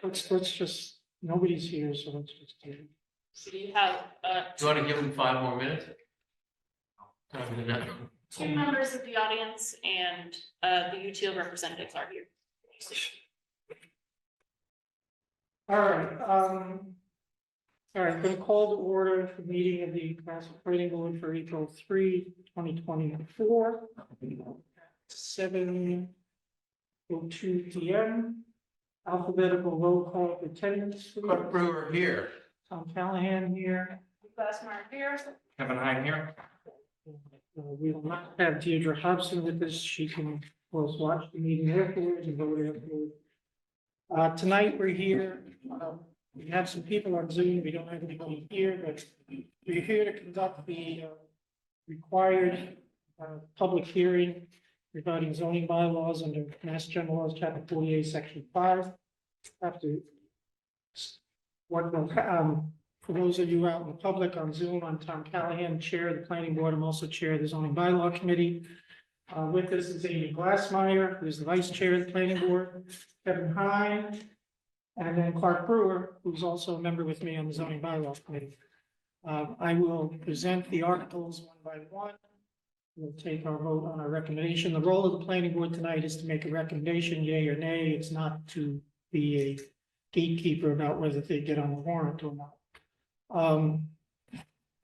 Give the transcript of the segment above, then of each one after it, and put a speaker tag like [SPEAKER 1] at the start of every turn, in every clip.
[SPEAKER 1] let's just, nobody's here, so let's just do it.
[SPEAKER 2] So you have,
[SPEAKER 3] Do you want to give them 5 more minutes?
[SPEAKER 2] two members of the audience and, the UTL representatives are here.
[SPEAKER 1] All right, I'm going to call to order the meeting of the Classic Planning Board for April 3, 2024. 7:02 p.m. Alphabetical roll call for attendance.
[SPEAKER 3] Clark Brewer here.
[SPEAKER 1] Tom Callahan here.
[SPEAKER 2] Glassmeyer here.
[SPEAKER 3] Kevin Heine here.
[SPEAKER 1] We will not have Deirdre Hobson with us. She can, of course, watch the meeting afterwards and vote afterwards. Tonight, we're here. We have some people on Zoom. We don't have anybody here, but we're here to conduct the required public hearing regarding zoning bylaws under Mass General Laws, Chapter 48, Section 5. After what will, for those of you out in the public on Zoom, I'm Tom Callahan, Chair of the Planning Board. I'm also Chair of the Zoning Bylaw Committee. With us is Amy Glassmeyer, who's the Vice Chair of the Planning Board, Kevin Heine, and then Clark Brewer, who's also a member with me on the Zoning Bylaw Committee. I will present the articles one by one. We'll take our vote on our recommendation. The role of the planning board tonight is to make a recommendation, yay or nay. It's not to be a gatekeeper about whether they get on the warrant or not.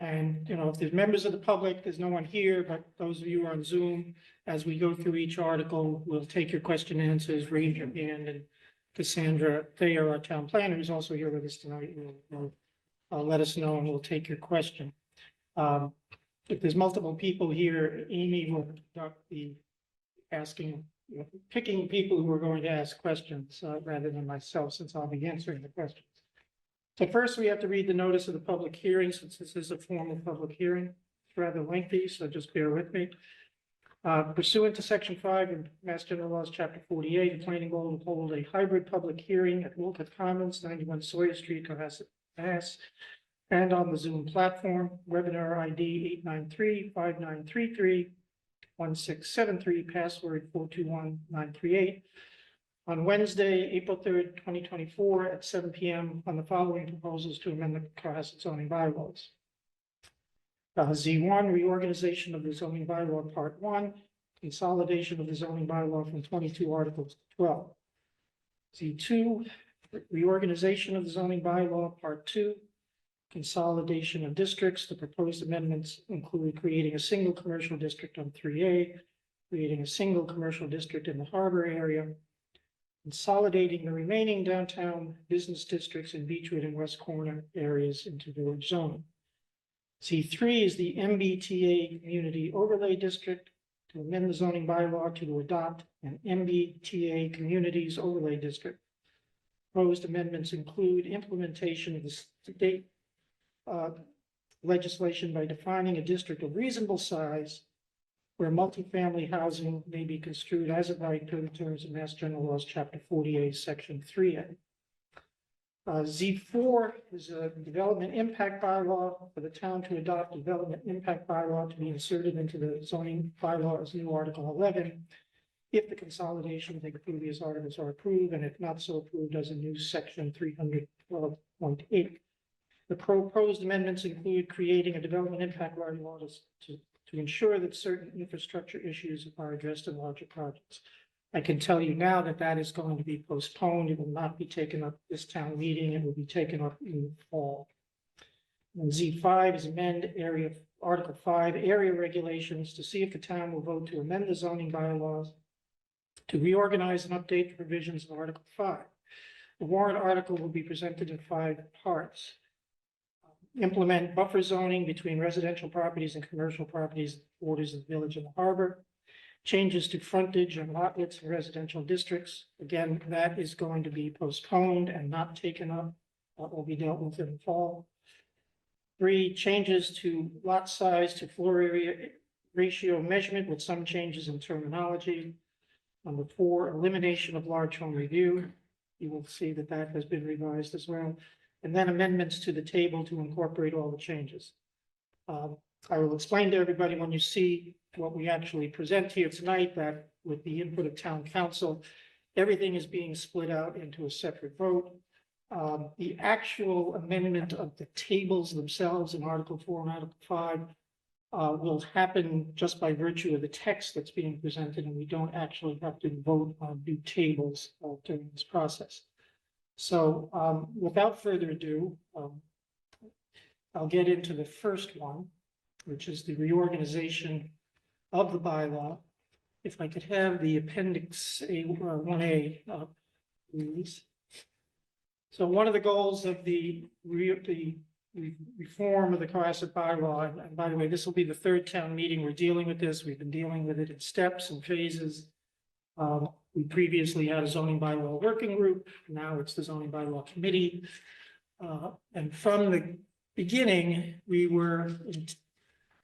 [SPEAKER 1] And, you know, if there's members of the public, there's no one here, but those of you on Zoom, as we go through each article, we'll take your question and answers, raise your hand, and Cassandra Thayer, our town planner, who's also here with us tonight, will let us know and we'll take your question. If there's multiple people here, Amy will conduct the asking, picking people who are going to ask questions rather than myself, since I'll be answering the questions. So first, we have to read the notice of the public hearing, since this is a formal public hearing. It's rather lengthy, so just bear with me. Pursuant to Section 5 of Mass General Laws, Chapter 48, the planning board will hold a hybrid public hearing at Wolcott Commons, 91 Sawyer Street, Cohasset, Mass. And on the Zoom platform, webinar ID 893-5933-1673, password 421938. On Wednesday, April 3rd, 2024 at 7 p.m. on the following proposals to amend the Cohasset zoning bylaws. Z1, reorganization of the zoning bylaw, Part 1, consolidation of the zoning bylaw from 22 articles to 12. Z2, reorganization of the zoning bylaw, Part 2, consolidation of districts. The proposed amendments include creating a single commercial district on 3A, creating a single commercial district in the harbor area, consolidating the remaining downtown business districts in Beechwood and West Corner areas into village zoning. C3 is the MBTA Community Overlay District to amend the zoning bylaw to adopt an MBTA Communities Overlay District. Proposed amendments include implementation of the state legislation by defining a district of reasonable size where multifamily housing may be construed as of right to the terms of Mass General Laws, Chapter 48, Section 3A. Z4 is a development impact bylaw for the town to adopt a development impact bylaw to be inserted into the zoning bylaw as new Article 11. If the consolidation of the previous articles are approved, and if not so approved, as a new Section 312.8. The proposed amendments include creating a development impact bylaw to ensure that certain infrastructure issues are addressed in larger projects. I can tell you now that that is going to be postponed. It will not be taken up this town meeting. It will be taken up in the fall. And Z5 is amend Article 5 area regulations to see if the town will vote to amend the zoning bylaws to reorganize and update the provisions of Article 5. The warrant article will be presented in 5 parts. Implement buffer zoning between residential properties and commercial properties, borders of the village and the harbor. Changes to frontage and lotlets in residential districts. Again, that is going to be postponed and not taken up. That will be dealt with in the fall. 3, changes to lot size to floor area ratio measurement with some changes in terminology. Number 4, elimination of large home review. You will see that that has been revised as well. And then amendments to the table to incorporate all the changes. I will explain to everybody when you see what we actually present here tonight that with the input of town council, everything is being split out into a separate vote. The actual amendment of the tables themselves in Article 4 and Article 5 will happen just by virtue of the text that's being presented, and we don't actually have to vote on new tables during this process. So without further ado, I'll get into the first one, which is the reorganization of the bylaw. If I could have the appendix A1A up, please. So one of the goals of the reform of the Cohasset bylaw, and by the way, this will be the third town meeting we're dealing with this. We've been dealing with it in steps and phases. We previously had a zoning bylaw working group. Now it's the zoning bylaw committee. And from the beginning, we were,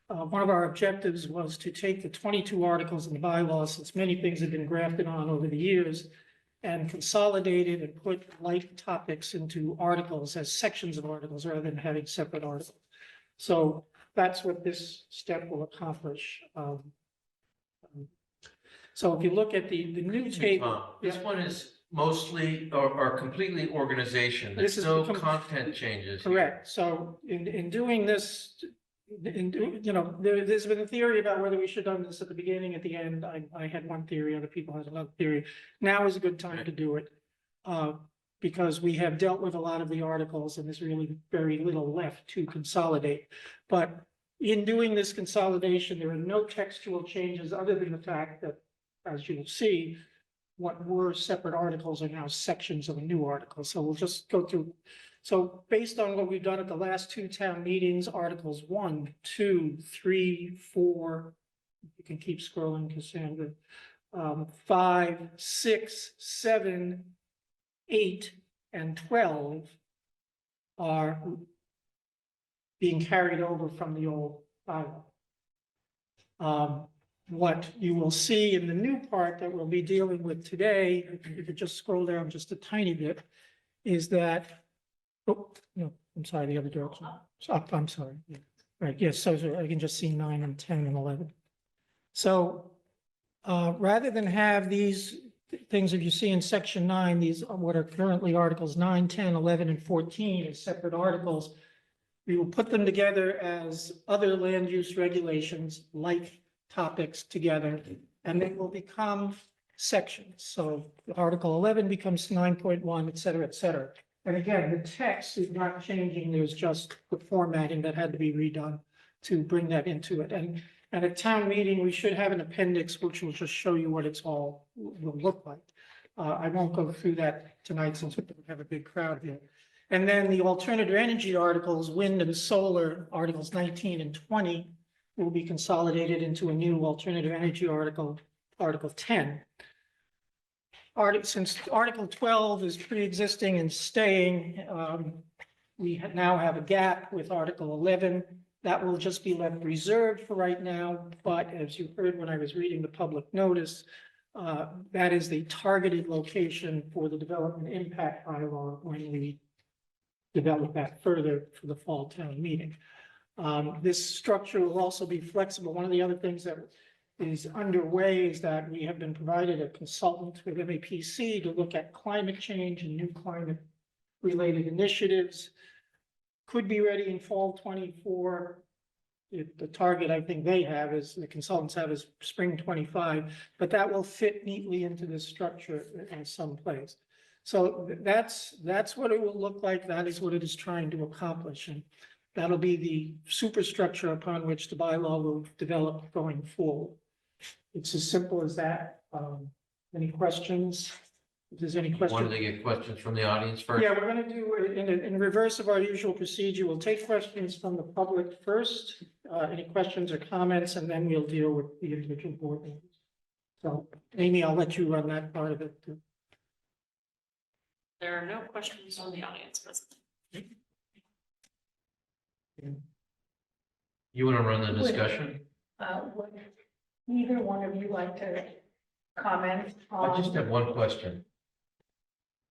[SPEAKER 1] one of our objectives was to take the 22 articles in the bylaw, since many things have been grafted on over the years, and consolidate it and put like topics into articles as sections of articles rather than having separate articles. So that's what this step will accomplish. So if you look at the new table.
[SPEAKER 3] This one is mostly or completely organization.
[SPEAKER 1] This
[SPEAKER 3] There's
[SPEAKER 1] is
[SPEAKER 3] no
[SPEAKER 1] com-
[SPEAKER 3] content changes.
[SPEAKER 1] Correct. So in doing this, there's been a theory about whether we should have done this at the beginning, at the end. I had one theory, other people had another theory. Now is a good time to do it. Because we have dealt with a lot of the articles and there's really very little left to consolidate. But in doing this consolidation, there are no textual changes other than the fact that, as you will see, what were separate articles are now sections of a new article. So we'll just go through. So based on what we've done at the last two town meetings, Articles 1, 2, 3, 4, you can keep scrolling, Cassandra, 5, 6, 7, 8, and 12 are being carried over from the old bylaw. What you will see in the new part that we'll be dealing with today, if you could just scroll down just a tiny bit, is that, oh, no, I'm sorry, the other direction. Up, I'm sorry. Yeah. Right, yes, so I can just see 9 and 10 and 11. So rather than have these things that you see in section 9, these are what are currently articles 9, 10, 11, and 14 as separate articles, we will put them together as other land use regulations like topics together, and they will become sections. So Article 11 becomes 9.1, et cetera, et cetera. And again, the text is not changing. There's just the formatting that had to be redone to bring that into it. And at a town meeting, we should have an appendix, which will just show you what it's all will look like. I won't go through that tonight since we have a big crowd here. And then the alternative energy articles, wind and solar, Articles 19 and 20, will be consolidated into a new alternative energy article, Article 10. Since Article 12 is pre-existing and staying, we now have a gap with Article 11. That will just be left reserved for right now, but as you heard when I was reading the public notice, that is the targeted location for the development impact bylaw when we develop that further for the fall town meeting. This structure will also be flexible. One of the other things that is underway is that we have been provided a consultant with MAPC to look at climate change and new climate related initiatives. Could be ready in fall 24. The target I think they have is, the consultants have, is spring 25, but that will fit neatly into this structure in some place. So that's what it will look like. That is what it is trying to accomplish. And that'll be the superstructure upon which the bylaw will develop going forward. It's as simple as that. Any questions? If there's any questions.
[SPEAKER 3] Wanted to get questions from the audience first.
[SPEAKER 1] Yeah, we're gonna do it in reverse of our usual procedure. We'll take questions from the public first, any questions or comments, and then we'll deal with the individual board members. So Amy, I'll let you run that part of it too.
[SPEAKER 2] There are no questions from the audience present.
[SPEAKER 3] You want to run the discussion?
[SPEAKER 4] Would either one of you like to comment on?
[SPEAKER 3] I just have one question.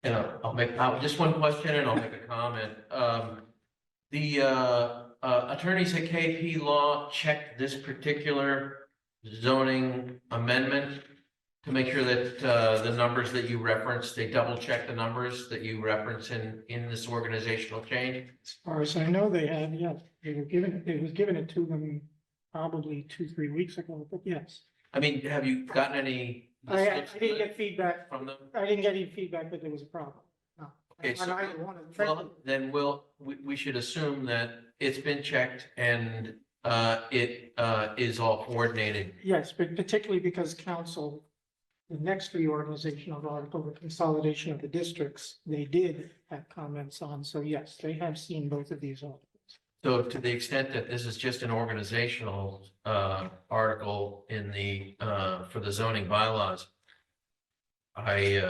[SPEAKER 3] And I'll make just one question and I'll make a comment. The attorneys at KP Law checked this particular zoning amendment to make sure that, the numbers that you reference, they double check the numbers that you reference in this organizational change?
[SPEAKER 1] As far as I know, they have, yes, it was given it to them probably 2-3 weeks ago, but yes.
[SPEAKER 3] I mean, have you gotten any?
[SPEAKER 1] I didn't get feedback,
[SPEAKER 3] From them?
[SPEAKER 1] I didn't get any feedback that there was a problem, no.
[SPEAKER 3] Okay, so-
[SPEAKER 1] On either one of them.
[SPEAKER 3] Well, then we should assume that it's been checked and, it, is all coordinated.
[SPEAKER 1] Yes, but particularly because council, the next reorganizational article, the consolidation of the districts, they did have comments on, so yes, they have seen both of these articles.
[SPEAKER 3] So to the extent that this is just an organizational, article in the, for the zoning bylaws, I,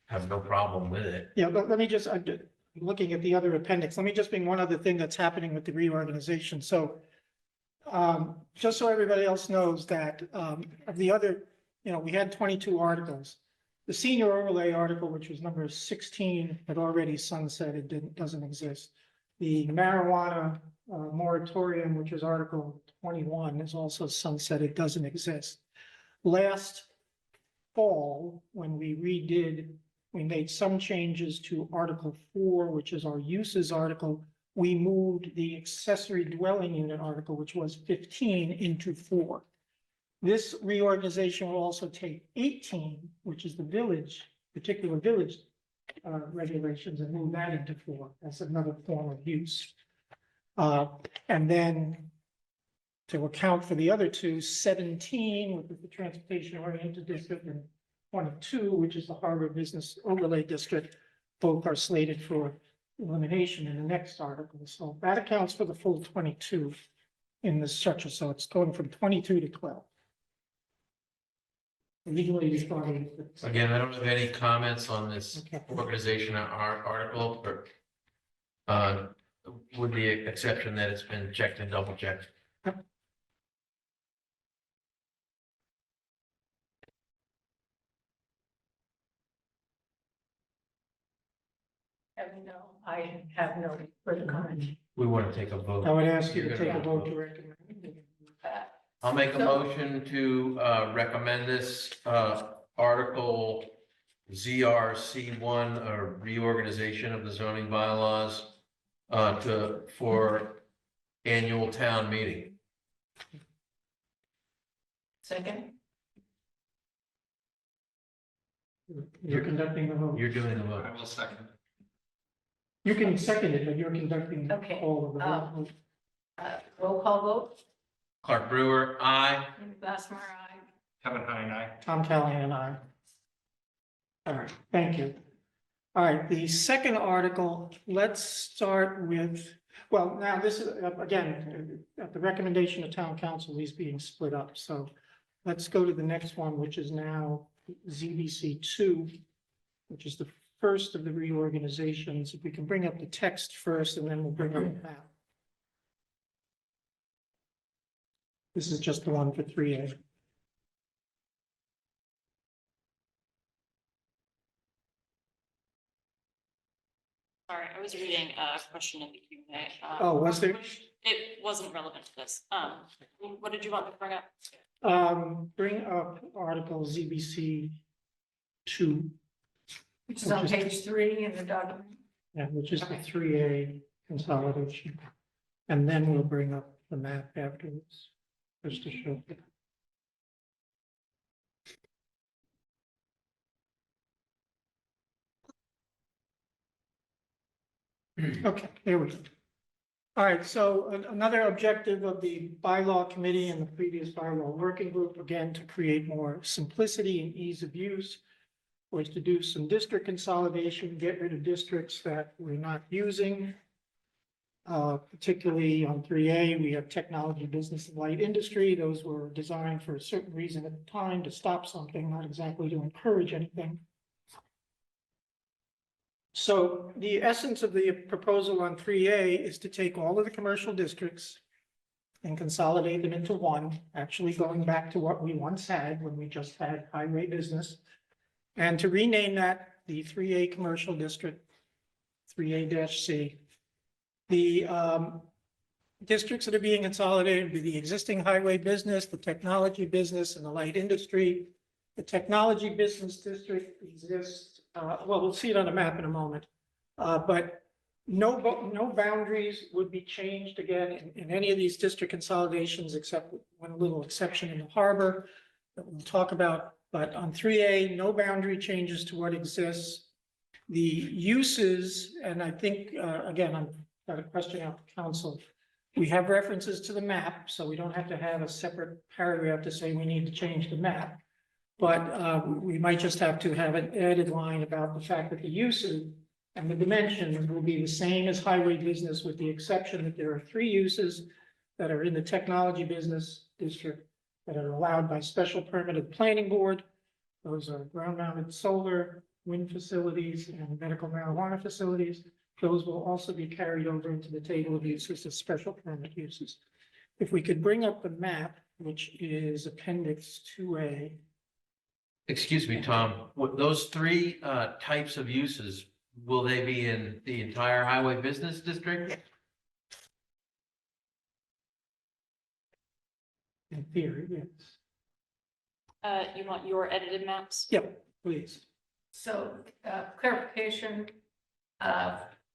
[SPEAKER 3] have no problem with it.
[SPEAKER 1] Yeah, but let me just, I'm looking at the other appendix, let me just bring one other thing that's happening with the reorganization, so just so everybody else knows that, of the other, we had 22 articles. The senior overlay article, which was number 16, had already sunsetted, doesn't exist. The marijuana moratorium, which is Article 21, is also sunsetted, doesn't exist. Last fall, when we redid, we made some changes to Article 4, which is our uses article. We moved the accessory dwelling unit article, which was 15, into 4. This reorganization will also take 18, which is the village, particular village regulations, and move that into 4. That's another form of use. And then to account for the other two, 17, which is the transportation oriented district, and 22, which is the harbor business overlay district, both are slated for elimination in the next article. So that accounts for the full 22 in this structure. So it's going from 22 to 12. Legally, it's going.
[SPEAKER 3] Again, I don't have any comments on this
[SPEAKER 1] Okay.
[SPEAKER 3] organization article, or, with the exception that it's been checked and double checked.
[SPEAKER 4] I have no further comment.
[SPEAKER 3] We want to take a vote.
[SPEAKER 1] I would ask you to
[SPEAKER 3] You're
[SPEAKER 1] take a
[SPEAKER 3] gonna
[SPEAKER 1] vote to recommend.
[SPEAKER 3] I'll make a motion to recommend this Article ZRC1, a reorganization of the zoning bylaws for annual town meeting.
[SPEAKER 4] Second?
[SPEAKER 1] You're conducting the vote.
[SPEAKER 3] You're doing the vote.
[SPEAKER 5] I will second.
[SPEAKER 1] You can second it, but you're conducting
[SPEAKER 4] Okay,
[SPEAKER 1] all of the vote.
[SPEAKER 4] Roll call vote?
[SPEAKER 3] Clark Brewer, aye.
[SPEAKER 4] Amy Glassmeyer, aye.
[SPEAKER 5] Kevin Heine, aye.
[SPEAKER 1] Tom Callahan and I. All right, thank you. All right, the second article, let's start with, well, now this is, again, at the recommendation of town council, these being split up. So let's go to the next one, which is now ZBC 2, which is the first of the reorganizations. If we can bring up the text first, and then we'll bring up the map. This is just the one for 3A.
[SPEAKER 2] Sorry, I was reading a question in the Q&A.
[SPEAKER 1] Oh, was there?
[SPEAKER 2] It wasn't relevant to this. What did you want me to bring up?
[SPEAKER 1] Bring up Article ZBC 2,
[SPEAKER 4] Which is on page 3 in the document.
[SPEAKER 1] which is the 3A consolidation. And then we'll bring up the map afterwards, just to show. Okay, there we go. All right, so another objective of the bylaw committee and the previous bylaw working group, again, to create more simplicity and ease of use, was to do some district consolidation, get rid of districts that we're not using. Particularly on 3A, we have technology, business, and light industry. Those were designed for a certain reason at the time, to stop something, not exactly to encourage anything. So the essence of the proposal on 3A is to take all of the commercial districts and consolidate them into one, actually going back to what we once had when we just had highway business. And to rename that the 3A commercial district, 3A-C. The districts that are being consolidated would be the existing highway business, the technology business, and the light industry. The technology business district exists, well, we'll see it on the map in a moment. But no boundaries would be changed again in any of these district consolidations, except one little exception in the harbor that we'll talk about. But on 3A, no boundary changes to what exists. The uses, and I think, again, I've got a question out to council. We have references to the map, so we don't have to have a separate paragraph to say we need to change the map. But we might just have to have an added line about the fact that the uses and the dimensions will be the same as highway business, with the exception that there are 3 uses that are in the technology business district that are allowed by special permit of the planning board. Those are ground mounted solar, wind facilities, and medical marijuana facilities. Those will also be carried over into the table of uses as special permit uses. If we could bring up the map, which is Appendix 2A.
[SPEAKER 3] Excuse me, Tom, those 3 types of uses, will they be in the entire highway business district?
[SPEAKER 1] In theory, yes.
[SPEAKER 2] You want your edited maps?
[SPEAKER 1] Yep, please.
[SPEAKER 4] So, clarification,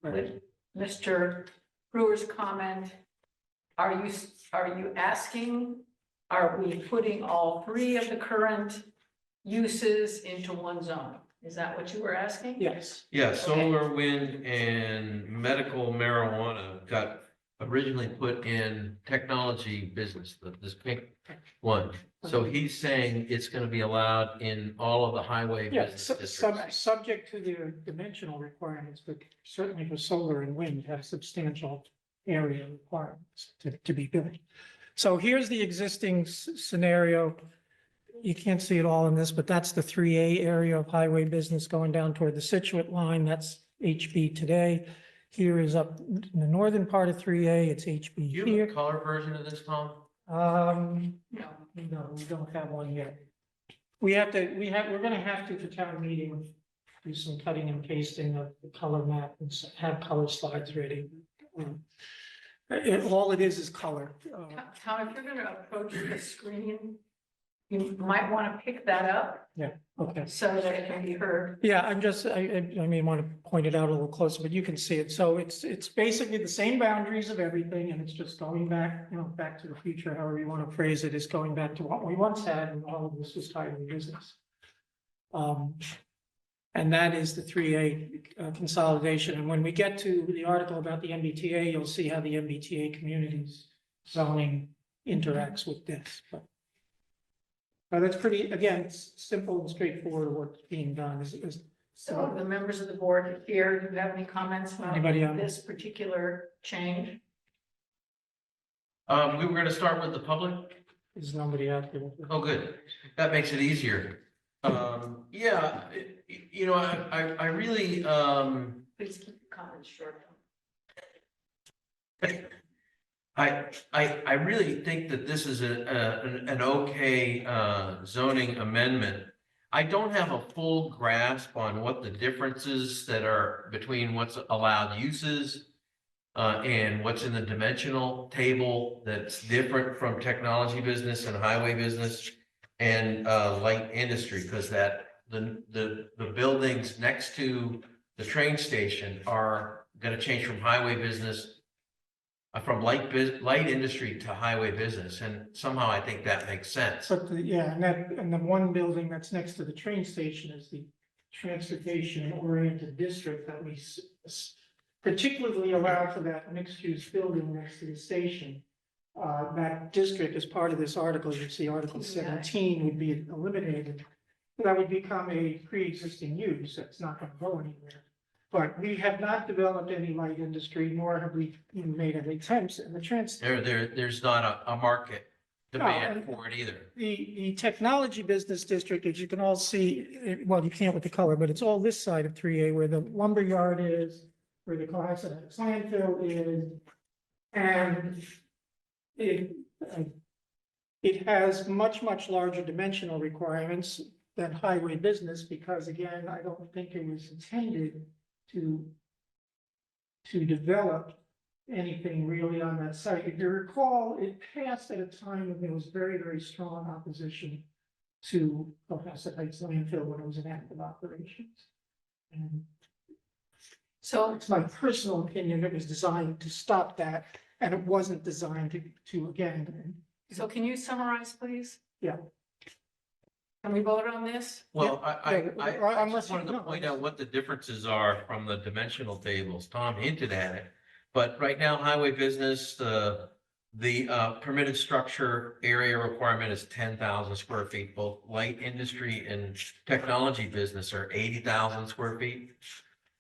[SPEAKER 4] with Mr. Brewer's comment, are you asking, are we putting all 3 of the current uses into one zone? Is that what you were asking?
[SPEAKER 1] Yes.
[SPEAKER 3] Yeah, solar, wind, and medical marijuana got originally put in technology business, this pink one. So he's saying it's gonna be allowed in all of the highway
[SPEAKER 1] Yeah,
[SPEAKER 3] business districts.
[SPEAKER 1] subject to the dimensional requirements, but certainly for solar and wind have substantial area requirements to be built. So here's the existing scenario. You can't see it all in this, but that's the 3A area of highway business going down toward the Situate line. That's HB today. Here is up in the northern part of 3A, it's HB
[SPEAKER 3] Do you have
[SPEAKER 1] here.
[SPEAKER 3] a color version of this, Tom?
[SPEAKER 1] No, we don't have one yet. We're gonna have to, for town meeting, do some cutting and pasting of the color map and have color slides ready. All it is color.
[SPEAKER 4] Tom, if you're gonna approach the screen, you might want to pick that up
[SPEAKER 1] Okay.
[SPEAKER 4] so that it can be heard.
[SPEAKER 1] Yeah, I may want to point it out a little closer, but you can see it. So it's basically the same boundaries of everything, and it's just going back, back to the future, however you want to phrase it, is going back to what we once had, and all of this was highway business. And that is the 3A consolidation. And when we get to the article about the MBTA, you'll see how the MBTA communities zoning interacts with this, but. That's pretty, again, simple and straightforward what's being done.
[SPEAKER 4] So the members of the board here, do you have any comments about
[SPEAKER 1] Anybody on
[SPEAKER 4] this particular change?
[SPEAKER 3] We were gonna start with the public.
[SPEAKER 1] Is nobody out there?
[SPEAKER 3] Oh, good. That makes it easier. Yeah, I really,
[SPEAKER 4] Please keep your comments short.
[SPEAKER 3] I really think that this is an okay zoning amendment. I don't have a full grasp on what the differences that are between what's allowed uses and what's in the dimensional table that's different from technology business and highway business and light industry, because the buildings next to the train station are going to change from highway business, from light industry to highway business, and somehow I think that makes sense.
[SPEAKER 1] But and the one building that's next to the train station is the transportation oriented district that we particularly allow for that mixed use building next to the station. That district, as part of this article, you see Article 17 would be eliminated. That would become a pre-existing use. That's not going to go anywhere. But we have not developed any light industry, nor have we even made any attempts in the
[SPEAKER 3] There's not a market demand for it either.
[SPEAKER 1] The technology business district, as you can all see, well, you can't with the color, but it's all this side of 3A where the lumber yard is, where the class landfill is. And it has much larger dimensional requirements than highway business, because again, I don't think it was intended to develop anything really on that site. If you recall, it passed at a time when there was very strong opposition to Cohasset Heights landfill when it was in active operations. And
[SPEAKER 4] So,
[SPEAKER 1] it's my personal opinion, it was designed to stop that, and it wasn't designed to again.
[SPEAKER 4] so can you summarize, please?
[SPEAKER 1] Yeah.
[SPEAKER 4] Can we vote on this?
[SPEAKER 3] Well,
[SPEAKER 1] Yeah,
[SPEAKER 3] I
[SPEAKER 1] unless
[SPEAKER 3] just
[SPEAKER 1] you-
[SPEAKER 3] wanted to
[SPEAKER 1] no,
[SPEAKER 3] point
[SPEAKER 1] unless-
[SPEAKER 3] out what the differences are from the dimensional tables. Tom hinted at it. But right now, highway business, the permitted structure area requirement is 10,000 square feet. Both light industry and technology business are 80,000 square feet.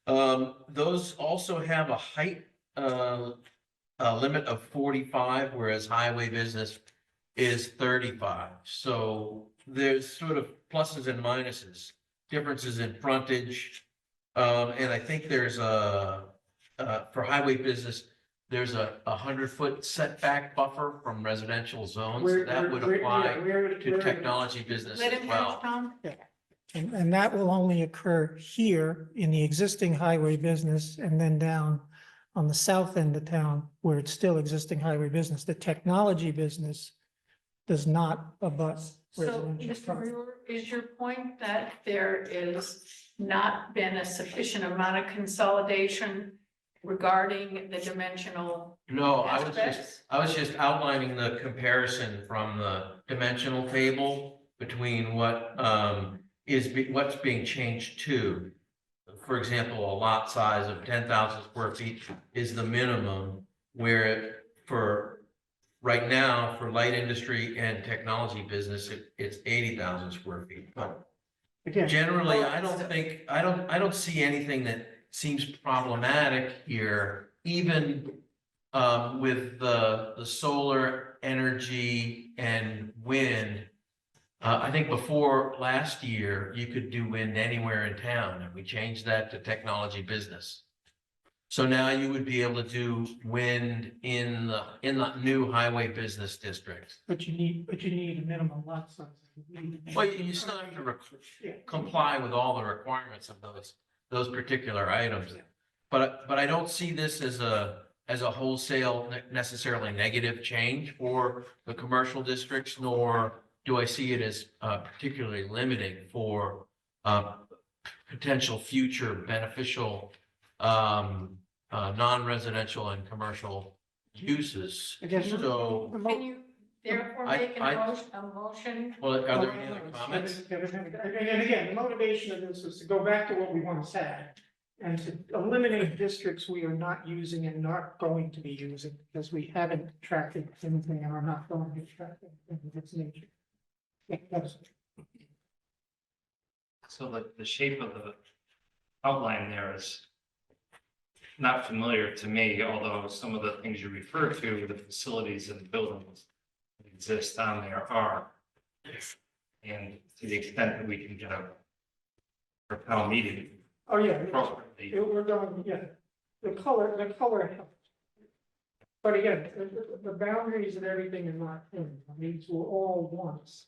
[SPEAKER 3] Those also have a height, limit of 45, whereas highway business is 35. So there's sort of pluses and minuses, differences in frontage. And I think there's for highway business, there's a 100-foot setback buffer from residential zones. That would apply to technology business
[SPEAKER 4] Let
[SPEAKER 3] as
[SPEAKER 4] him
[SPEAKER 3] well.
[SPEAKER 4] finish, Tom?
[SPEAKER 1] And that will only occur here in the existing highway business and then down on the south end of town where it's still existing highway business. The technology business does not abut
[SPEAKER 4] So,
[SPEAKER 1] residential.
[SPEAKER 4] Mr.
[SPEAKER 1] property.
[SPEAKER 4] Brewer, is your point that there is not been a sufficient amount of consolidation regarding the dimensional
[SPEAKER 3] No,
[SPEAKER 4] aspects?
[SPEAKER 3] I was just outlining the comparison from the dimensional table between what what's being changed to. For example, a lot size of 10,000 square feet is the minimum, where for right now, for light industry and technology business, it's 80,000 square feet. But
[SPEAKER 1] Again,
[SPEAKER 3] generally, I don't see anything that seems problematic here, even with the solar energy and wind. I think before last year, you could do wind anywhere in town, and we changed that to technology business. So now you would be able to do wind in the new highway business district.
[SPEAKER 1] but you need a minimum lot size.
[SPEAKER 3] Well, you still have to
[SPEAKER 1] Yeah.
[SPEAKER 3] comply with all the requirements of those particular items. But I don't see this as a wholesale necessarily negative change for the commercial districts, nor do I see it as particularly limiting for potential future beneficial non-residential and commercial uses.
[SPEAKER 1] Again,
[SPEAKER 3] So,
[SPEAKER 4] Can you therefore make a motion?
[SPEAKER 3] well, are there any other comments?
[SPEAKER 1] And again, the motivation of this is to go back to what we once had. And to eliminate districts we are not using and not going to be using, because we haven't attracted anything and are not going to attract anything of its nature. Because
[SPEAKER 5] So the shape of the outline there is not familiar to me, although some of the things you refer to, the facilities and buildings that exist on there are. And to the extent that we can get a town meeting
[SPEAKER 1] oh, yeah,
[SPEAKER 5] appropriately,
[SPEAKER 1] we're going, yeah, the color helps. But again, the boundaries and everything is not in, these were all once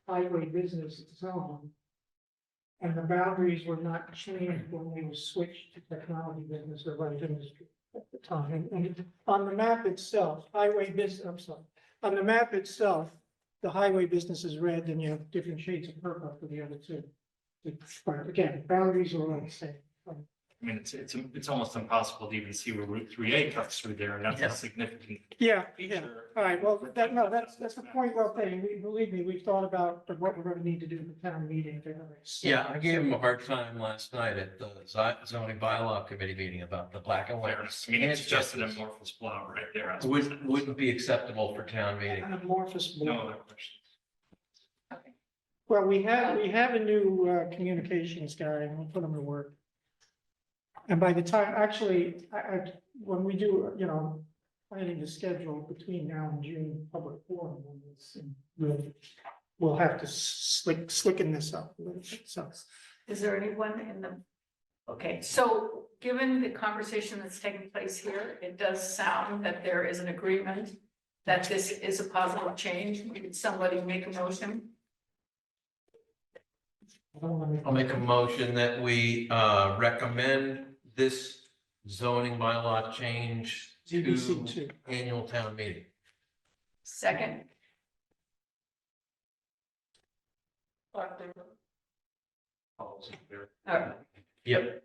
[SPEAKER 1] highway business zone. And the boundaries were not changed when they were switched to technology business or light industry at the time. And on the map itself, highway business, I'm sorry, on the map itself, the highway business is red and you have different shades of purple for the other two. But again, boundaries are all the same.
[SPEAKER 5] I mean, it's almost impossible to even see where Route 3A cuts through there, and that's
[SPEAKER 3] Yeah.
[SPEAKER 5] a significant
[SPEAKER 1] Yeah,
[SPEAKER 5] feature.
[SPEAKER 1] All right, well, that's the point well taken. Believe me, we've thought about what we're gonna need to do for town meeting.
[SPEAKER 3] Yeah, I gave him a hard time last night at the zoning bylaw committee meeting about the black and white.
[SPEAKER 5] I mean, it's just an amorphous blob right there.
[SPEAKER 3] Wouldn't be acceptable for town meeting.
[SPEAKER 1] An amorphous
[SPEAKER 5] No
[SPEAKER 1] block.
[SPEAKER 5] other questions.
[SPEAKER 1] Well, we have a new communications guy, and we'll put him to work. And by the time, actually, when we do, planning the schedule between now and June, public forum, we'll have to slicken this up a little bit, so.
[SPEAKER 4] Is there anyone in the, okay, so given the conversation that's taking place here, it does sound that there is an agreement that this is a positive change. Would somebody make a motion?
[SPEAKER 3] I'll make a motion that we recommend this zoning bylaw change
[SPEAKER 1] ZBC
[SPEAKER 3] to
[SPEAKER 1] two.
[SPEAKER 3] annual town meeting.
[SPEAKER 4] Second, Clark Brewer.
[SPEAKER 5] All those in favor?
[SPEAKER 4] All right.
[SPEAKER 3] Yep.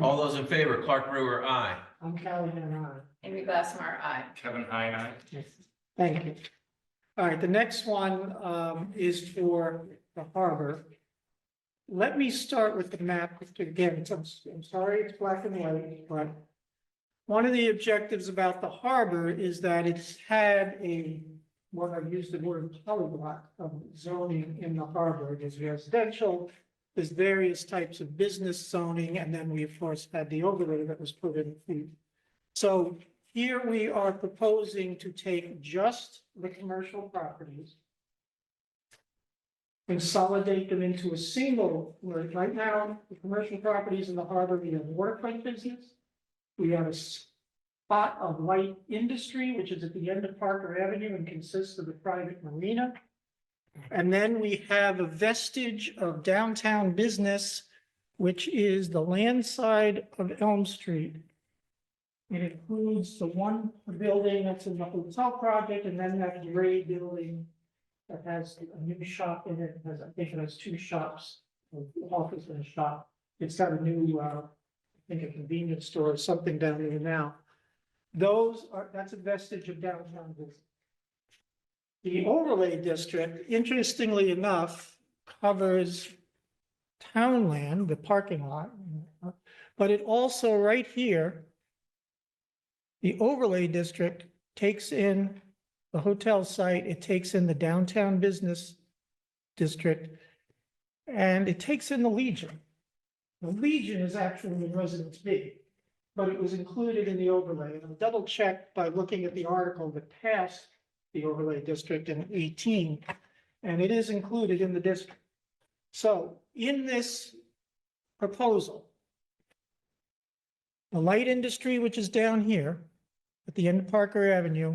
[SPEAKER 3] All those in favor, Clark Brewer, aye.
[SPEAKER 1] I'm Callahan, aye.
[SPEAKER 4] Amy Glassmeyer, aye.
[SPEAKER 5] Kevin Heine, aye.
[SPEAKER 1] Yes. Thank you. All right, the next one is for the harbor. Let me start with the map. Again, I'm sorry it's black and white, but one of the objectives about the harbor is that it's had what I used the word polyglot of zoning in the harbor. There's residential, there's various types of business zoning, and then we, of course, had the overlay that was put in. So here we are proposing to take just the commercial properties, consolidate them into a single, where right now, the commercial properties in the harbor, we have waterfront business. We have a spot of light industry, which is at the end of Parker Avenue and consists of the private marina. And then we have a vestige of downtown business, which is the land side of Elm Street. It includes the one building that's in the hotel project, and then that gray building that has a new shop in it. I think it has two shops, an office and a shop. It's got a new, I think a convenience store or something down there now. That's a vestige of downtown business. The overlay district, interestingly enough, covers townland, the parking lot, but it also right here, the overlay district takes in the hotel site, it takes in the downtown business district, and it takes in the Legion. The Legion is actually in Residence B, but it was included in the overlay. And I double checked by looking at the article that passed the overlay district in 18, and it is included in the district. So in this proposal, the light industry, which is down here at the end of Parker Avenue,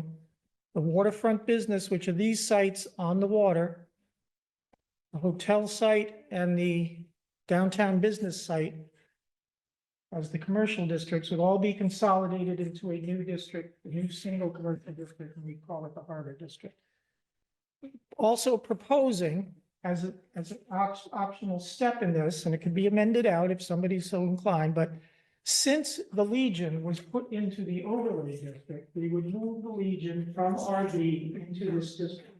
[SPEAKER 1] the waterfront business, which are these sites on the water, the hotel site and the downtown business site, as the commercial districts, would all be consolidated into a new district, a new single commercial district, and we call it the Harbor District. Also proposing as an optional step in this, and it could be amended out if somebody's so inclined, but since the Legion was put into the overlay district, we would move the Legion from RB into this district.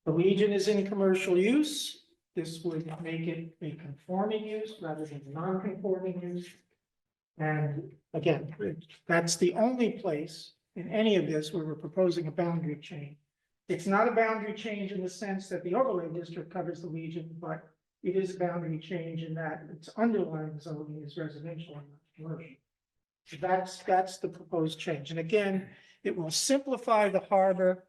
[SPEAKER 1] The Legion is in commercial use. This would make it a conforming use rather than non-conforming use. And again, that's the only place in any of this where we're proposing a boundary change. It's not a boundary change in the sense that the overlay district covers the Legion, but it is a boundary change in that its underlying zoning is residential and not commercial. So that's the proposed change. And again, it will simplify the harbor.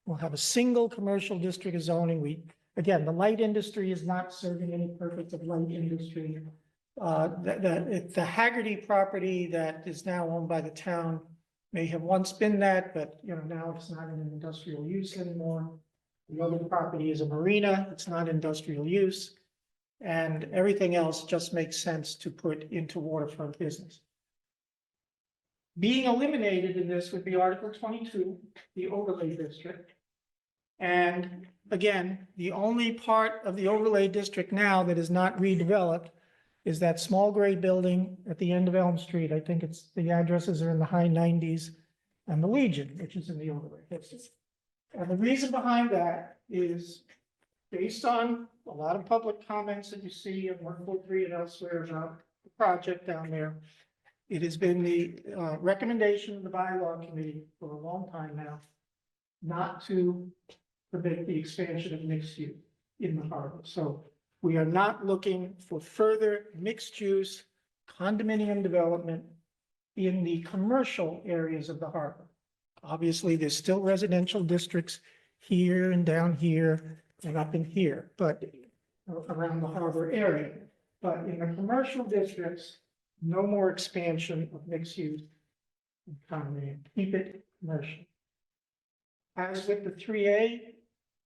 [SPEAKER 1] We'll have a single commercial district of zoning. Again, the light industry is not serving any purpose of light industry. The Haggerty property that is now owned by the town may have once been that, but now it's not in an industrial use anymore. The other property is a marina, it's not industrial use. And everything else just makes sense to put into waterfront business. Being eliminated in this would be Article 22, the overlay district. And again, the only part of the overlay district now that is not redeveloped is that small gray building at the end of Elm Street. I think the addresses are in the high 90s, and the Legion, which is in the overlay district. And the reason behind that is based on a lot of public comments that you see in 143 and elsewhere about the project down there. It has been the recommendation of the bylaw committee for a long time now not to permit the expansion of mixed use in the harbor. So we are not looking for further mixed use condominium development in the commercial areas of the harbor. Obviously, there's still residential districts here and down here and up in here, but around the harbor area. But in the commercial districts, no more expansion of mixed use condominium. Keep it commercial. As with the 3A,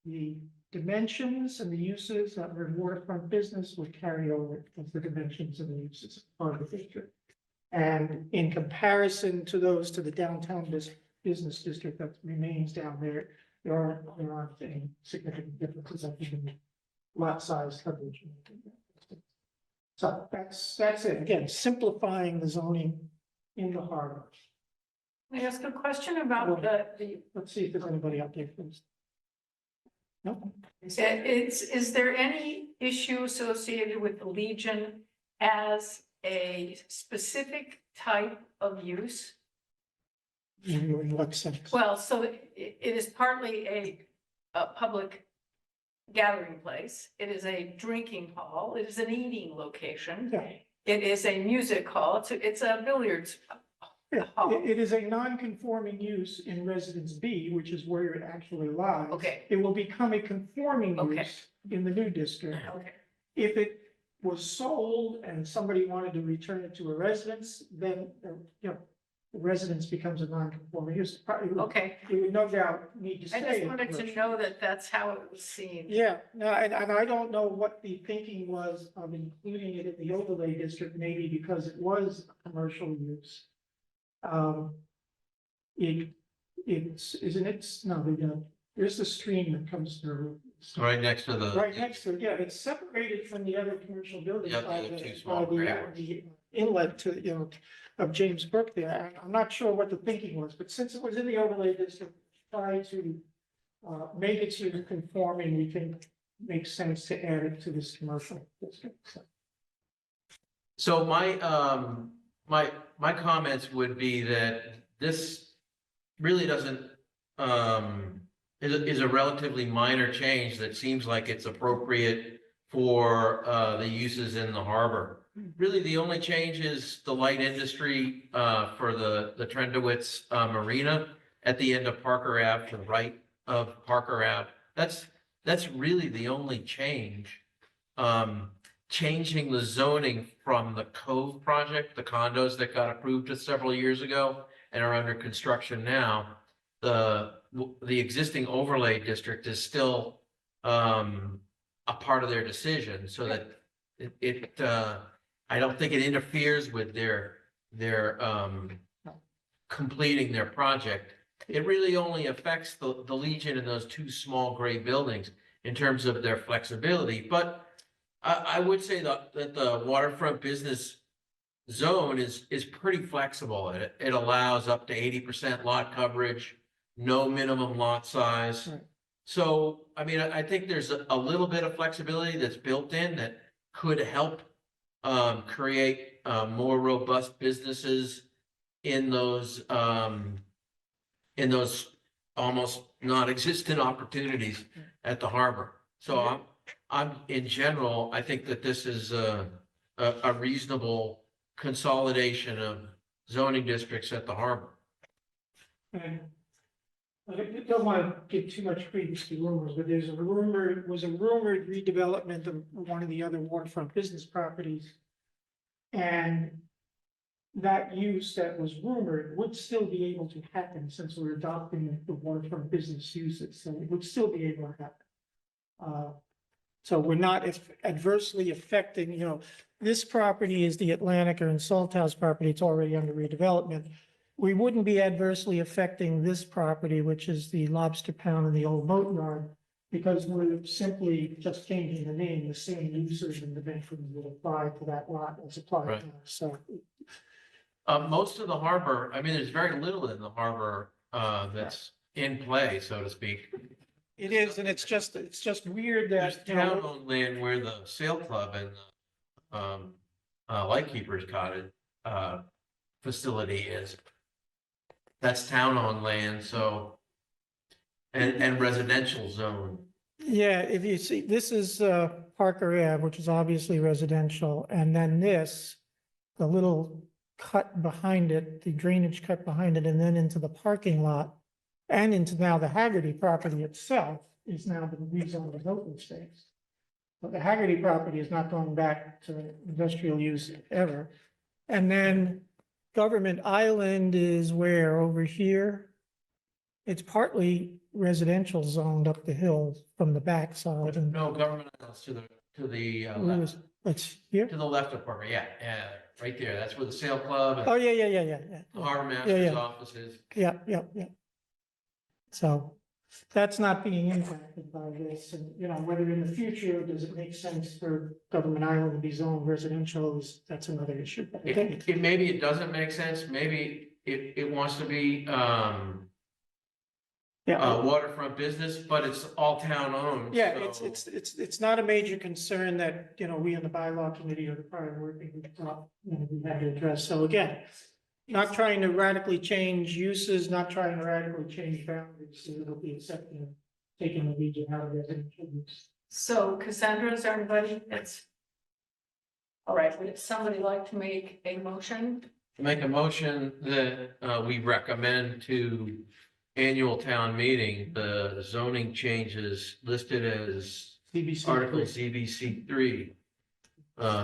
[SPEAKER 1] the dimensions and the uses that were in waterfront business would carry over as the dimensions and the uses of the district. And in comparison to those to the downtown business district that remains down there, there aren't any significant differences. I think lot size coverage. So that's it. Again, simplifying the zoning in the harbor.
[SPEAKER 4] May I ask a question about the,
[SPEAKER 1] Let's see if there's anybody out there first. No?
[SPEAKER 4] is there any issue associated with the Legion as a specific type of use?
[SPEAKER 1] In what sense?
[SPEAKER 4] Well, so it is partly a public gathering place. It is a drinking hall. It is an eating location.
[SPEAKER 1] Yeah.
[SPEAKER 4] It is a music hall. It's a billiards.
[SPEAKER 1] Yeah,
[SPEAKER 4] hall.
[SPEAKER 1] it is a non-conforming use in Residence B, which is where it actually lies.
[SPEAKER 4] Okay.
[SPEAKER 1] It will become a conforming
[SPEAKER 4] Okay.
[SPEAKER 1] use in the new district.
[SPEAKER 4] Okay,
[SPEAKER 1] If it was sold and somebody wanted to return it to a residence, then, the residence becomes a non-conforming use.
[SPEAKER 4] okay.
[SPEAKER 1] It would no doubt need to
[SPEAKER 4] I
[SPEAKER 1] stay.
[SPEAKER 4] just
[SPEAKER 1] in
[SPEAKER 4] wanted to
[SPEAKER 1] commercial.
[SPEAKER 4] know that that's how it was seen.
[SPEAKER 1] Yeah, no, and I don't know what the thinking was of including it in the overlay district, maybe because it was a commercial use. Isn't it, no, there's the stream that comes through.
[SPEAKER 3] Right next to the.
[SPEAKER 1] Right next to it, yeah, it's separated from the other commercial buildings
[SPEAKER 3] Yeah,
[SPEAKER 1] by
[SPEAKER 3] the
[SPEAKER 1] the,
[SPEAKER 3] two small
[SPEAKER 1] by the,
[SPEAKER 3] gray
[SPEAKER 1] the inlet to, of James Brook there. I'm not sure what the thinking was, but since it was in the overlay district, try to make it to conforming, we think makes sense to add it to this commercial district. So,
[SPEAKER 3] So my comments would be that this really doesn't, is a relatively minor change that seems like it's appropriate for, the uses in the harbor. Really, the only change is the light industry, for the Trendowitz, Marina at the end of Parker Ave, to the right of Parker Ave. That's really the only change. Changing the zoning from the Cove project, the condos that got approved just several years ago and are under construction now. The existing overlay district is still a part of their decision, so that I don't think it interferes with their completing their project. It really only affects the Legion and those two small gray buildings in terms of their flexibility, but I would say that the waterfront business zone is pretty flexible. It allows up to 80% lot coverage, no minimum lot size.
[SPEAKER 1] Right.
[SPEAKER 3] So, I mean, I think there's a little bit of flexibility that's built in that could help create more robust businesses in those almost non-existent opportunities at the harbor. So I'm in general, I think that this is a reasonable consolidation of zoning districts at the harbor.
[SPEAKER 1] and I don't want to give too much credence to rumors, but there's a rumor, was a rumored redevelopment of one of the other waterfront business properties. And that use that was rumored would still be able to happen since we're adopting the waterfront business uses, so it would still be able to happen. So we're not adversely affecting, this property is the Atlantica and Salt House property, it's already under redevelopment. We wouldn't be adversely affecting this property, which is the Lobster Pound and the old boat yard, because we're simply just changing the name, the same uses and dimensions will apply to that lot as applied.
[SPEAKER 3] Right.
[SPEAKER 1] to us. So
[SPEAKER 3] Most of the harbor, I mean, there's very little in the harbor that's in play, so to speak.
[SPEAKER 1] it is, and it's just weird
[SPEAKER 3] There's
[SPEAKER 1] that,
[SPEAKER 3] town-owned land where the sail club and the Lightkeepers Cottage facility is. That's town-owned land, so, and residential zone.
[SPEAKER 1] yeah, if you see, this is Parker Ave, which is obviously residential, and then this, the little cut behind it, the drainage cut behind it, and then into the parking lot, and into now the Haggerty property itself is now been rezoned as open space. But the Haggerty property is not going back to industrial use ever. And then Government Island is where, over here? It's partly residential zoned up the hill from the backside and.
[SPEAKER 3] No, government house to the left,
[SPEAKER 1] It's here?
[SPEAKER 3] to the left of Parker, yeah, right there. That's where the sail club
[SPEAKER 1] Oh,
[SPEAKER 3] and
[SPEAKER 1] yeah.
[SPEAKER 3] the harbor
[SPEAKER 1] Yeah,
[SPEAKER 3] master's
[SPEAKER 1] yeah.
[SPEAKER 3] office is.
[SPEAKER 1] Yeah. So, that's not being impacted by this. And, you know, whether in the future, does it make sense for Government Island to be zoned residential, that's another issue. But I think,
[SPEAKER 3] Maybe it doesn't make sense, maybe it wants to be,
[SPEAKER 1] yeah,
[SPEAKER 3] waterfront business, but it's all town owned.
[SPEAKER 1] yeah,
[SPEAKER 3] so-
[SPEAKER 1] it's not a major concern that, you know, we in the bylaw committee or the prior working group thought, you know, we had to address. So again, not trying to radically change uses, not trying to radically change boundaries, so it'll be accepting, taking the region out of residential use.
[SPEAKER 4] So Cassandra, is there anybody that's? All right, would somebody like to make a motion?
[SPEAKER 3] Make a motion that we recommend to annual town meeting, the zoning changes listed as
[SPEAKER 1] CBC.
[SPEAKER 3] Article CBC 3,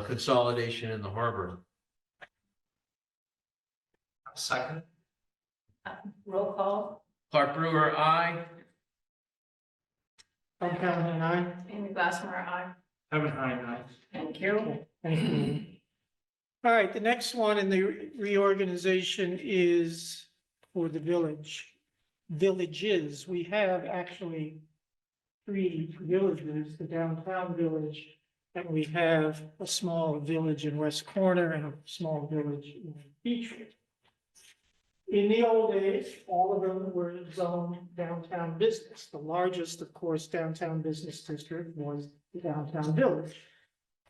[SPEAKER 3] consolidation in the harbor.
[SPEAKER 5] Second,
[SPEAKER 4] Roll call,
[SPEAKER 3] Clark Brewer, aye.
[SPEAKER 1] Tom Callahan, aye.
[SPEAKER 4] Amy Glassmeyer, aye.
[SPEAKER 5] Kevin Heine, aye.
[SPEAKER 4] Thank you.
[SPEAKER 1] Okay, thank you. All right, the next one in the reorganization is for the villages. We have actually 3 villages, the downtown village, and we have a small village in West Corner and a small village in Beechwood. In the old days, all of them were zoned downtown business. The largest, of course, downtown business district was the downtown village.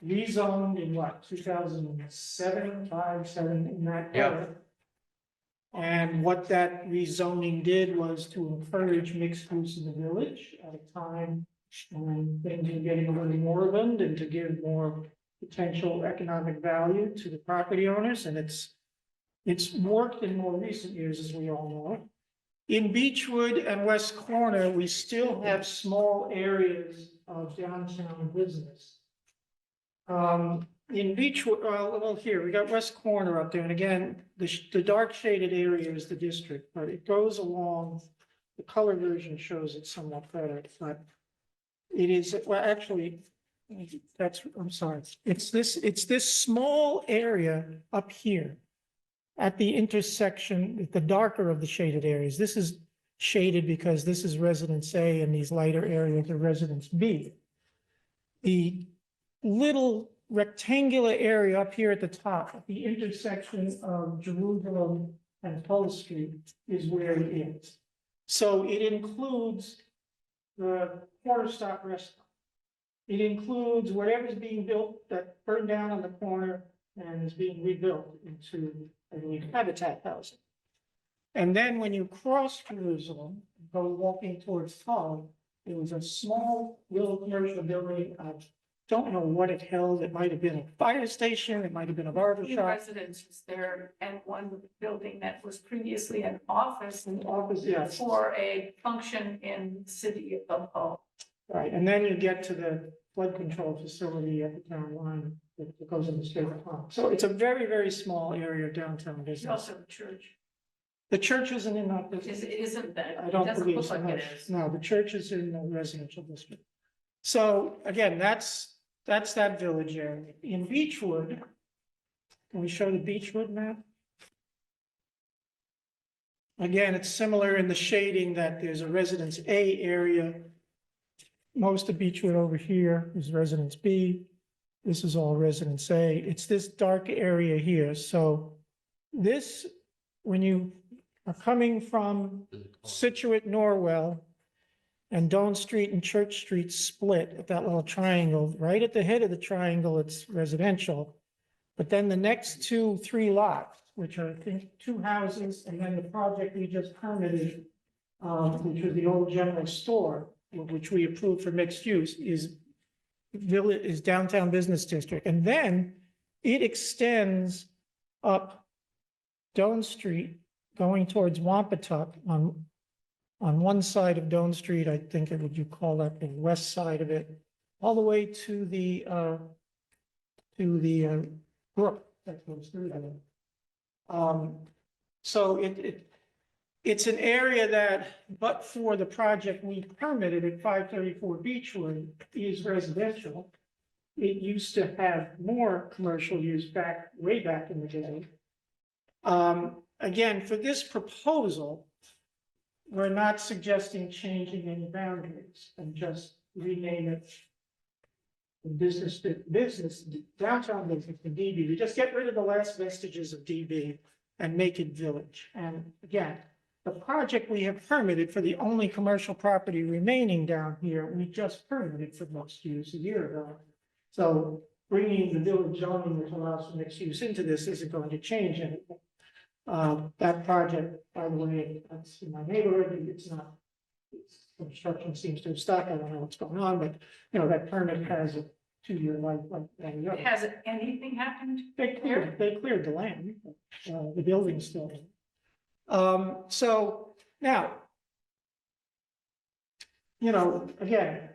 [SPEAKER 1] Rezoned in what, 2007, 5, 7, in that
[SPEAKER 3] Yeah.
[SPEAKER 1] era. And what that rezoning did was to encourage mixed use in the village at a time when things were getting a little moribund and to give more potential economic value to the property owners, and it's worked in more recent years, as we all know. In Beechwood and West Corner, we still have small areas of downtown business. In Beechwood, well, here, we got West Corner up there, and again, the dark shaded area is the district, but it goes along, the color version shows it somewhat better, but it is, well, actually, I'm sorry, it's this small area up here at the intersection, the darker of the shaded areas. This is shaded because this is residence A and these lighter areas are residence B. The little rectangular area up here at the top, at the intersection of Jerusalem and Hull Street is where it is. So it includes the Corner Stop restaurant. It includes whatever's being built that burned down on the corner and is being rebuilt into, I believe, Habitat housing. And then when you cross Jerusalem, go walking towards Hull, it was a small little commercial building. I don't know what it held. It might have been a fire station. It might have been a barber
[SPEAKER 4] Few
[SPEAKER 1] shop.
[SPEAKER 4] residences there and one building that was previously an office
[SPEAKER 1] An office, yes.
[SPEAKER 4] for a function in the city of Hull.
[SPEAKER 1] Right, and then you get to the flood control facility at the town line that goes in the state farm. So it's a very, very small area of downtown
[SPEAKER 4] There's
[SPEAKER 1] business.
[SPEAKER 4] also a church.
[SPEAKER 1] The church isn't in that business.
[SPEAKER 4] Isn't that?
[SPEAKER 1] I
[SPEAKER 4] It
[SPEAKER 1] don't
[SPEAKER 4] doesn't
[SPEAKER 1] believe
[SPEAKER 4] look
[SPEAKER 1] so.
[SPEAKER 4] like
[SPEAKER 1] No.
[SPEAKER 4] it is.
[SPEAKER 1] No, the church is in the residential district. So again, that's that village area. In Beechwood, can we show the Beechwood map? Again, it's similar in the shading that there's a residence A area. Most of Beechwood over here is residence B. This is all residence A. It's this dark area here. So this, when you are coming from Situate, Norwell, and Doan Street and Church Street split at that little triangle, right at the head of the triangle, it's residential. But then the next 2-3 lots, which are, I think, 2 houses, and then the project we just permitted, which was the old general store, which we approved for mixed use, is downtown business district. And then it extends up Doan Street, going towards Wampatuck on one side of Doan Street. I think it would, you call that the west side of it, all the way to the brook that goes through there. So it's an area that, but for the project we permitted at 534 Beechwood, is residential. It used to have more commercial use way back in the day. Again, for this proposal, we're not suggesting changing any boundaries and just rename it business, downtown business to DB. We just get rid of the last vestiges of DB and make it village. And again, the project we have permitted for the only commercial property remaining down here, we just permitted for mixed use a year ago. So bringing the village zoning which allows for mixed use into this isn't going to change anything. That project, by the way, that's in my neighborhood, it's not, construction seems to have stopped, I don't know what's going on, but, you know, that permit has a 2-year life like any other.
[SPEAKER 4] Has anything happened?
[SPEAKER 1] They cleared the land, the building's still in. So now, you know, again,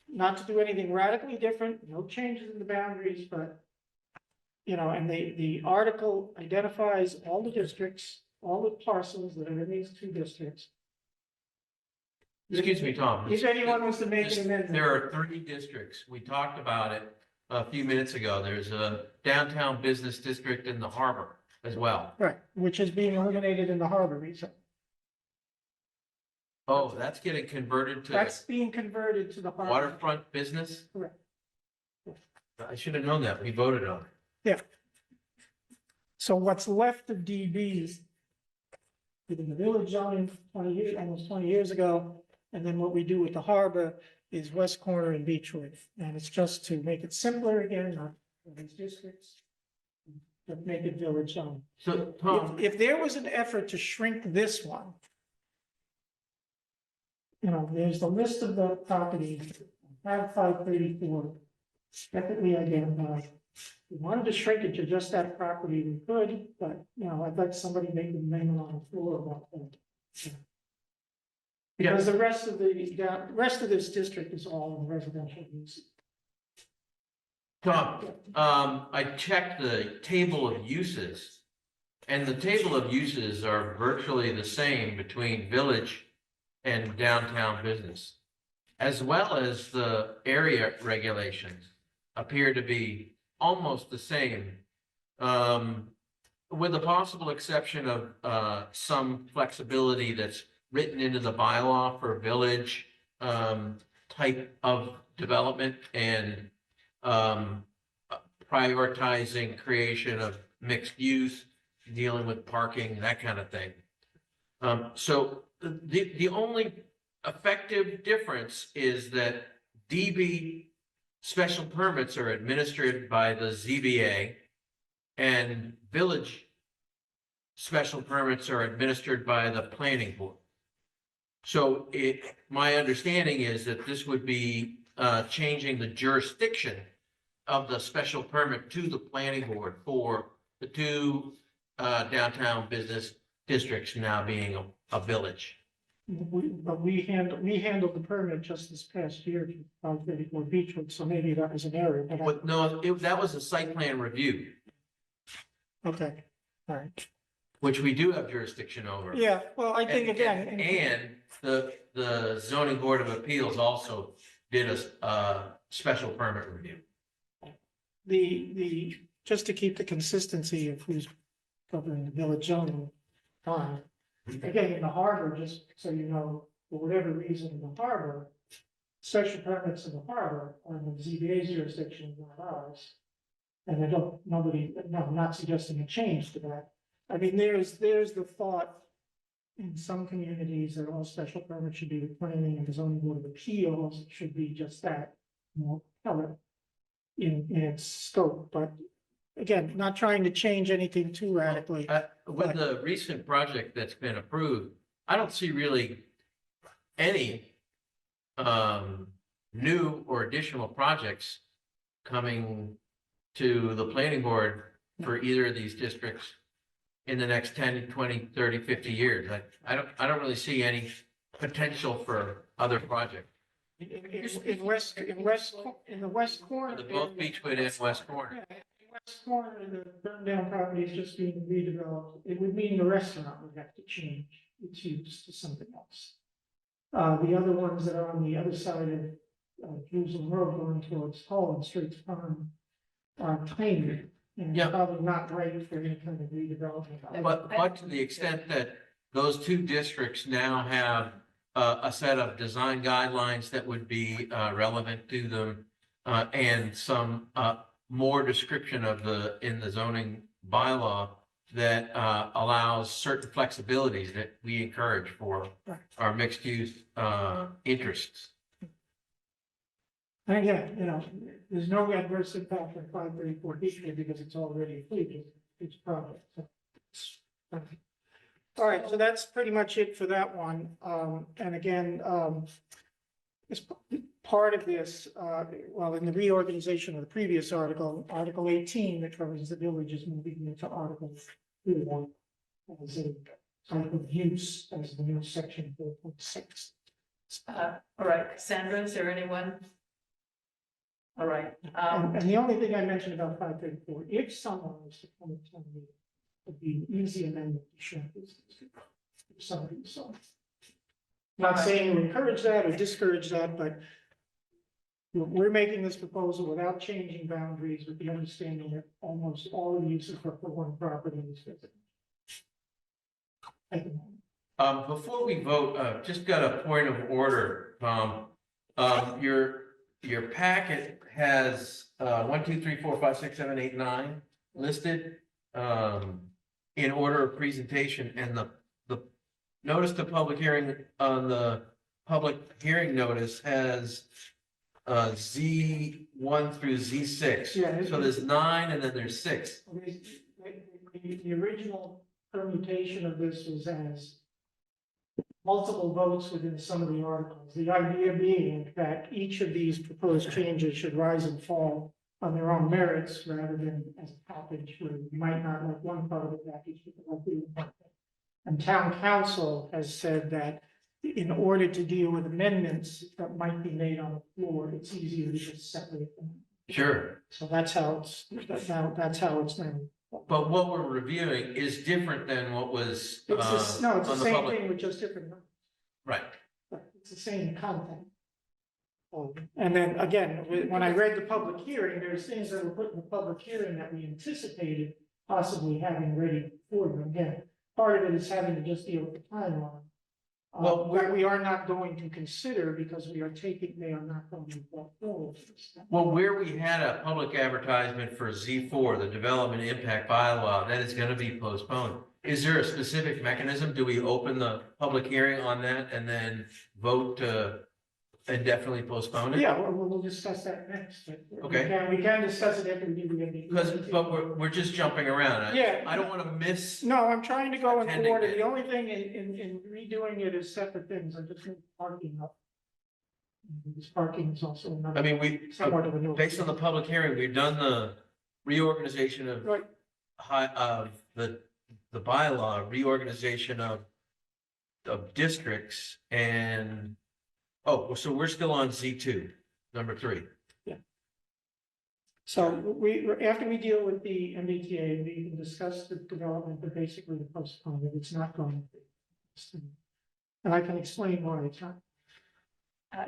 [SPEAKER 1] not to do anything radically different, no changes in the boundaries, but you know, and the article identifies all the districts, all the parcels that are in these 2 districts.
[SPEAKER 3] Excuse me, Tom.
[SPEAKER 1] If anyone wants to make an amendment.
[SPEAKER 3] There are 3 districts. We talked about it a few minutes ago. There's a downtown business district in the harbor as well.
[SPEAKER 1] Right, which is being eliminated in the harbor region.
[SPEAKER 3] Oh, that's getting converted
[SPEAKER 1] That's
[SPEAKER 3] to
[SPEAKER 1] being converted to the harbor.
[SPEAKER 3] waterfront business?
[SPEAKER 1] Correct.
[SPEAKER 3] I should have known that. We voted on it.
[SPEAKER 1] So what's left of DB within the village zoning 20 years, almost 20 years ago, and then what we do with the harbor is West Corner and Beechwood. And it's just to make it simpler again, not for these districts, but make it village zone.
[SPEAKER 3] So, Tom,
[SPEAKER 1] If there was an effort to shrink this one, you know, there's the list of the properties, Tab 534, separately identified. If we wanted to shrink it to just that property, we could, but, you know, I'd let somebody make the amendment on the floor about that. Because the rest of rest of this district is all in residential use.
[SPEAKER 3] Tom, I checked the table of uses. And the table of uses are virtually the same between village and downtown business. As well as the area regulations appear to be almost the same. With the possible exception of some flexibility that's written into the bylaw for village type of development and prioritizing creation of mixed use, dealing with parking, that kind of thing. So the only effective difference is that DB special permits are administered by the ZBA and village special permits are administered by the planning board. So my understanding is that this would be changing the jurisdiction of the special permit to the planning board for the 2 downtown business districts now being a village.
[SPEAKER 1] But we handled the permit just this past year, 534 Beechwood, so maybe that was an error, but
[SPEAKER 3] But no, that was a site plan review,
[SPEAKER 1] okay, all right.
[SPEAKER 3] which we do have jurisdiction over.
[SPEAKER 1] Yeah, well, I think again.
[SPEAKER 3] And the zoning board of appeals also did a special permit review.
[SPEAKER 1] Just to keep the consistency of who's covering the village zoning, fine. Again, in the harbor, just so you know, for whatever reason in the harbor, special permits in the harbor are in the ZBA's jurisdiction, not ours. And I'm not suggesting a change to that. I mean, there's the thought in some communities that all special permits should be the planning and the zoning board of appeals, it should be just that, more color in its scope, but again, not trying to change anything too radically.
[SPEAKER 3] With the recent project that's been approved, I don't see really any new or additional projects coming to the planning board for either of these districts in the next 10, 20, 30, 50 years. I don't really see any potential for other projects.
[SPEAKER 1] In the west corner.
[SPEAKER 3] The both Beechwood and West Corner.
[SPEAKER 1] Yeah, in West Corner, the burned down property is just being redeveloped. It would mean the restaurant would have to change its use to something else. The other ones that are on the other side of Jerusalem Road going towards Holland Street's Farm are tiny and
[SPEAKER 3] Yeah.
[SPEAKER 1] probably not right for any kind of redevelopment.
[SPEAKER 3] But to the extent that those two districts now have a set of design guidelines that would be relevant to them, and some more description of in the zoning bylaw that allows certain flexibilities that we encourage for our mixed use interests.
[SPEAKER 1] And again, there's no adverse impact on 534 Beechwood because it's already included, it's project. So it's- All right, so that's pretty much it for that one. And again, as part of this, well, in the reorganization of the previous article, Article 18, that covers the village, is moving into Article 31 as a type of use as the new section 4.6.
[SPEAKER 4] All right, Cassandra, is there anyone? All right,
[SPEAKER 1] And the only thing I mentioned about 534, if someone was to come and tell me, it'd be an easy amendment to share this. If somebody, so. Not saying to encourage that or discourage that, but we're making this proposal without changing boundaries, with the understanding that almost all the uses are for one property is residential. At the moment.
[SPEAKER 3] Before we vote, just got a point of order, Tom. Your packet has 1, 2, 3, 4, 5, 6, 7, 8, 9 listed in order of presentation, and the notice to public hearing on the public hearing notice has Z1 through Z6.
[SPEAKER 1] Yeah.
[SPEAKER 3] So there's 9 and then there's 6.
[SPEAKER 1] The original permutation of this was as multiple votes within some of the articles. The idea being that each of these proposed changes should rise and fall on their own merits rather than as a package where you might not like one part of the package, but like the other part. And town council has said that in order to deal with amendments that might be made on the floor, it's easier to just separate them.
[SPEAKER 3] Sure.
[SPEAKER 1] So that's how it's now.
[SPEAKER 3] But what we're reviewing is different than what was
[SPEAKER 1] It's no, it's the
[SPEAKER 3] on the
[SPEAKER 1] same
[SPEAKER 3] public.
[SPEAKER 1] thing with just different numbers.
[SPEAKER 3] Right.
[SPEAKER 1] But it's the same content. And then again, when I read the public hearing, there's things that were put in the public hearing that we anticipated possibly having ready for them. Again, part of it is having to just deal with the timeline.
[SPEAKER 3] Well,
[SPEAKER 1] That we are not going to consider because they are not going to go forward.
[SPEAKER 3] Well, where we had a public advertisement for Z4, the development impact bylaw, that is going to be postponed. Is there a specific mechanism? Do we open the public hearing on that and then vote to indefinitely postpone it?
[SPEAKER 1] Yeah, we'll discuss that next.
[SPEAKER 3] Okay.
[SPEAKER 1] We can discuss it after we do the MVP.
[SPEAKER 3] Because, but we're just jumping around.
[SPEAKER 1] Yeah.
[SPEAKER 3] I don't want to miss.
[SPEAKER 1] No, I'm trying to go in
[SPEAKER 3] Attending
[SPEAKER 1] order.
[SPEAKER 3] it.
[SPEAKER 1] The only thing in redoing it is separate things. I just need parking up. This parking is also another.
[SPEAKER 3] I mean, we,
[SPEAKER 1] Somewhat of a new.
[SPEAKER 3] based on the public hearing, we've done the reorganization of
[SPEAKER 1] Right,
[SPEAKER 3] the bylaw, reorganization of districts and, oh, so we're still on Z2, number 3.
[SPEAKER 1] so after we deal with the MBTA, we can discuss the development, but basically the postpone it. It's not going to be. And I can explain why it's not.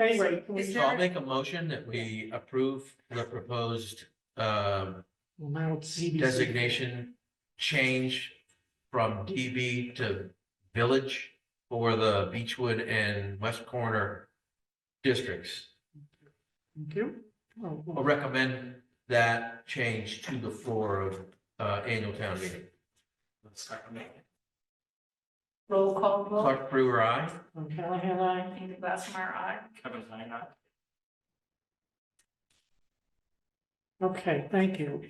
[SPEAKER 1] Anyway, can we-
[SPEAKER 4] Is
[SPEAKER 3] So I'll
[SPEAKER 4] there,
[SPEAKER 3] make a motion that we approve the proposed
[SPEAKER 1] Well, now it's CBC.
[SPEAKER 3] designation change from DB to village for the Beechwood and West Corner districts.
[SPEAKER 1] Thank you. Oh,
[SPEAKER 3] I'll recommend that change to the floor of annual town meeting.
[SPEAKER 4] roll call vote?
[SPEAKER 3] Clark Brewer, aye.
[SPEAKER 1] Callahan, aye.
[SPEAKER 4] Amy Glassmeyer, aye.
[SPEAKER 5] Kevin Heine,
[SPEAKER 1] Okay, thank you.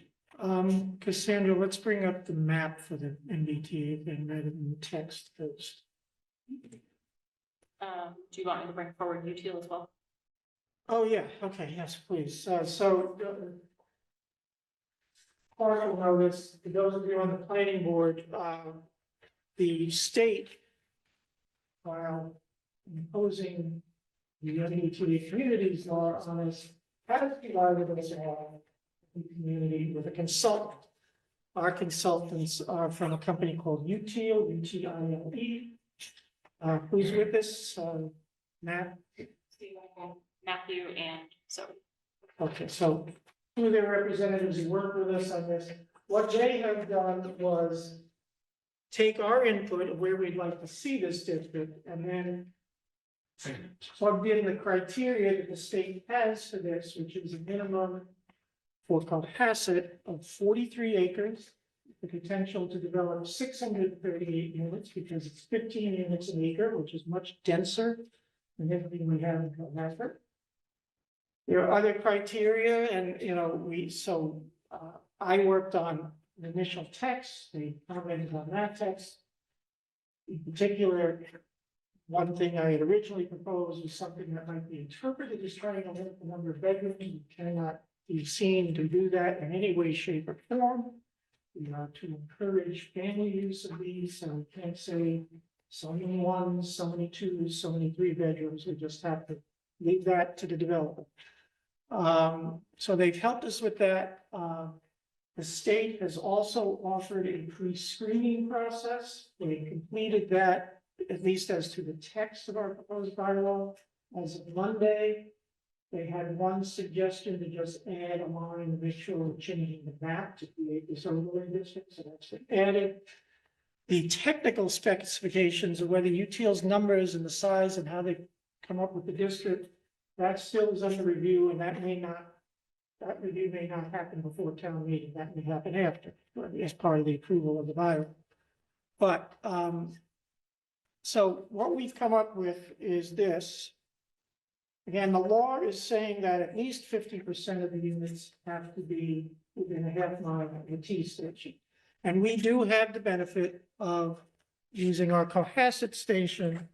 [SPEAKER 1] Cassandra, let's bring up the map for the MBTA thing rather than the text first.
[SPEAKER 2] Do you want me to bring forward UTIL as well?
[SPEAKER 1] Oh, yeah, okay, yes, please. Partial notice, for those of you on the planning board, the state, while imposing the MBTA communities law on us, has provided us a community with a consultant. Our consultants are from a company called UTIL, UTILE. Who's with us? Matt?
[SPEAKER 2] Matthew and so.
[SPEAKER 1] Okay, so two of their representatives who worked with us on this. What they have done was take our input of where we'd like to see this district, and then plugged in the criteria that the state has for this, which is a minimum for Cohasset of 43 acres, the potential to develop 638 units, because it's 15 units an acre, which is much denser than everything we have in Cohasset. There are other criteria, and, I worked on the initial text, they commented on that text. In particular, one thing I had originally proposed was something that might be interpreted as trying to limit the number of bedrooms. You cannot be seen to do that in any way, shape, or form. We are to encourage family use of these, so we can't say so many ones, so many twos, so many three bedrooms. We just have to leave that to the developer. So they've helped us with that. The state has also offered a pre-screening process. They completed that, at least as to the text of our proposed bylaw. As of Monday, they had one suggestion to just add a line to make sure we're changing the map to create this overlay district, so that's been added. The technical specifications of whether UTL's numbers and the size and how they come up with the district, that still is under review, and that review may not happen before town meeting, that may happen after, as part of the approval of the bylaw. But, so what we've come up with is this. Again, the law is saying that at least 50% of the units have to be within a half mile of the T station. And we do have the benefit of using our Cohasset station,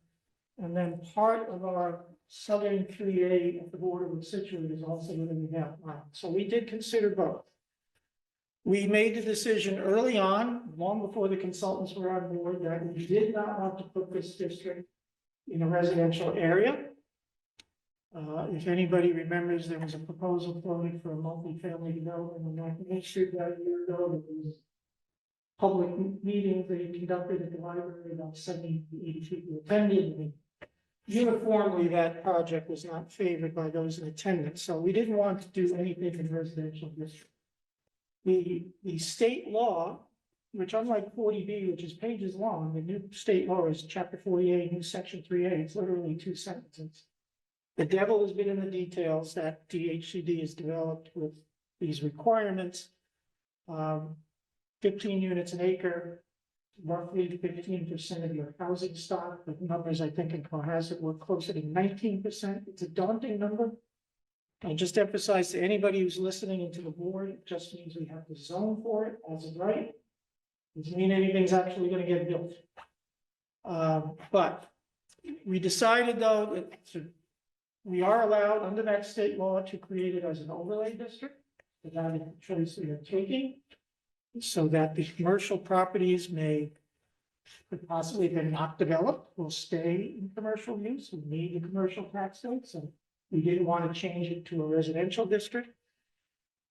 [SPEAKER 1] and then part of our southern 3A at the border with Situate is also within a half mile. So we did consider both. We made the decision early on, long before the consultants were on board, that we did not want to put this district in a residential area. If anybody remembers, there was a proposal floated for a multifamily development on North Main Street about a year ago. There was public meetings that he conducted at the library, about 70 to 80 people attended. And uniformly, that project was not favored by those in attendance. So we didn't want to do anything in residential district. The state law, which unlike 40B, which is pages long, the new state law is chapter 48, new section 3A. It's literally 2 sentences. The devil has been in the details that DHCD has developed with these requirements. 15 units an acre, roughly 15% of your housing stock. The numbers I think in Cohasset were closer to 19%. It's a daunting number. I just emphasize to anybody who's listening into the board, it just means we have to zone for it as of right. Doesn't mean anything's actually going to get built. But we decided though that we are allowed under that state law to create it as an overlay district. That is the choice we are taking, so that the commercial properties could possibly, if they're not developed, will stay in commercial use. We need the commercial tax rate, so we didn't want to change it to a residential district.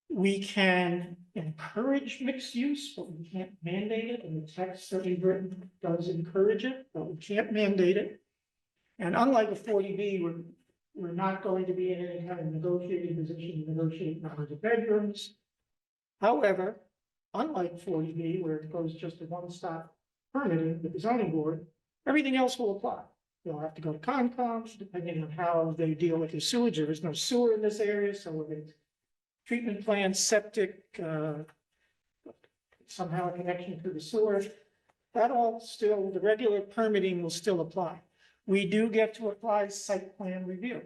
[SPEAKER 1] We can encourage mixed use, but we can't mandate it, and the text that we've written does encourage it, but we can't mandate it. And unlike a 40B, we're not going to be in any kind of negotiating position to negotiate numbers of bedrooms. However, unlike 40B, where it goes just to one-stop permitting with the zoning board, everything else will apply. They'll have to go to Concom, depending on how they deal with the sewage. There is no sewer in this area, so we're going to treatment plants, septic, somehow a connection to the sewer. That all still, the regular permitting will still apply. We do get to apply site plan review.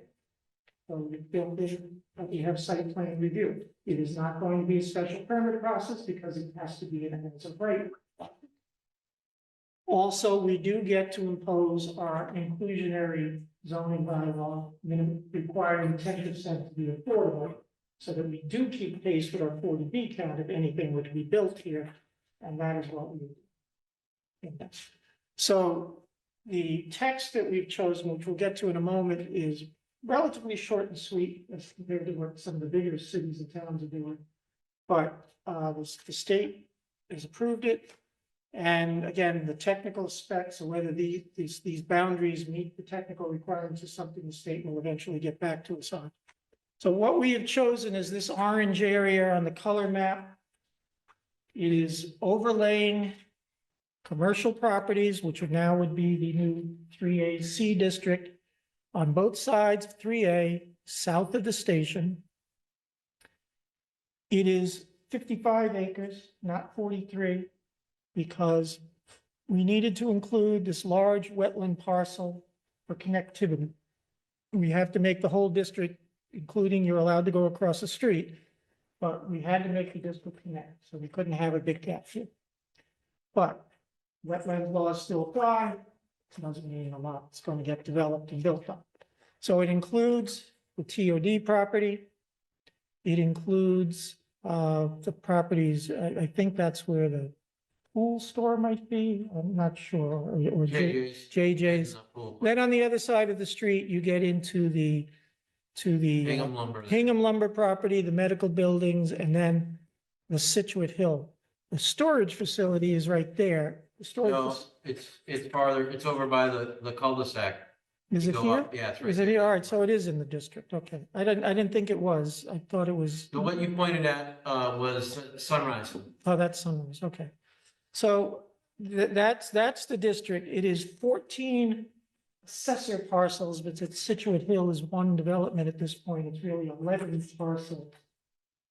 [SPEAKER 1] So we build in, we have site plan review. It is not going to be a special permit process because it has to be in a hands of right. Also, we do get to impose our inclusionary zoning bylaw, minimum requiring 10% to be affordable, so that we do keep pace with our 40B count if anything were to be built here, and that is what we do. So the text that we've chosen, which we'll get to in a moment, is relatively short and sweet as compared to what some of the bigger cities and towns are doing. But the state has approved it. And again, the technical specs, or whether these boundaries meet the technical requirements, is something the state will eventually get back to us on. So what we have chosen is this orange area on the color map. It is overlaying commercial properties, which would now would be the new 3AC district on both sides of 3A, south of the station. It is 55 acres, not 43, because we needed to include this large wetland parcel for connectivity. We have to make the whole district, including you're allowed to go across the street, but we had to make the district connect, so we couldn't have a big gap here. But wetland laws still apply, doesn't mean a lot, it's going to get developed and built up. So it includes the TOD property. It includes the properties, I think that's where the pool store might be, I'm not sure, or
[SPEAKER 3] JJ's.
[SPEAKER 1] JJ's. Then on the other side of the street, you get into the
[SPEAKER 3] Hingham lumber.
[SPEAKER 1] Hingham lumber property, the medical buildings, and then the Situate Hill. The storage facility is right there. The storage,
[SPEAKER 3] No, it's farther, it's over by the cul-de-sac.
[SPEAKER 1] is
[SPEAKER 3] You
[SPEAKER 1] it
[SPEAKER 3] go
[SPEAKER 1] here?
[SPEAKER 3] up, yeah, it's right
[SPEAKER 1] Is it
[SPEAKER 3] there.
[SPEAKER 1] here? All right, so it is in the district, okay. I didn't think it was. I thought it was,
[SPEAKER 3] The one you pointed at, was Sunrise.
[SPEAKER 1] oh, that's Sunrise, okay. So that's the district. It is 14 assessor parcels, but it's Situate Hill is one development at this point. It's really 11 parcels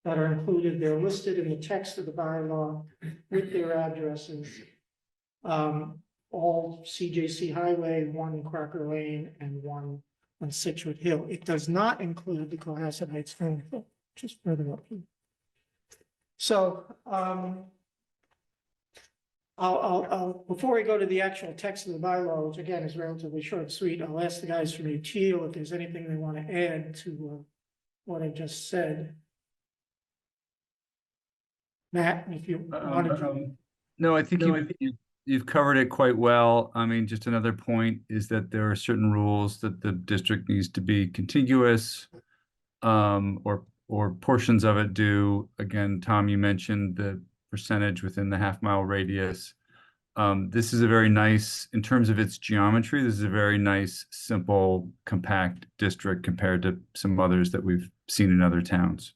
[SPEAKER 1] that are included. They're listed in the text of the bylaw with their addresses. All CJC Highway, one Crocker Lane, and one on Situate Hill. It does not include the Cohasset Heights Farm, just further up here. So, before we go to the actual text of the bylaw, which again is relatively short and sweet, I'll ask the guys from UTIL if there's anything they want to add to what I just said. Matt, if you wanted to.
[SPEAKER 6] No, I think you've covered it quite well. I mean, just another point is that there are certain rules that the district needs to be contiguous, or portions of it do. Again, Tom, you mentioned the percentage within the half-mile radius. This is a very nice, in terms of its geometry, this is a very nice, simple, compact district compared to some others that we've seen in other towns.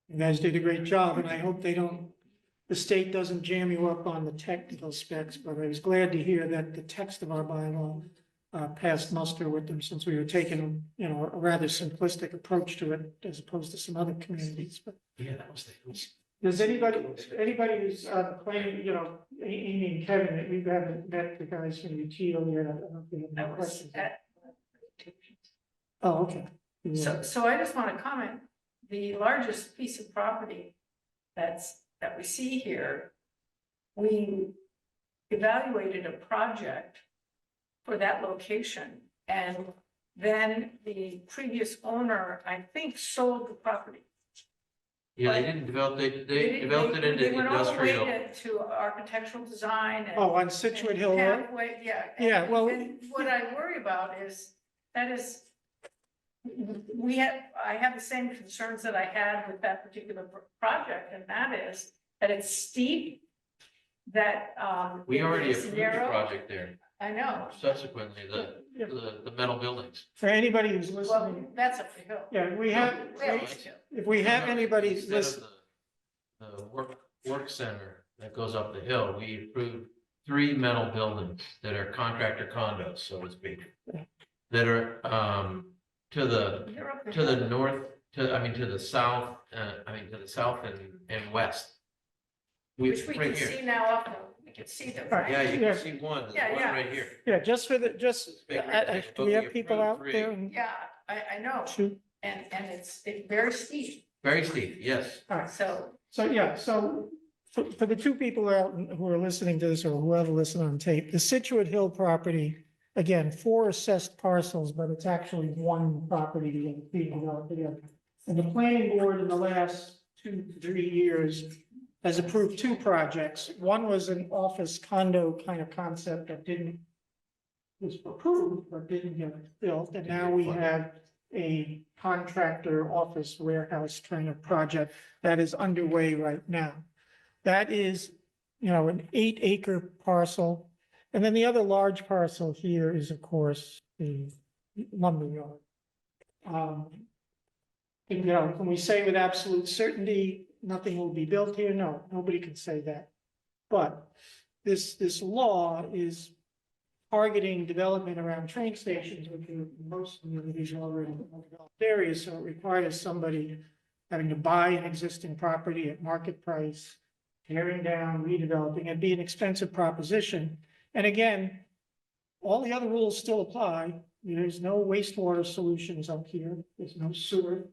[SPEAKER 1] You guys did a great job, and I hope the state doesn't jam you up on the technical specs, but I was glad to hear that the text of our bylaw passed muster with them, since we were taking, a rather simplistic approach to it as opposed to some other communities, but.
[SPEAKER 3] Yeah, that was
[SPEAKER 1] Does anybody who's claiming, Amy and Kevin, we haven't met the guys from UTIL yet, I don't know if you have
[SPEAKER 4] I
[SPEAKER 1] any
[SPEAKER 4] was
[SPEAKER 1] questions.
[SPEAKER 4] at-
[SPEAKER 1] Oh, okay.
[SPEAKER 4] So I just want to comment, the largest piece of property that we see here, we evaluated a project for that location, and then the previous owner, I think, sold the property.
[SPEAKER 3] Yeah, they didn't develop, they developed it into
[SPEAKER 4] They went all the way
[SPEAKER 3] industrial.
[SPEAKER 4] to architectural design and.
[SPEAKER 1] Oh, on Situate Hill Road?
[SPEAKER 4] Pathway, yeah.
[SPEAKER 1] Yeah,
[SPEAKER 4] And-
[SPEAKER 1] well-
[SPEAKER 4] and what I worry about is, I have the same concerns that I had with that particular project, and that is that it's steep, that,
[SPEAKER 3] We already
[SPEAKER 4] it's
[SPEAKER 3] approved the
[SPEAKER 4] narrow.
[SPEAKER 3] project there,
[SPEAKER 4] I know,
[SPEAKER 3] subsequently,
[SPEAKER 1] Yeah.
[SPEAKER 3] the metal buildings.
[SPEAKER 1] For anybody who's
[SPEAKER 4] well,
[SPEAKER 1] listening,
[SPEAKER 4] that's up the hill.
[SPEAKER 1] yeah,
[SPEAKER 4] Well,
[SPEAKER 1] if we have anybody
[SPEAKER 3] Instead of
[SPEAKER 1] listening,
[SPEAKER 3] the work center that goes up the hill, we approved 3 metal buildings that are contractor condos, so to speak. That are, to the
[SPEAKER 4] They're up
[SPEAKER 3] to the
[SPEAKER 4] hill.
[SPEAKER 3] north, to the south, to the south and west.
[SPEAKER 4] Which we
[SPEAKER 3] right
[SPEAKER 4] can
[SPEAKER 3] here.
[SPEAKER 4] see now up, there. We can see them.
[SPEAKER 1] Right.
[SPEAKER 3] Yeah, you
[SPEAKER 1] Yeah.
[SPEAKER 3] can see one, there's
[SPEAKER 4] Yeah,
[SPEAKER 3] one
[SPEAKER 4] yeah.
[SPEAKER 3] right here.
[SPEAKER 1] yeah, just for
[SPEAKER 3] Big rectangle,
[SPEAKER 1] do we have
[SPEAKER 3] but we
[SPEAKER 1] people out
[SPEAKER 3] approved
[SPEAKER 1] there?
[SPEAKER 3] 3.
[SPEAKER 1] and
[SPEAKER 4] Yeah, I know,
[SPEAKER 1] shoot?
[SPEAKER 4] and it's very steep,
[SPEAKER 3] Very steep, yes.
[SPEAKER 1] All right,
[SPEAKER 4] so.
[SPEAKER 1] so yeah, so for the 2 people out who are listening to this, or whoever listened on tape, the Situate Hill property, again, 4 assessed parcels, but it's actually 1 property being developed together. And the planning board in the last 2 to 3 years has approved 2 projects. One was an office condo kind of concept that was approved, but didn't get built. And now we have a contractor office warehouse kind of project that is underway right now. That is, an 8-acre parcel. And then the other large parcel here is, of course, the lumber yard. Can we say with absolute certainty, nothing will be built here? No, nobody can say that. But this law is targeting development around train stations, which are most communities are already in developed areas, so it requires somebody having to buy an existing property at market price, tearing down, redeveloping, it'd be an expensive proposition. And again, all the other rules still apply. There's no wastewater solutions up here. There's no sewer.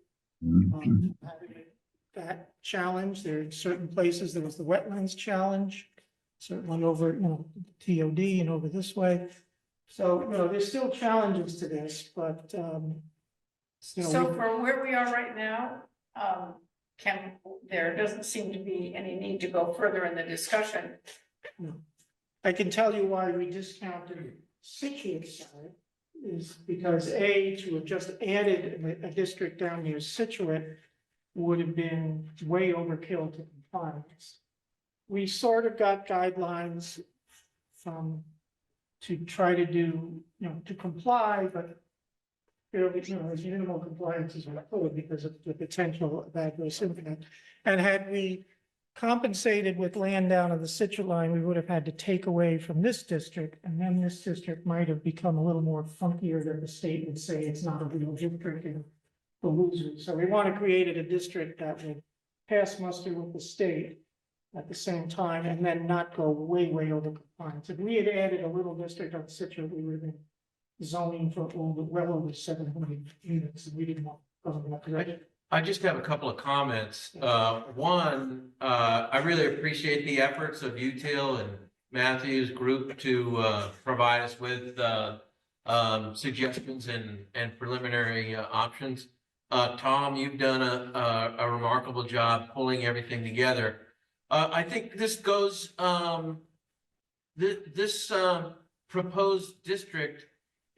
[SPEAKER 1] That challenge, there are certain places, there was the wetlands challenge, certainly over, TOD and over this way. So, there's still challenges to this, but,
[SPEAKER 4] So for where we are right now, there doesn't seem to be any need to go further in the discussion.
[SPEAKER 1] I can tell you why we discounted Situate side is because to have just added a district down near Situate would have been way overkill to compliance. We sort of got guidelines to try to do, to comply, but as minimal compliance as we could because of the potential of adverse impact. And had we compensated with land down on the Situate line, we would have had to take away from this district, and then this district might have become a little more funkier than the state would say it's not a real district and the losers. So we want to create a district that would pass muster with the state at the same time and then not go way, way over compliance. If we had added a little district on Situate, we would have been zoning for well over 700 units, and we didn't want to go in that direction.
[SPEAKER 3] I just have a couple of comments. One, I really appreciate the efforts of Util and Matthew's group to provide us with suggestions and preliminary options. Tom, you've done a remarkable job pulling everything together. I think this goes, this proposed district,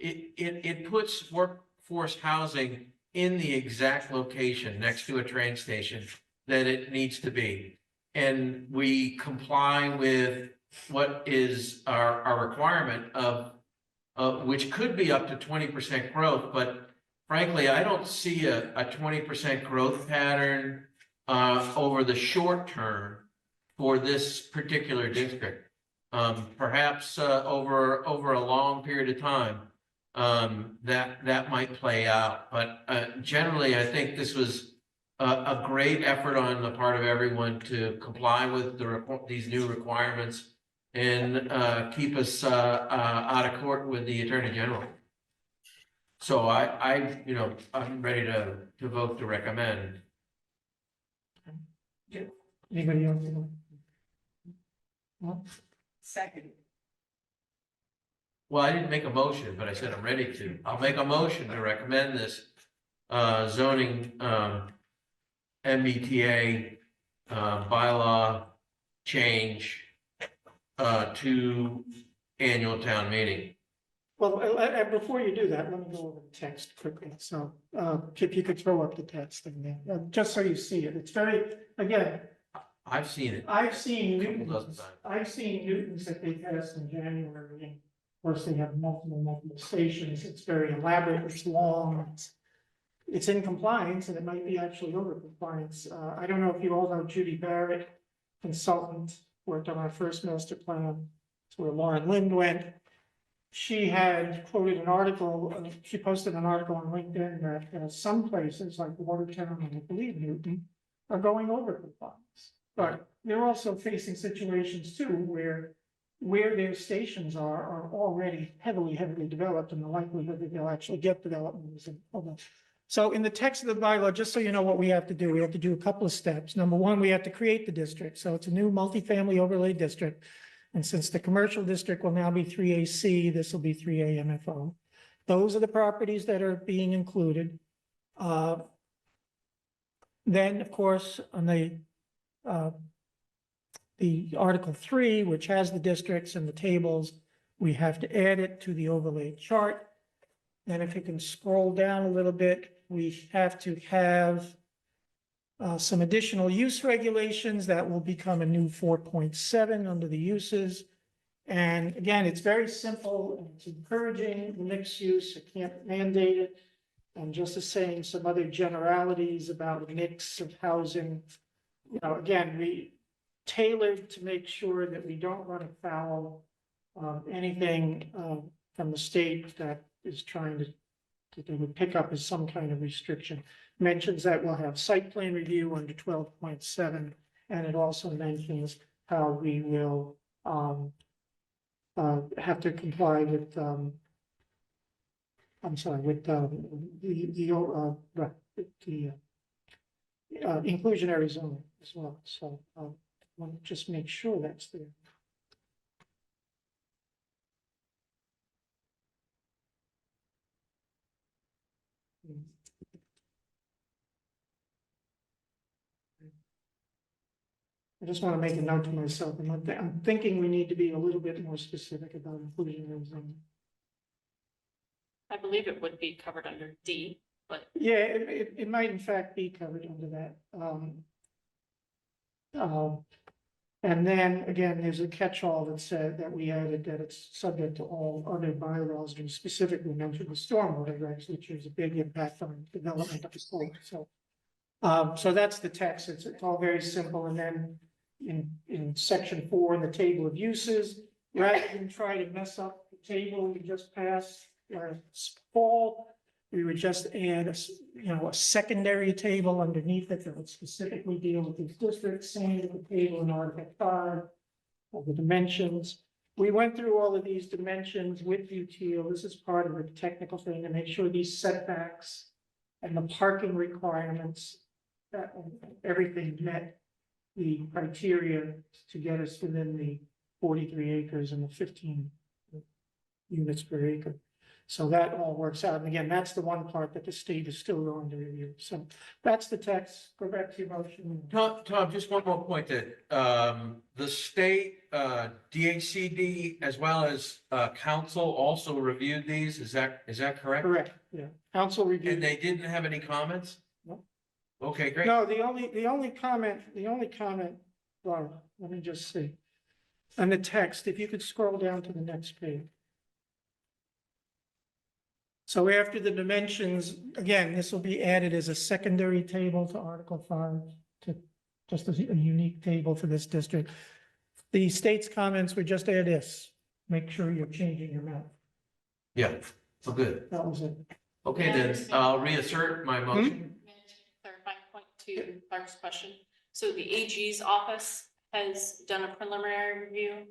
[SPEAKER 3] it puts workforce housing in the exact location next to a train station that it needs to be. And we comply with what is our requirement of which could be up to 20% growth, but frankly, I don't see a 20% growth pattern over the short term for this particular district. Perhaps over a long period of time, that might play out. But generally, I think this was a great effort on the part of everyone to comply with these new requirements and keep us out of court with the Attorney General. So I'm ready to vote to recommend.
[SPEAKER 1] Anybody else? No?
[SPEAKER 4] Second.
[SPEAKER 3] Well, I didn't make a motion, but I said I'm ready to. I'll make a motion to recommend this zoning MBTA bylaw change to annual town meeting.
[SPEAKER 1] Well, before you do that, let me go over the text quickly. So, if you could throw up the text in there, just so you see it. It's very, again,
[SPEAKER 3] I've seen it.
[SPEAKER 1] I've seen
[SPEAKER 3] Couple dozen
[SPEAKER 1] Newtons,
[SPEAKER 3] times.
[SPEAKER 1] I've seen Newtons that they passed in January. And of course, they have multiple stations. It's very elaborate, it's long, it's in compliance, and it might be actually over compliance. I don't know if you all know Judy Barrett, consultant, worked on our first master plan. It's where Lauren Lind went. She had quoted an article, she posted an article on LinkedIn that some places like Watertown and I believe Newton are going over compliance. But they're also facing situations too where their stations are already heavily developed, and the likelihood that they'll actually get development is in. So in the text of the bylaw, just so you know what we have to do a couple of steps. Number one, we have to create the district. So it's a new multifamily overlay district. And since the commercial district will now be 3AC, this will be 3A MFO. Those are the properties that are being included. Then, of course, on the Article 3, which has the districts and the tables, we have to add it to the overlay chart. Then if you can scroll down a little bit, we have to have some additional use regulations that will become a new 4.7 under the uses. And again, it's very simple. It's encouraging the mixed use. It can't mandate it. And just as saying some other generalities about a mix of housing. Again, tailored to make sure that we don't run afoul of anything from the state that is trying to that they would pick up as some kind of restriction. Mentions that we'll have site plan review under 12.7, and it also mentions how we will have to comply with I'm sorry, with the inclusionary zone as well. So want to just make sure that's there. I just want to make a note to myself. I'm thinking we need to be a little bit more specific about inclusionary zone.
[SPEAKER 2] I believe it would be covered under D, but
[SPEAKER 1] Yeah, it might in fact be covered under that. And then again, there's a catch-all that said that we added that it's subject to all other bylaws, and specifically mentioned the stormwater regs, which is a big impact on development of the site, so. So that's the text, it's all very simple, and then in section 4, in the table of uses, rather than try to mess up the table we just passed last fall, we would just add a secondary table underneath it that would specifically deal with these districts, same as the table in Article 5 of the dimensions. We went through all of these dimensions with UTL. This is part of the technical thing to make sure these setbacks and the parking requirements, that everything met the criteria to get us within the 43 acres and the 15 units per acre. So that all works out. And again, that's the one part that the state is still going to review. So that's the text. Go back to your motion.
[SPEAKER 3] Tom, just one more point that, the state, DHCD as well as, council also reviewed these. Is that correct?
[SPEAKER 1] Correct, yeah. Council
[SPEAKER 3] And
[SPEAKER 1] review.
[SPEAKER 3] they didn't have any comments?
[SPEAKER 1] No.
[SPEAKER 3] Okay, great.
[SPEAKER 1] No, the only comment, well, let me just see. On the text, if you could scroll down to the next page. So after the dimensions, again, this will be added as a secondary table to Article 5, to just as a unique table for this district. The state's comments were just add this, make sure you're changing your map.
[SPEAKER 3] Yeah, so good.
[SPEAKER 1] That was it.
[SPEAKER 3] Okay, then I'll reassert my motion.
[SPEAKER 2] clarifying point to Clark's question. So the AG's office has done a preliminary review.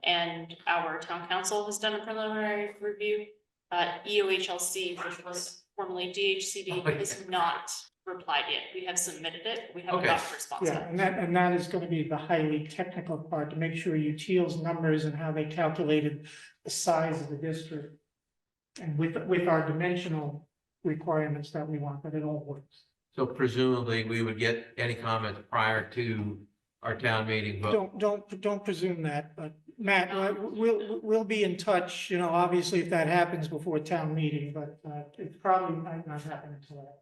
[SPEAKER 2] And our town council has done a preliminary review. EOHLC, which was formerly DHCD, has not replied yet. We have submitted it. We haven't
[SPEAKER 3] Okay.
[SPEAKER 2] got a response
[SPEAKER 1] Yeah,
[SPEAKER 2] yet.
[SPEAKER 1] and that is gonna be the highly technical part, to make sure UTIL's numbers and how they calculated the size of the district. And with our dimensional requirements that we want, that it all works.
[SPEAKER 3] So presumably we would get any comments prior to our town meeting vote.
[SPEAKER 1] Don't presume that, but Matt, we'll be in touch, obviously if that happens before town meeting, but it probably might not happen until that.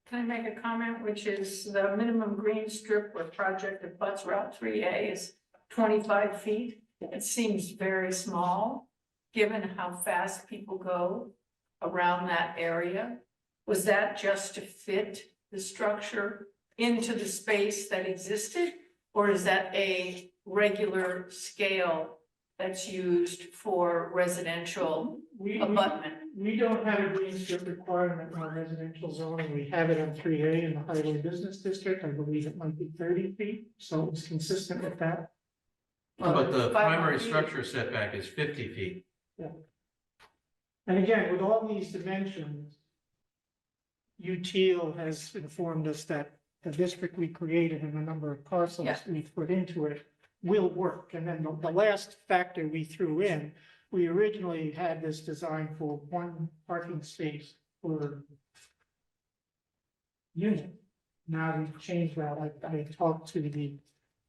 [SPEAKER 4] Can I make a comment, which is the minimum green strip where project abuts Route 3A is 25 feet? It seems very small, given how fast people go around that area. Was that just to fit the structure into the space that existed? Or is that a regular scale that's used for residential abutment?
[SPEAKER 1] We don't have a green strip requirement in our residential zoning. We have it on 3A in the Highway Business District. I believe it might be 30 feet, so it's consistent with that.
[SPEAKER 3] But the
[SPEAKER 4] 500
[SPEAKER 3] primary
[SPEAKER 4] feet.
[SPEAKER 3] structure setback is 50 feet.
[SPEAKER 1] And again, with all these dimensions, UTIL has informed us that the district we created and the number of parcels
[SPEAKER 4] Yeah.
[SPEAKER 1] we've put into it will work. And then the last factor we threw in, we originally had this design for one parking space per unit. Now we've changed that. I talked to the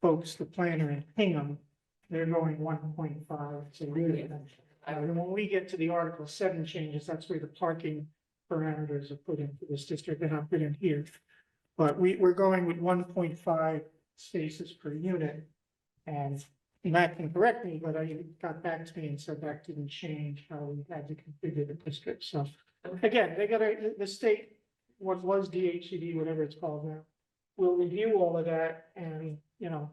[SPEAKER 1] folks, the planner in Hingham, they're going 1.5 to really. And when we get to the Article 7 changes, that's where the parking parameters are put in for this district, and I've put in here. But we're going with 1.5 spaces per unit. And Matt can correct me, but I got back to me and said that didn't change how we had to configure the district. So again, the state, what was DHCD, whatever it's called now, we'll review all of that and, you know.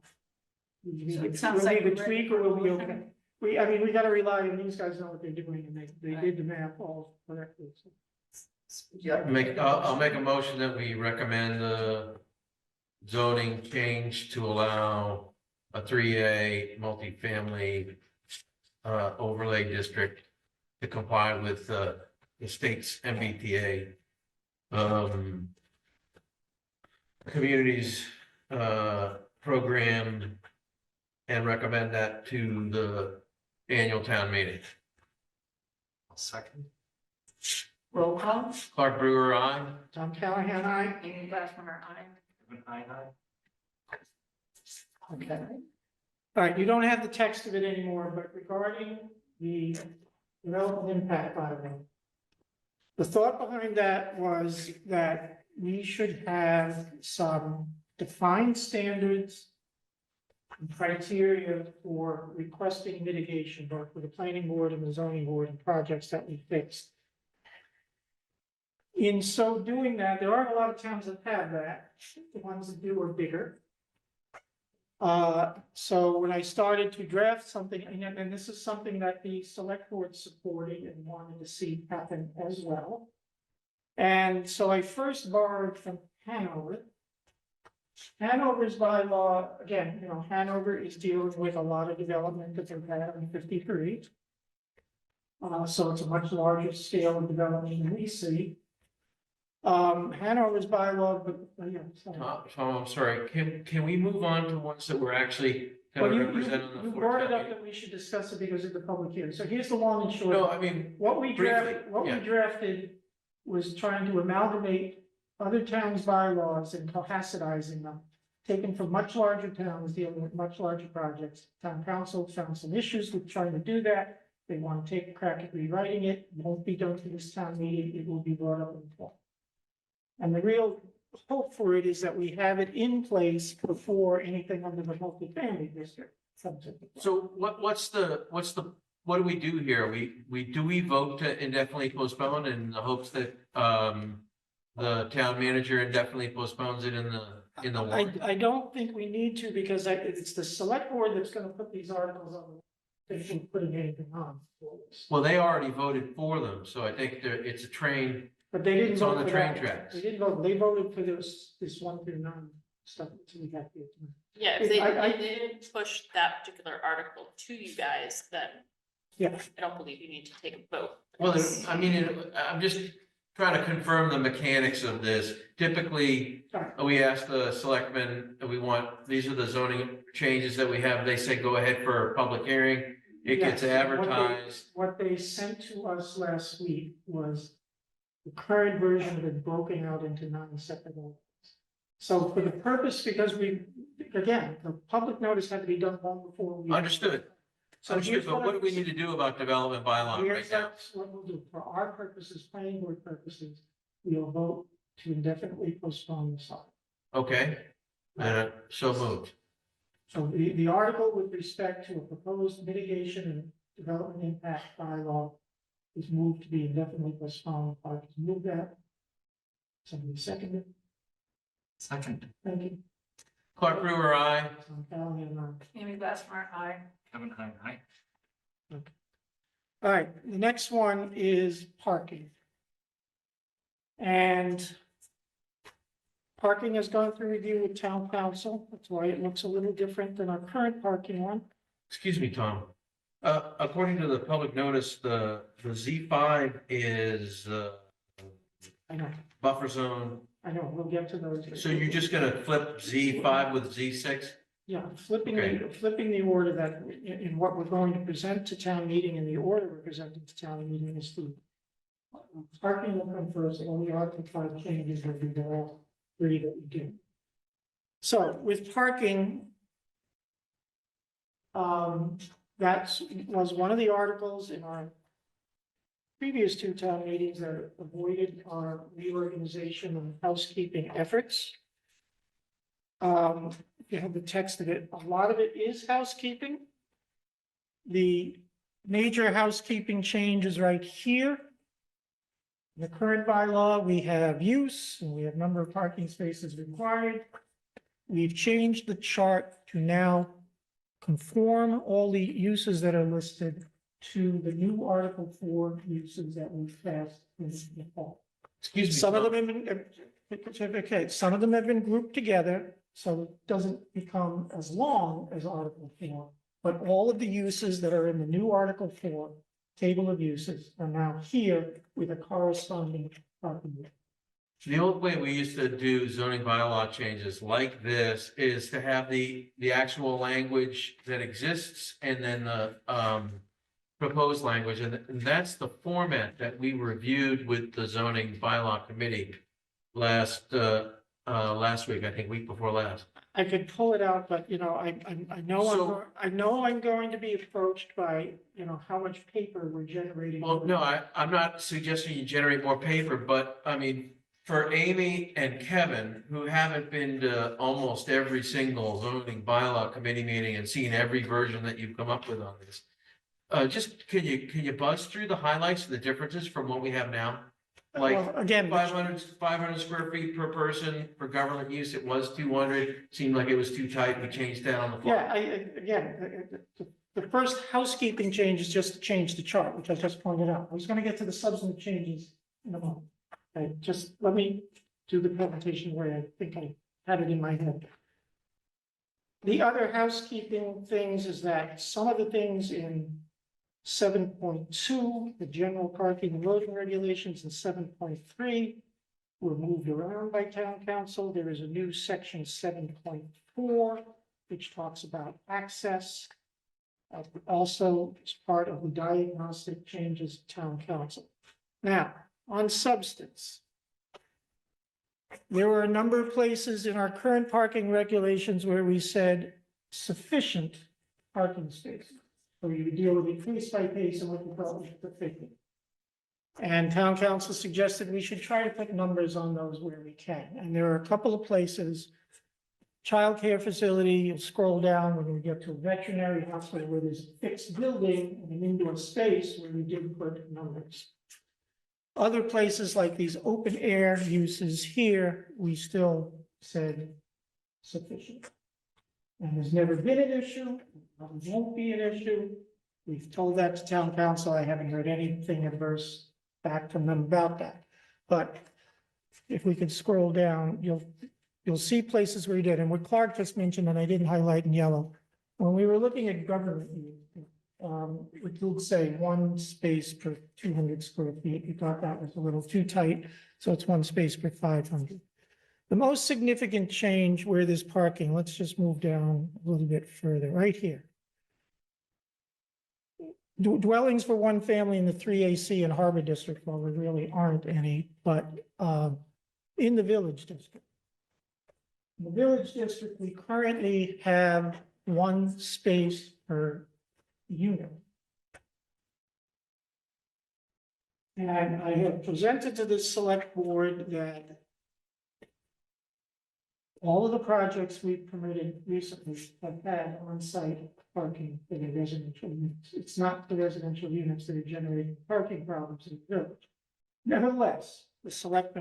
[SPEAKER 4] So it sounds like
[SPEAKER 1] We'll
[SPEAKER 4] we're
[SPEAKER 1] either
[SPEAKER 4] ready
[SPEAKER 1] tweak
[SPEAKER 4] for
[SPEAKER 1] or we'll be
[SPEAKER 4] motion.
[SPEAKER 1] okay. I mean, we gotta rely on these guys know what they're doing and they did the math all correctly, so.
[SPEAKER 3] I'll make a motion that we recommend the zoning change to allow a 3A multifamily overlay district to comply with the state's MBTA communities program, and recommend that to the annual town meeting.
[SPEAKER 5] Second.
[SPEAKER 4] Roll call.
[SPEAKER 3] Clark Brewer, aye.
[SPEAKER 1] Tom Callahan, aye.
[SPEAKER 4] Amy Glassmeyer, aye.
[SPEAKER 5] Kevin Heine, aye.
[SPEAKER 1] Okay. All right, you don't have the text of it anymore, but regarding the development impact bylaw. The thought behind that was that we should have some defined standards and criteria for requesting mitigation, both for the planning board and the zoning board and projects that we fixed. In so doing that, there aren't a lot of towns that have that. The ones that do are bigger. So when I started to draft something, and this is something that the select board supported and wanted to see happen as well. And so I first borrowed from Hanover. Hanover's bylaw, again, you know, Hanover is dealing with a lot of development that they've had on 53. So it's a much larger scale of development than we see. Hanover's bylaw, but, yeah, sorry.
[SPEAKER 3] Tom, I'm sorry, can we move on to ones that were actually
[SPEAKER 1] Well,
[SPEAKER 3] gonna
[SPEAKER 1] you
[SPEAKER 3] represent on the
[SPEAKER 1] you
[SPEAKER 3] floor?
[SPEAKER 1] brought it up that we should discuss it because of the public hearing. So here's the long and short.
[SPEAKER 3] No, I mean,
[SPEAKER 1] What we
[SPEAKER 3] briefly,
[SPEAKER 1] drafted, drafted was trying to amalgamate other towns' bylaws and cohesitizing them. Taken from much larger towns dealing with much larger projects. Town council found some issues with trying to do that. They want to take a crack at rewriting it. It won't be done for this town meeting. It will be brought up in the fall. And the real hope for it is that we have it in place before anything under the multifamily district.
[SPEAKER 3] so what do we do here? We vote to indefinitely postpone in the hopes that, the town manager indefinitely postpones it in the warrant?
[SPEAKER 1] I don't think we need to because it's the select board that's gonna put these articles on. They shouldn't putting anything on.
[SPEAKER 3] Well, they already voted for them, so I think it's a train.
[SPEAKER 1] But they didn't
[SPEAKER 3] It's on
[SPEAKER 1] vote
[SPEAKER 3] the
[SPEAKER 1] for
[SPEAKER 3] train
[SPEAKER 1] that.
[SPEAKER 3] tracks.
[SPEAKER 1] They didn't vote, they voted for this 1 through 9 stuff that we have here tonight.
[SPEAKER 2] Yeah, if they,
[SPEAKER 1] I-
[SPEAKER 2] if they didn't push that particular article to you guys, then
[SPEAKER 1] Yeah,
[SPEAKER 2] I don't believe you need to take a vote.
[SPEAKER 3] Well, I mean, I'm just trying to confirm the mechanics of this. Typically,
[SPEAKER 1] Alright.
[SPEAKER 3] we ask the selectmen, these are the zoning changes that we have. They say, go ahead for a public hearing. It gets
[SPEAKER 1] Yes, and
[SPEAKER 3] advertised.
[SPEAKER 1] what they sent to us last week was the current version of it broken out into 9 separate articles. So for the purpose, because again, the public notice had to be done long before we.
[SPEAKER 3] Understood.
[SPEAKER 1] So
[SPEAKER 3] Understood,
[SPEAKER 1] here's
[SPEAKER 3] but what do we need to do about development bylaw right
[SPEAKER 1] Here's
[SPEAKER 3] now?
[SPEAKER 1] that's what we'll do. For our purposes, planning board purposes, we'll vote to indefinitely postpone the site.
[SPEAKER 3] Okay, so moved.
[SPEAKER 1] So the article with respect to a proposed mitigation and development impact bylaw is moved to be indefinitely postponed. I can move that. Somebody seconded.
[SPEAKER 5] Second.
[SPEAKER 1] Thank you.
[SPEAKER 3] Clark Brewer, aye.
[SPEAKER 1] Tom Callahan, aye.
[SPEAKER 4] Amy Glassmeyer, aye.
[SPEAKER 5] Kevin Heine, aye.
[SPEAKER 1] All right, the next one is parking. And parking has gone through review with town council. That's why it looks a little different than our current parking one.
[SPEAKER 3] Excuse me, Tom. According to the public notice, the Z5 is
[SPEAKER 1] I know,
[SPEAKER 3] buffer zone.
[SPEAKER 1] we'll get to those.
[SPEAKER 3] So you're just gonna flip Z5 with Z6?
[SPEAKER 1] Yeah, flipping
[SPEAKER 3] Okay.
[SPEAKER 1] the order that in what we're going to present to town meeting and the order we're presenting to town meeting is the parking will come first, and all the Article 5 changes will be the all three that we do. So with parking, that was one of the articles in our previous 2 town meetings that avoided our reorganization and housekeeping efforts. If you have the text of it, a lot of it is housekeeping. The major housekeeping change is right here. In the current bylaw, we have use and we have number of parking spaces required. we've changed the chart to now conform all the uses that are listed to the new Article 4 uses that we passed in the fall.
[SPEAKER 3] Excuse me.
[SPEAKER 1] Some of
[SPEAKER 3] Tom.
[SPEAKER 1] them have been, okay, some of them have been grouped together, so it doesn't become as long as Article 4. But all of the uses that are in the new Article 4 table of uses are now here with a corresponding parking.
[SPEAKER 3] The old way we used to do zoning bylaw changes like this is to have the actual language that exists and then the proposed language, and that's the format that we reviewed with the zoning bylaw committee last week, I think, week before last.
[SPEAKER 1] I could pull it out, but you know, I know
[SPEAKER 3] So-
[SPEAKER 1] I know I'm going to be approached by, you know, how much paper we're generating.
[SPEAKER 3] Well, no, I'm not suggesting you generate more paper, but I mean, for Amy and Kevin, who haven't been to almost every single zoning bylaw committee meeting and seen every version that you've come up with on this. Just, can you buzz through the highlights of the differences from what we have now? Like
[SPEAKER 1] Well, again,
[SPEAKER 3] 500 square feet per person for government use, it was 200, seemed like it was too tight, we changed that on the fly.
[SPEAKER 1] yeah, again, the first housekeeping change is just to change the chart, which I just pointed out. I was gonna get to the substantive changes in a moment. Okay, just let me do the presentation where I think I had it in my head. The other housekeeping things is that some of the things in 7.2, the general parking and loading regulations, and 7.3 were moved around by town council. There is a new section 7.4, which talks about access. Also, as part of the diagnostic changes of town council. Now, on substance. There were a number of places in our current parking regulations where we said sufficient parking spaces. So you would deal with it case by case and what you felt was sufficient. And town council suggested we should try to put numbers on those where we can. And there are a couple of places. Childcare facility, you'll scroll down when we get to a veterinary hospital where there's a fixed building and an indoor space where we didn't put numbers. Other places like these open air uses here, we still said sufficient. And there's never been an issue, probably won't be an issue. We've told that to town council. I haven't heard anything adverse back from them about that. But if we could scroll down, you'll see places where we did, and what Clark just mentioned, and I didn't highlight in yellow. When we were looking at government use, it would say 1 space per 200 square feet. We thought that was a little too tight, so it's 1 space per 500. The most significant change where there's parking, let's just move down a little bit further, right here. Dwellings for 1 family in the 3AC and Harbor District, well, there really aren't any, but in the Village District. In the Village District, we currently have 1 space per unit. And I have presented to the select board that all of the projects we've permitted recently have had on-site parking for the residential units. It's not the residential units that are generating parking problems in the village. Nevertheless, the select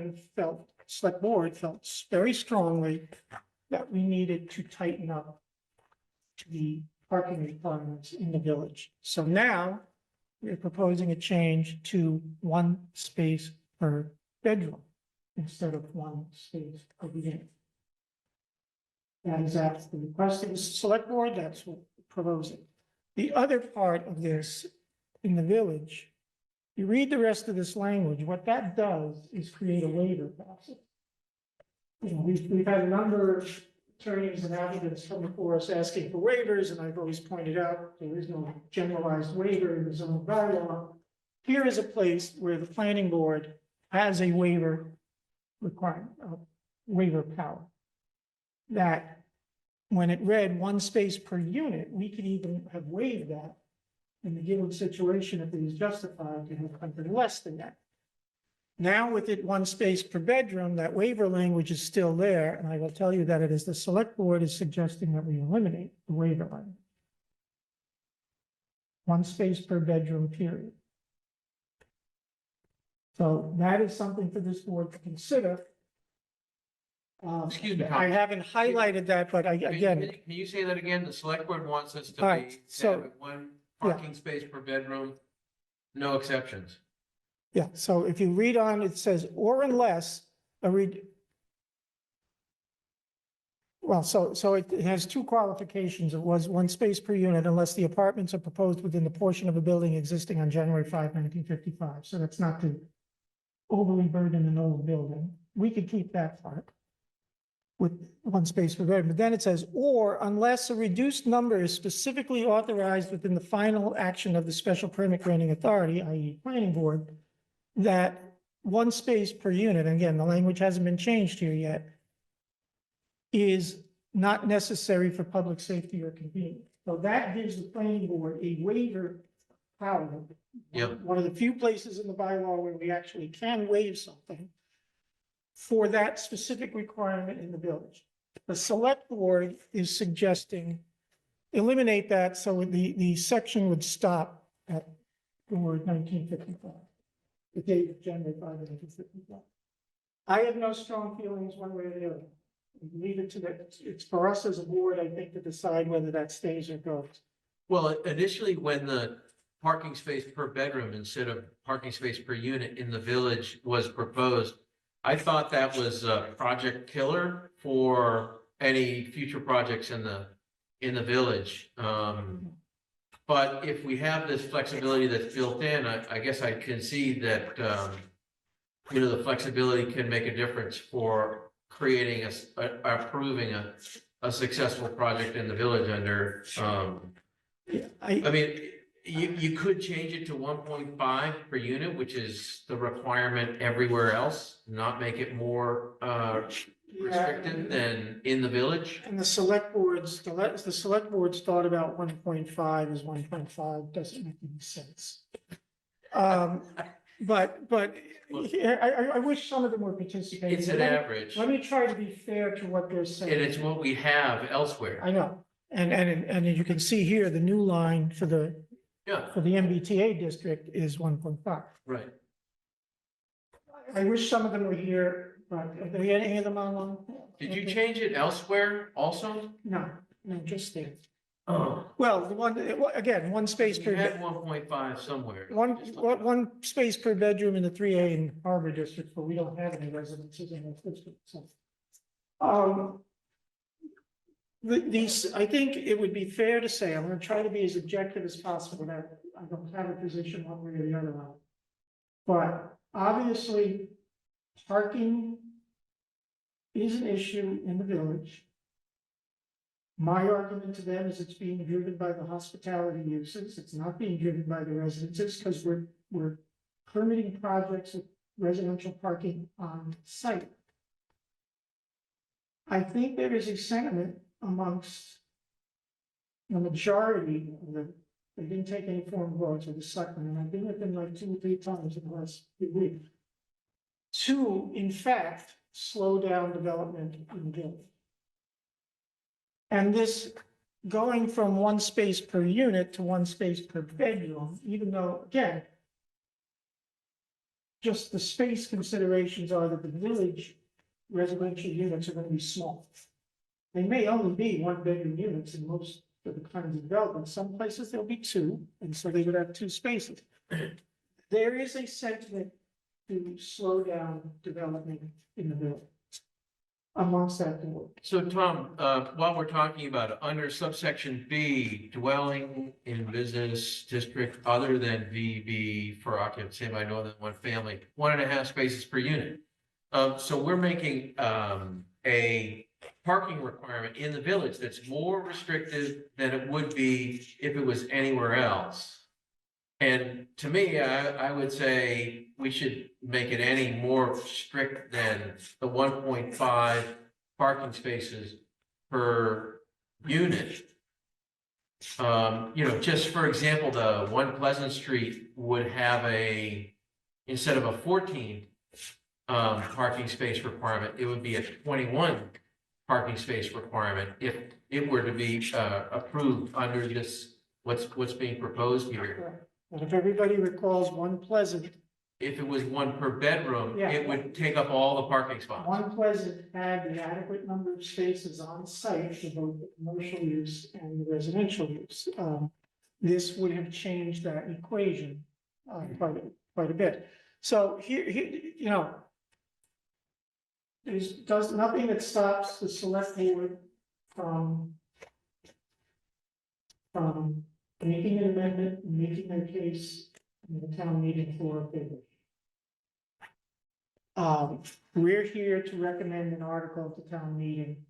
[SPEAKER 1] board felt very strongly that we needed to tighten up the parking requirements in the village. So now we're proposing a change to 1 space per bedroom instead of 1 space per unit. That is at the request of the select board, that's what we're proposing. The other part of this in the village, you read the rest of this language, what that does is create a waiver process. You know, we've had a number of attorneys and applicants come before us asking for waivers, and I've always pointed out there is no generalized waiver in the zoning bylaw. Here is a place where the planning board has a waiver requirement, waiver power. That when it read 1 space per unit, we could even have waived that in the given situation if it is justified to have something less than that. Now with it 1 space per bedroom, that waiver language is still there, and I will tell you that it is the select board is suggesting that we eliminate the waiver language. 1 space per bedroom, period. So that is something for this board to consider.
[SPEAKER 3] Excuse me, Tom.
[SPEAKER 1] I haven't highlighted that, but again,
[SPEAKER 3] Can you say that again? The select board wants us to
[SPEAKER 1] All
[SPEAKER 3] be,
[SPEAKER 1] right,
[SPEAKER 3] to
[SPEAKER 1] so-
[SPEAKER 3] have one parking space per bedroom, no exceptions.
[SPEAKER 1] yeah, so if you read on, it says, or unless a well, so it has two qualifications. It was one space per unit unless the apartments are proposed within the portion of a building existing on January 5, 1955. So that's not to overly burden an old building. We could keep that part with one space per bedroom. But then it says, or unless a reduced number is specifically authorized within the final action of the special permit granting authority, i.e. planning board, that one space per unit, and again, the language hasn't been changed here yet, is not necessary for public safety or convenience. So that gives the planning board a waiver power.
[SPEAKER 3] Yep.
[SPEAKER 1] One of the few places in the bylaw where we actually can waive something for that specific requirement in the village. The select board is suggesting eliminate that, so the section would stop at the word 1955. The date of January 5, 1955. I have no strong feelings one way or the other. Leave it to that. It's for us as a board, I think, to decide whether that stays or goes.
[SPEAKER 3] Well, initially, when the parking space per bedroom instead of parking space per unit in the village was proposed, I thought that was a project killer for any future projects in the village. But if we have this flexibility that's built in, I guess I can see that, the flexibility can make a difference for creating approving a successful project in the village under, I mean, you could change it to 1.5 per unit, which is the requirement everywhere else, not make it more restrictive than in the village.
[SPEAKER 1] And the select boards thought about 1.5 as 1.5 doesn't make any sense. But I wish some of them were participating.
[SPEAKER 3] It's an average,
[SPEAKER 1] Let me try to be fair to what they're saying.
[SPEAKER 3] and it's what we have elsewhere.
[SPEAKER 1] I know, and you can see here, the new line for the
[SPEAKER 3] Yeah,
[SPEAKER 1] MBTA district is 1.5.
[SPEAKER 3] right.
[SPEAKER 1] I wish some of them were here, but are there any of them online?
[SPEAKER 3] Did you change it elsewhere also?
[SPEAKER 1] No, just there.
[SPEAKER 3] Oh.
[SPEAKER 1] Well, the one, again, one space
[SPEAKER 3] You
[SPEAKER 1] per.
[SPEAKER 3] had 1.5 somewhere.
[SPEAKER 1] One space per bedroom in the 3A in Harbor District, but we don't have any residences in that district, so. These, I think it would be fair to say, I'm gonna try to be as objective as possible, that I don't have a position one way or the other on it. But obviously, parking is an issue in the village. My argument to them is it's being driven by the hospitality uses. It's not being driven by the residences, because we're permitting projects with residential parking on site. I think there is a sentiment amongst the majority of they didn't take any form of votes with the selectmen, and I've been with them like 2 or 3 times in the last few weeks, to, in fact, slow down development in the village. And this going from one space per unit to one space per bedroom, even though, again, just the space considerations are that the village residential units are going to be small. They may only be 1-bedroom units in most of the kinds of developments. Some places there'll be 2, and so they would have 2 spaces. There is a sentiment to slow down development in the village amongst that board.
[SPEAKER 3] So Tom, while we're talking about it, under subsection B, dwelling in business district other than VB for occupancy by more than one family, 1.5 spaces per unit. So we're making a parking requirement in the village that's more restrictive than it would be if it was anywhere else. And to me, I would say we should make it any more strict than the 1.5 parking spaces per unit. Just for example, the One Pleasant Street would have instead of a 14 parking space requirement, it would be a 21 parking space requirement if it were to be approved under this, what's being proposed here.
[SPEAKER 1] And if everybody recalls, One Pleasant
[SPEAKER 3] if it was one per bedroom,
[SPEAKER 1] Yeah.
[SPEAKER 3] it would take up all the parking spots.
[SPEAKER 1] One Pleasant had the adequate number of spaces on site for both the commercial use and the residential use. This would have changed that equation quite a bit. So here, you know, there's nothing that stops the select board from making an amendment, making their case in the town meeting for a favor. We're here to recommend an article at the town meeting.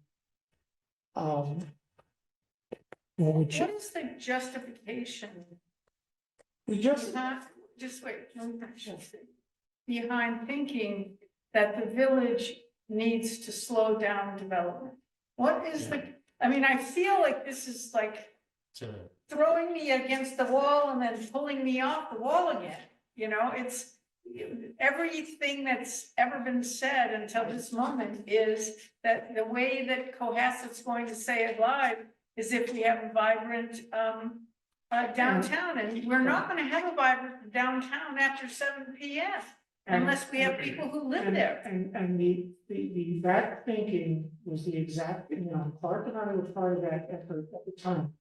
[SPEAKER 1] Which,
[SPEAKER 4] What is the justification?
[SPEAKER 1] we just,
[SPEAKER 4] Just wait, let me finish this. Behind thinking that the village needs to slow down development. What is the, I mean, I feel like this is like
[SPEAKER 3] So,
[SPEAKER 4] throwing me against the wall and then pulling me off the wall again. You know, it's everything that's ever been said until this moment is that the way that Cohasset's going to say it live is if we have a vibrant downtown, and we're not gonna have a vibrant downtown after 7 p.m. unless we have people who live there.
[SPEAKER 1] And that thinking was the exact, you know, Clark and I were part of that effort at the time.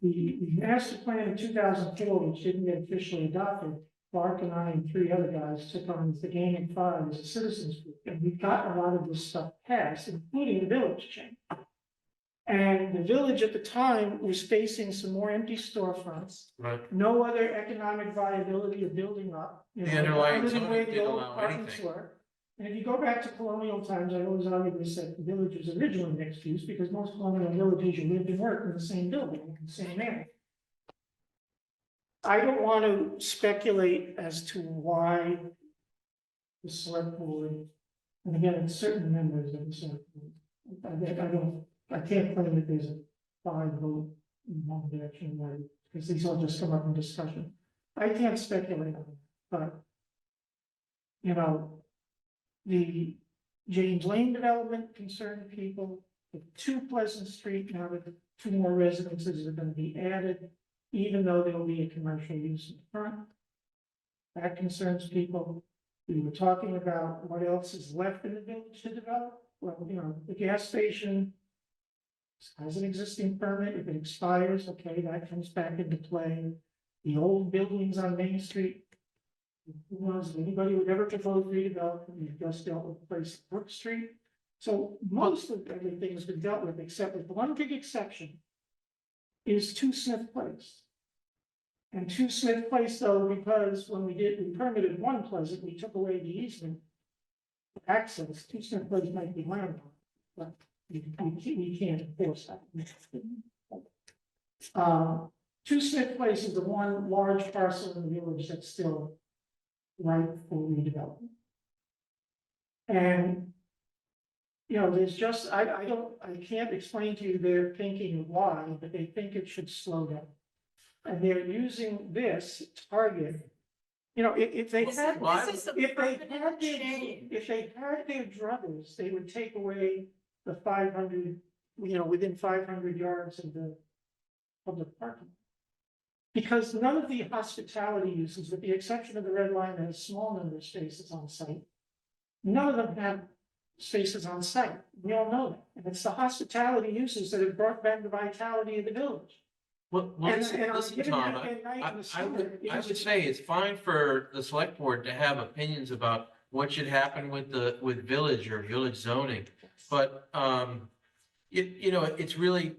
[SPEAKER 1] The master plan in 2004, which didn't get officially adopted, Clark and I and 3 other guys took on the Gaming 5 as a citizens group, and we got a lot of this stuff passed, including the village change. And the village at the time was facing some more empty storefronts,
[SPEAKER 3] right,
[SPEAKER 1] no other economic viability of building up. You
[SPEAKER 3] The
[SPEAKER 1] know,
[SPEAKER 3] underlying
[SPEAKER 1] other than
[SPEAKER 3] zoning
[SPEAKER 1] where the
[SPEAKER 3] didn't
[SPEAKER 1] old
[SPEAKER 3] allow
[SPEAKER 1] apartments
[SPEAKER 3] anything.
[SPEAKER 1] were. And if you go back to colonial times, I always argue this, that the village was originally mixed use, because most colonial villages, you lived and worked in the same building, in the same area. I don't want to speculate as to why the select board, and again, it's certain members of the select board. I can't claim that there's a 5 vote in one direction, right? Because these all just come up in discussion. I can't speculate on it, but you know, the James Lane development concerned people, the 2 Pleasant Street, now that 2 more residences are gonna be added, even though there will be a commercial use in front. That concerns people. We were talking about what else is left in the village to develop. Well, you know, the gas station has an existing permit. If it expires, okay, that comes back into play. The old buildings on Main Street. Who knows if anybody would ever propose redevelopment? We've just dealt with the place at Brook Street. So most of everything has been dealt with, except with one big exception. Is 2 Smith Place. And 2 Smith Place, though, because when we permitted 1 Pleasant, we took away the easement. for Access, 2 Smith Place might be landlocked, but we can't enforce that. 2 Smith Place is the one large parcel in the village that's still ripe for redevelopment. And, you know, there's just, I can't explain to you their thinking why, but they think it should slow down. And they're using this target, you know, if they had,
[SPEAKER 3] Why?
[SPEAKER 4] This is a
[SPEAKER 1] if they
[SPEAKER 4] permanent
[SPEAKER 1] had their,
[SPEAKER 4] change.
[SPEAKER 1] if they had their druthers, they would take away the 500, you know, within 500 yards of the public parking. Because none of the hospitality uses, with the exception of the Red Line, that has a small number of spaces on site. None of them have spaces on site. We all know that. And it's the hospitality uses that have brought back the vitality of the village.
[SPEAKER 3] well,
[SPEAKER 1] And
[SPEAKER 3] listen,
[SPEAKER 1] on a
[SPEAKER 3] listen,
[SPEAKER 1] given
[SPEAKER 3] Tom,
[SPEAKER 1] weekend night in the
[SPEAKER 3] I
[SPEAKER 1] summer,
[SPEAKER 3] would,
[SPEAKER 1] it
[SPEAKER 3] I
[SPEAKER 1] was-
[SPEAKER 3] would say it's fine for the select board to have opinions about what should happen with village or village zoning. But, you know, it's really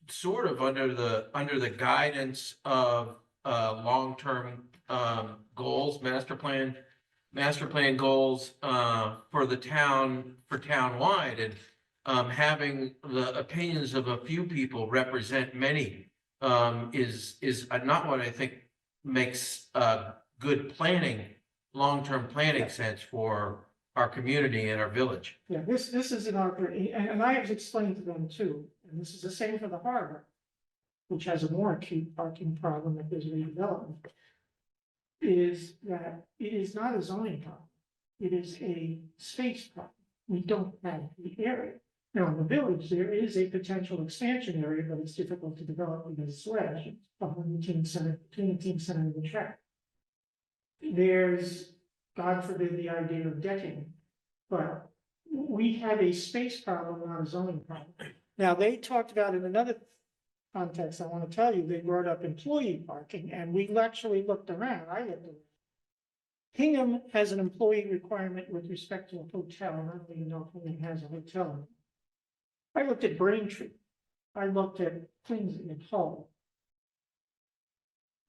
[SPEAKER 3] sort of under the guidance of, long-term, goals, master plan goals, for the town, for townwide, and, having the opinions of a few people represent many, is not what I think makes, good planning, long-term planning sense for our community and our village.
[SPEAKER 1] Yeah, this is an opportunity, and I have explained to them too, and this is the same for the harbor, which has a more acute parking problem if there's redevelopment, is that it is not a zoning problem. It is a space problem. We don't have the area. Now, in the village, there is a potential expansion area, but it's difficult to develop because it's ledge, between the teen center and the track. There's God forbid the idea of decking. But we have a space problem, not a zoning problem. Now, they talked about in another context, I want to tell you, they brought up employee parking, and we actually looked around, I looked around. Hingham has an employee requirement with respect to a hotel, and I don't even know if Hingham has a hotel. I looked at Braintree, I looked at Quincy and Hull.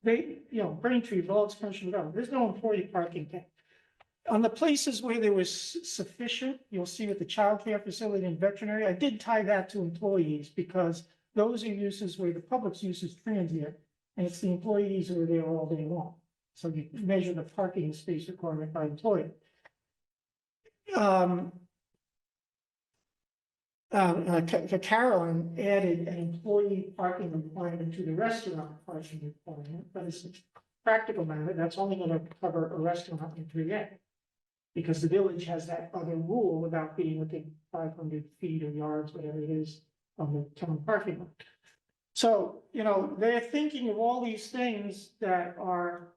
[SPEAKER 1] They, Braintree, with all its commercial development, there's no employee parking there. On the places where there was sufficient, you'll see with the childcare facility and veterinary, I did tie that to employees because those are uses where the public's use is transient, and it's the employees who are there all day long. So you measure the parking space requirement by employee. Carolyn added an employee parking requirement to the restaurant parking requirement, but it's a practical matter, that's only gonna cover a restaurant in 3A. Because the village has that other rule about being within 500 feet or yards, whatever it is, of the town parking lot. So, they're thinking of all these things that are,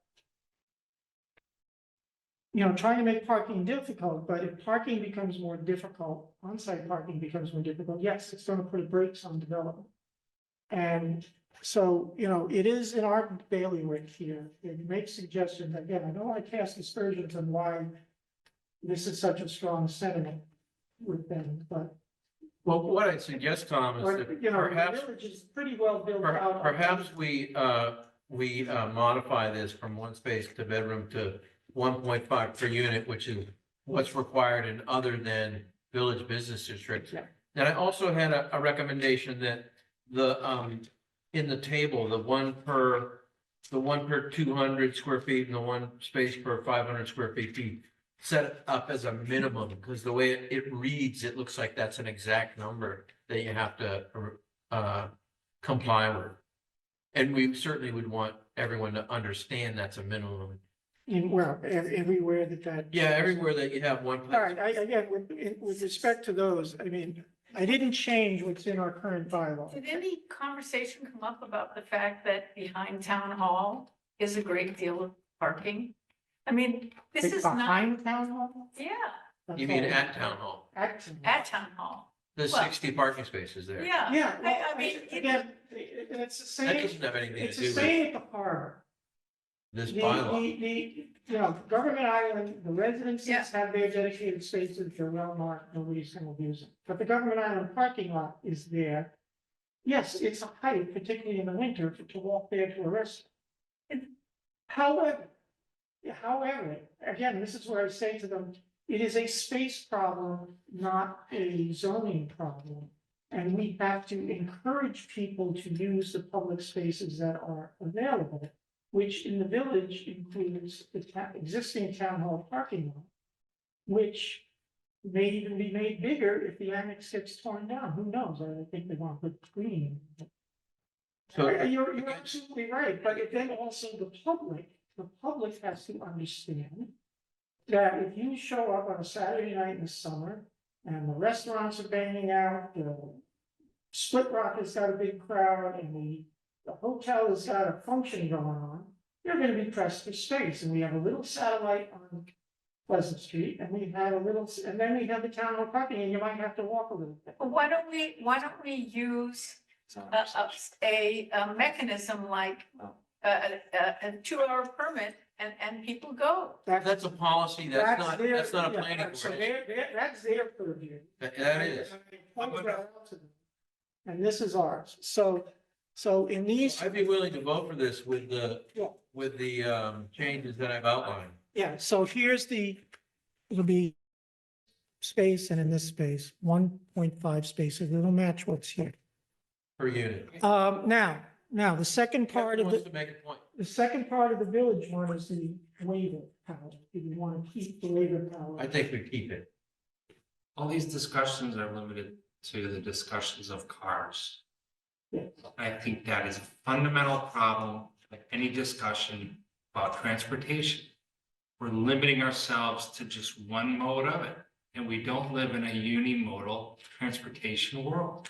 [SPEAKER 1] trying to make parking difficult, but if parking becomes more difficult, on-site parking becomes more difficult, yes, it's gonna put brakes on development. And so, it is in our bailiwick here, it makes suggestions, again, I don't want to cast aspersions on why this is such a strong sentiment with them, but,
[SPEAKER 3] Well, what I'd suggest, Tom, is that
[SPEAKER 1] the
[SPEAKER 3] perhaps,
[SPEAKER 1] village is pretty well built out.
[SPEAKER 3] perhaps we modify this from one space to bedroom to 1.5 per unit, which is what's required in other than village business districts.
[SPEAKER 1] Yeah.
[SPEAKER 3] And I also had a recommendation that in the table, the one per 200 square feet and the one space per 500 square feet be set up as a minimum, because the way it reads, it looks like that's an exact number that you have to comply with. And we certainly would want everyone to understand that's a minimum.
[SPEAKER 1] Everywhere that.
[SPEAKER 3] Yeah, everywhere that you have one.
[SPEAKER 1] All right, again, with respect to those, I didn't change what's in our current bylaw.
[SPEAKER 4] Did any conversation come up about the fact that behind town hall is a great deal of parking? This is not,
[SPEAKER 1] Behind town hall?
[SPEAKER 4] yeah,
[SPEAKER 3] You mean at town hall?
[SPEAKER 1] At
[SPEAKER 4] at town hall,
[SPEAKER 3] There's
[SPEAKER 4] Well-
[SPEAKER 3] 60 parking spaces there.
[SPEAKER 4] yeah.
[SPEAKER 1] Yeah, well,
[SPEAKER 4] I mean,
[SPEAKER 1] again, it's the
[SPEAKER 3] That
[SPEAKER 1] same,
[SPEAKER 3] doesn't have anything
[SPEAKER 1] it's
[SPEAKER 3] to
[SPEAKER 1] the
[SPEAKER 3] do with
[SPEAKER 1] same at the harbor.
[SPEAKER 3] this
[SPEAKER 1] The,
[SPEAKER 3] bylaw.
[SPEAKER 1] Government Island, the
[SPEAKER 4] Yeah.
[SPEAKER 1] residences have their dedicated spaces, they're well marked, nobody's gonna use them. But the Government Island parking lot is there. Yes, it's a height, particularly in the winter, to walk there to a restaurant. However, again, this is where I say to them, it is a space problem, not a zoning problem. And we have to encourage people to use the public spaces that are available, which in the village includes the existing town hall parking lot, which may even be made bigger if the annex gets torn down. Who knows? I don't think they want to put screening.
[SPEAKER 3] So
[SPEAKER 1] You're absolutely right, but then also the public has to understand that if you show up on a Saturday night in the summer and the restaurants are banging out, the Split Rock has got a big crowd and the hotel has got a function going on, you're gonna be pressed for space, and we have a little satellite on Pleasant Street, and we have and then we have the town hall parking, and you might have to walk a little bit.
[SPEAKER 4] But why don't we use a mechanism like a 2-hour permit and people go?
[SPEAKER 3] that's a policy, that's not a
[SPEAKER 1] yeah,
[SPEAKER 3] planning
[SPEAKER 1] right, so
[SPEAKER 3] board.
[SPEAKER 1] that's their purview.
[SPEAKER 3] That
[SPEAKER 1] And
[SPEAKER 3] is.
[SPEAKER 1] I pointed that out to them. And this is ours, so in these,
[SPEAKER 3] I'd be willing to vote for this with
[SPEAKER 1] Yeah.
[SPEAKER 3] the changes that I've outlined.
[SPEAKER 1] yeah, so it'll be space and in this space, 1.5 spaces, it'll match what's here.
[SPEAKER 3] Per unit.
[SPEAKER 1] Now, the second part
[SPEAKER 3] Kevin
[SPEAKER 1] of
[SPEAKER 3] wants
[SPEAKER 1] the,
[SPEAKER 3] to make a point.
[SPEAKER 1] the second part of the village one is the waiver power. If you want to keep the waiver power.
[SPEAKER 3] I think we keep it.
[SPEAKER 5] All these discussions are limited to the discussions of cars.
[SPEAKER 1] Yeah.
[SPEAKER 5] I think that is a fundamental problem with any discussion about transportation. We're limiting ourselves to just one mode of it, and we don't live in a unimodal transportation world.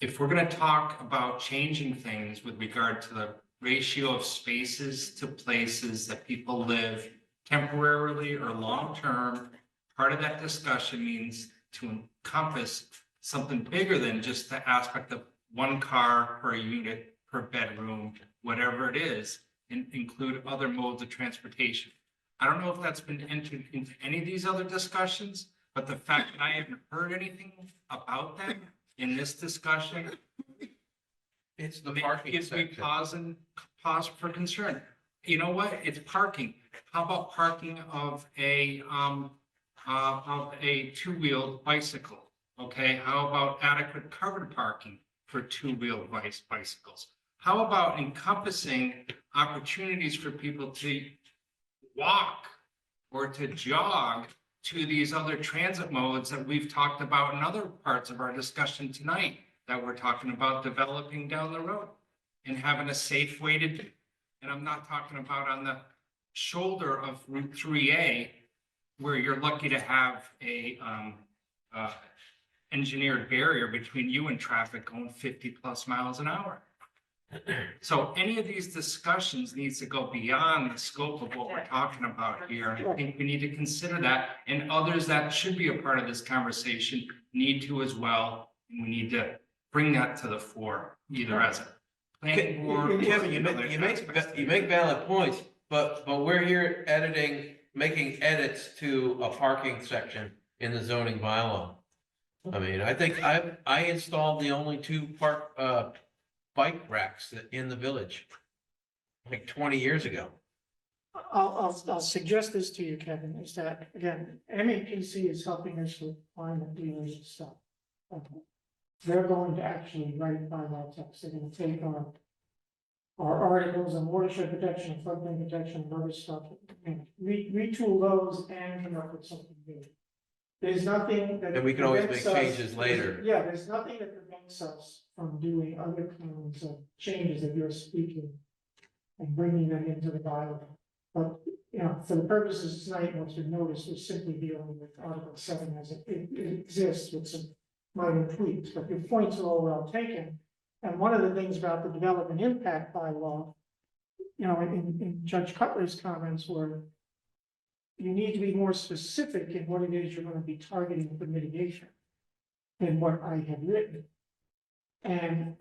[SPEAKER 5] If we're gonna talk about changing things with regard to the ratio of spaces to places that people live, temporarily or long-term, part of that discussion means to encompass something bigger than just the aspect of one car per unit, per bedroom, whatever it is, and include other modes of transportation. I don't know if that's been entered into any of these other discussions, but the fact that I haven't heard anything about that in this discussion
[SPEAKER 3] It's the parking
[SPEAKER 5] gives me
[SPEAKER 3] section.
[SPEAKER 5] pause for concern. You know what? It's parking. How about parking of a two-wheeled bicycle? Okay, how about adequate covered parking for two-wheeled bicycles? How about encompassing opportunities for people to walk or to jog to these other transit modes that we've talked about in other parts of our discussion tonight, that we're talking about developing down the road and having a safe way to do. And I'm not talking about on the shoulder of Route 3A, where you're lucky to have a engineered barrier between you and traffic going 50+ miles an hour. So any of these discussions needs to go beyond the scope of what we're talking about here. I think we need to consider that, and others that should be a part of this conversation need to as well. And we need to bring that to the fore, either as a planning board. or
[SPEAKER 3] Kevin, you
[SPEAKER 5] other
[SPEAKER 3] make valid points, but we're here making edits to a parking section in the zoning bylaw. I mean, I think I installed the only two bike racks in the village like 20 years ago.
[SPEAKER 1] I'll suggest this to you, Kevin, is that, again, MEPC is helping us with climate dealers and stuff. They're going to actually write bylaw text, they're gonna take our articles on watershed protection, floodplain protection, and other stuff, and retool those and come up with something new. There's nothing that.
[SPEAKER 3] And we can always make
[SPEAKER 1] prevents us-
[SPEAKER 3] changes later.
[SPEAKER 1] Yeah, there's nothing that prevents us from doing other kinds of changes that you're speaking and bringing them into the bylaw. But, you know, for the purposes tonight, what you've noticed, we're simply dealing with Article 7 as it exists with some minor tweaks, but your points are all well taken. And one of the things about the development impact bylaw, you know, in Judge Cutler's comments were, you need to be more specific in what it is you're gonna be targeting for mitigation than what I had written. And,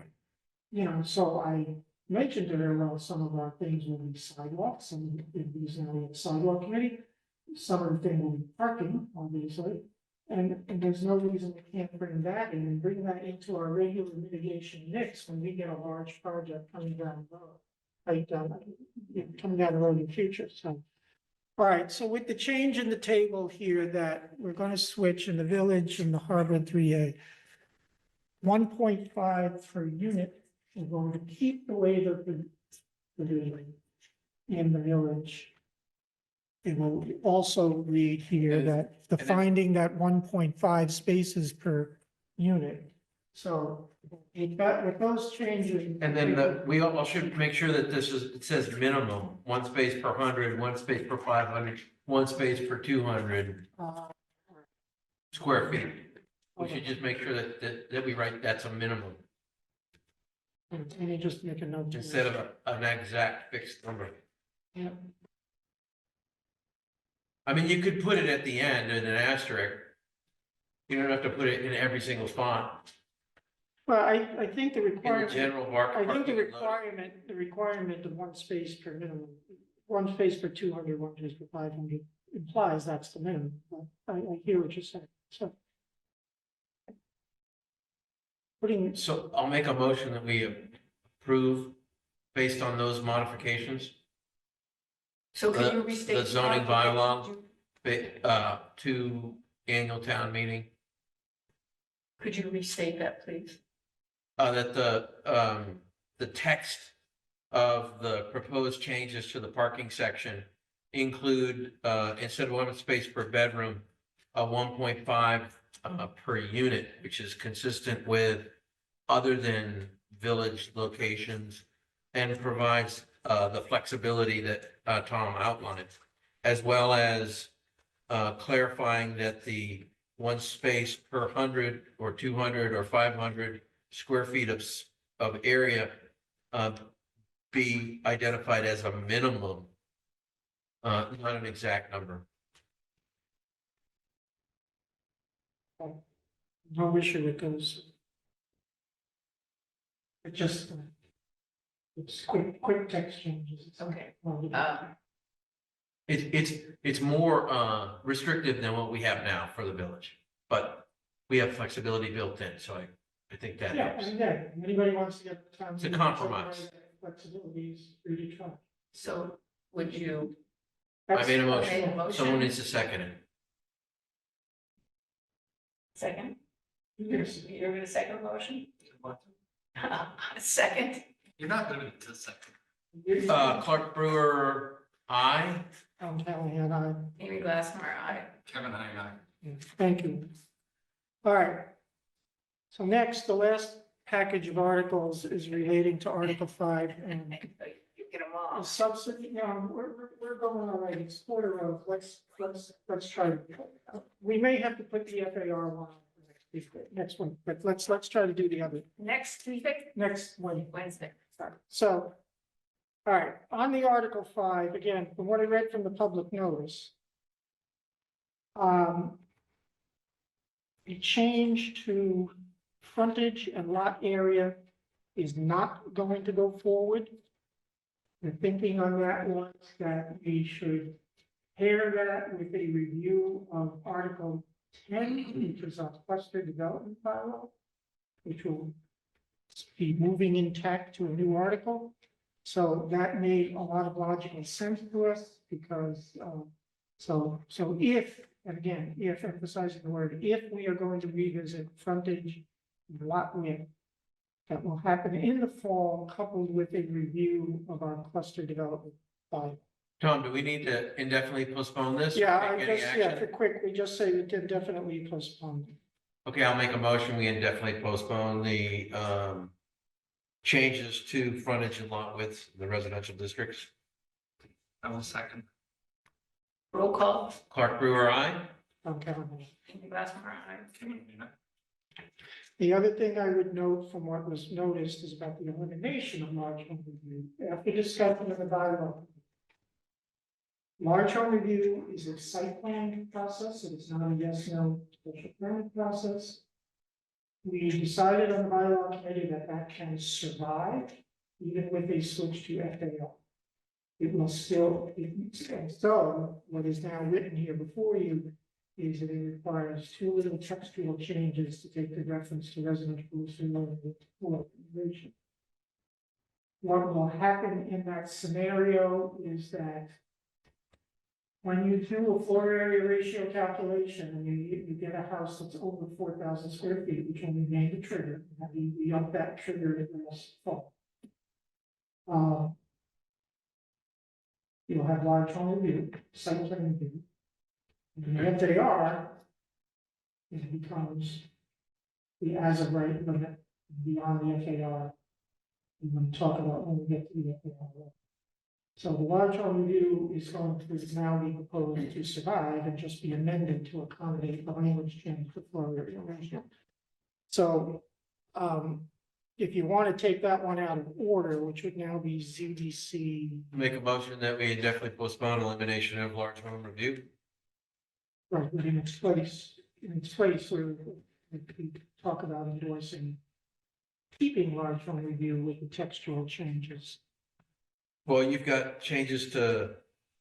[SPEAKER 1] you know, so I mentioned to her, well, some of our things will be sidewalks, and these now we have sidewalk committee. Some of the things will be parking, obviously. And there's no reason we can't bring that in and bring that into our regular mitigation mix when we get a large project coming down the road. Right down, coming down the road in the future, so. All right, so with the change in the table here that we're gonna switch in the village and the harbor 3A. 1.5 per unit, we're going to keep the way that the building in the village. It will also read here that the
[SPEAKER 3] and it-
[SPEAKER 1] finding that 1.5 spaces per unit. So with those changes.
[SPEAKER 3] And then we all should make sure that it says minimum, 1 space per 100, 1 space per 500, 1 space per 200 square feet. We should just make sure that we write that's a minimum
[SPEAKER 1] Let me just make a note.
[SPEAKER 3] instead of an exact fixed number.
[SPEAKER 1] Yeah.
[SPEAKER 3] I mean, you could put it at the end in an asterisk. You don't have to put it in every single font.
[SPEAKER 1] Well, I think the
[SPEAKER 3] In the
[SPEAKER 1] requirement,
[SPEAKER 3] general mark.
[SPEAKER 1] I think
[SPEAKER 3] parking
[SPEAKER 1] the
[SPEAKER 3] and loading.
[SPEAKER 1] requirement of 1 space per minimum, 1 space per 200, 1 space per 500 implies that's the minimum. But I hear what you're saying, so. Putting,
[SPEAKER 3] So I'll make a motion that we approve based on those modifications.
[SPEAKER 4] So can you restate?
[SPEAKER 3] The zoning bylaw.
[SPEAKER 4] bylaw?
[SPEAKER 3] To annual town meeting,
[SPEAKER 4] Could you restate that, please?
[SPEAKER 3] that the text of the proposed changes to the parking section include, instead of 1 space per bedroom, a 1.5 per unit, which is consistent with other than village locations and provides the flexibility that Tom outlined, as well as clarifying that the 1 space per 100 or 200 or 500 square feet of area be identified as a minimum Not an exact number.
[SPEAKER 1] No issue with those. It just, it's quick text changes. It's not-
[SPEAKER 4] Okay.
[SPEAKER 3] It's more restrictive than what we have now for the village, but we have flexibility built in, so I think that
[SPEAKER 1] Yeah,
[SPEAKER 3] helps.
[SPEAKER 1] and again, if anybody wants to get the town.
[SPEAKER 3] It's a
[SPEAKER 1] meeting
[SPEAKER 3] compromise.
[SPEAKER 1] Flexibilities, really try.
[SPEAKER 4] So would you,
[SPEAKER 3] I made a
[SPEAKER 1] That's-
[SPEAKER 4] Made a
[SPEAKER 3] motion,
[SPEAKER 4] motion?
[SPEAKER 3] someone needs to second it.
[SPEAKER 4] second?
[SPEAKER 1] Yes.
[SPEAKER 4] You're gonna second the motion? Second?
[SPEAKER 5] You're not limited to second.
[SPEAKER 3] Clark Brewer, aye.
[SPEAKER 1] I'm Callahan, I.
[SPEAKER 4] Amy Glassmeyer, aye.
[SPEAKER 5] Kevin, I.
[SPEAKER 1] Thank you. All right. So next, the last package of articles is relating to Article 5 and
[SPEAKER 4] You get them
[SPEAKER 1] a
[SPEAKER 4] all.
[SPEAKER 1] subsidy, you know, we're going all right, it's quarter of, let's try. We may have to put the FAR one on for next one, but let's try to do the other,
[SPEAKER 4] Next Tuesday,
[SPEAKER 1] next one.
[SPEAKER 4] Wednesday.
[SPEAKER 1] So, all right, on the Article 5, again, from what I read from the public notice, a change to frontage and lot area is not going to go forward. The thinking on that was that we should pair that with a review of Article 10, which is our cluster development bylaw, which will be moving intact to a new article. So that made a lot of logical sense to us because, so if, and again, if emphasizing the word, if we are going to revisit frontage and lot width, that will happen in the fall, coupled with a review of our cluster development bylaw.
[SPEAKER 3] Tom, do we need to indefinitely postpone this? or
[SPEAKER 1] Yeah,
[SPEAKER 3] take
[SPEAKER 1] I
[SPEAKER 3] any
[SPEAKER 1] just, yeah,
[SPEAKER 3] action?
[SPEAKER 1] for quick, we just say we can definitely postpone.
[SPEAKER 3] Okay, I'll make a motion, we indefinitely postpone the changes to frontage and lot width, in the residential districts.
[SPEAKER 5] I will second.
[SPEAKER 4] Roll call.
[SPEAKER 3] Clark Brewer, aye.
[SPEAKER 1] Okay.
[SPEAKER 4] Amy Glassmeyer, aye.
[SPEAKER 1] The other thing I would note from what was noticed is about the elimination of large home review. After discussion of the bylaw, large home review is a site plan process, it is not a yes/no special permit process. We decided on the bylaw committee that that can survive even with a switch to FAR. It will still, so what is now written here before you is that it requires two little textual changes to take the reference to residential regulation. What will happen in that scenario is that when you do a floor area ratio calculation and you get a house that's over 4,000 square feet, which will remain the trigger, and we up that trigger at last fall. You'll have large home review, site plan review. And the FAR, it becomes the as of right limit beyond the FAR. We're going to talk about when we get to the FAR. So the large home review is going to now be proposed to survive and just be amended to accommodate the language change for floor area ratio. So, if you want to take that one out of order, which would now be ZDC,
[SPEAKER 3] Make a motion that we indefinitely postpone elimination of large home review.
[SPEAKER 1] right, but in its place, we talk about endorsing keeping large home review with the textual changes.
[SPEAKER 3] Well, you've got changes to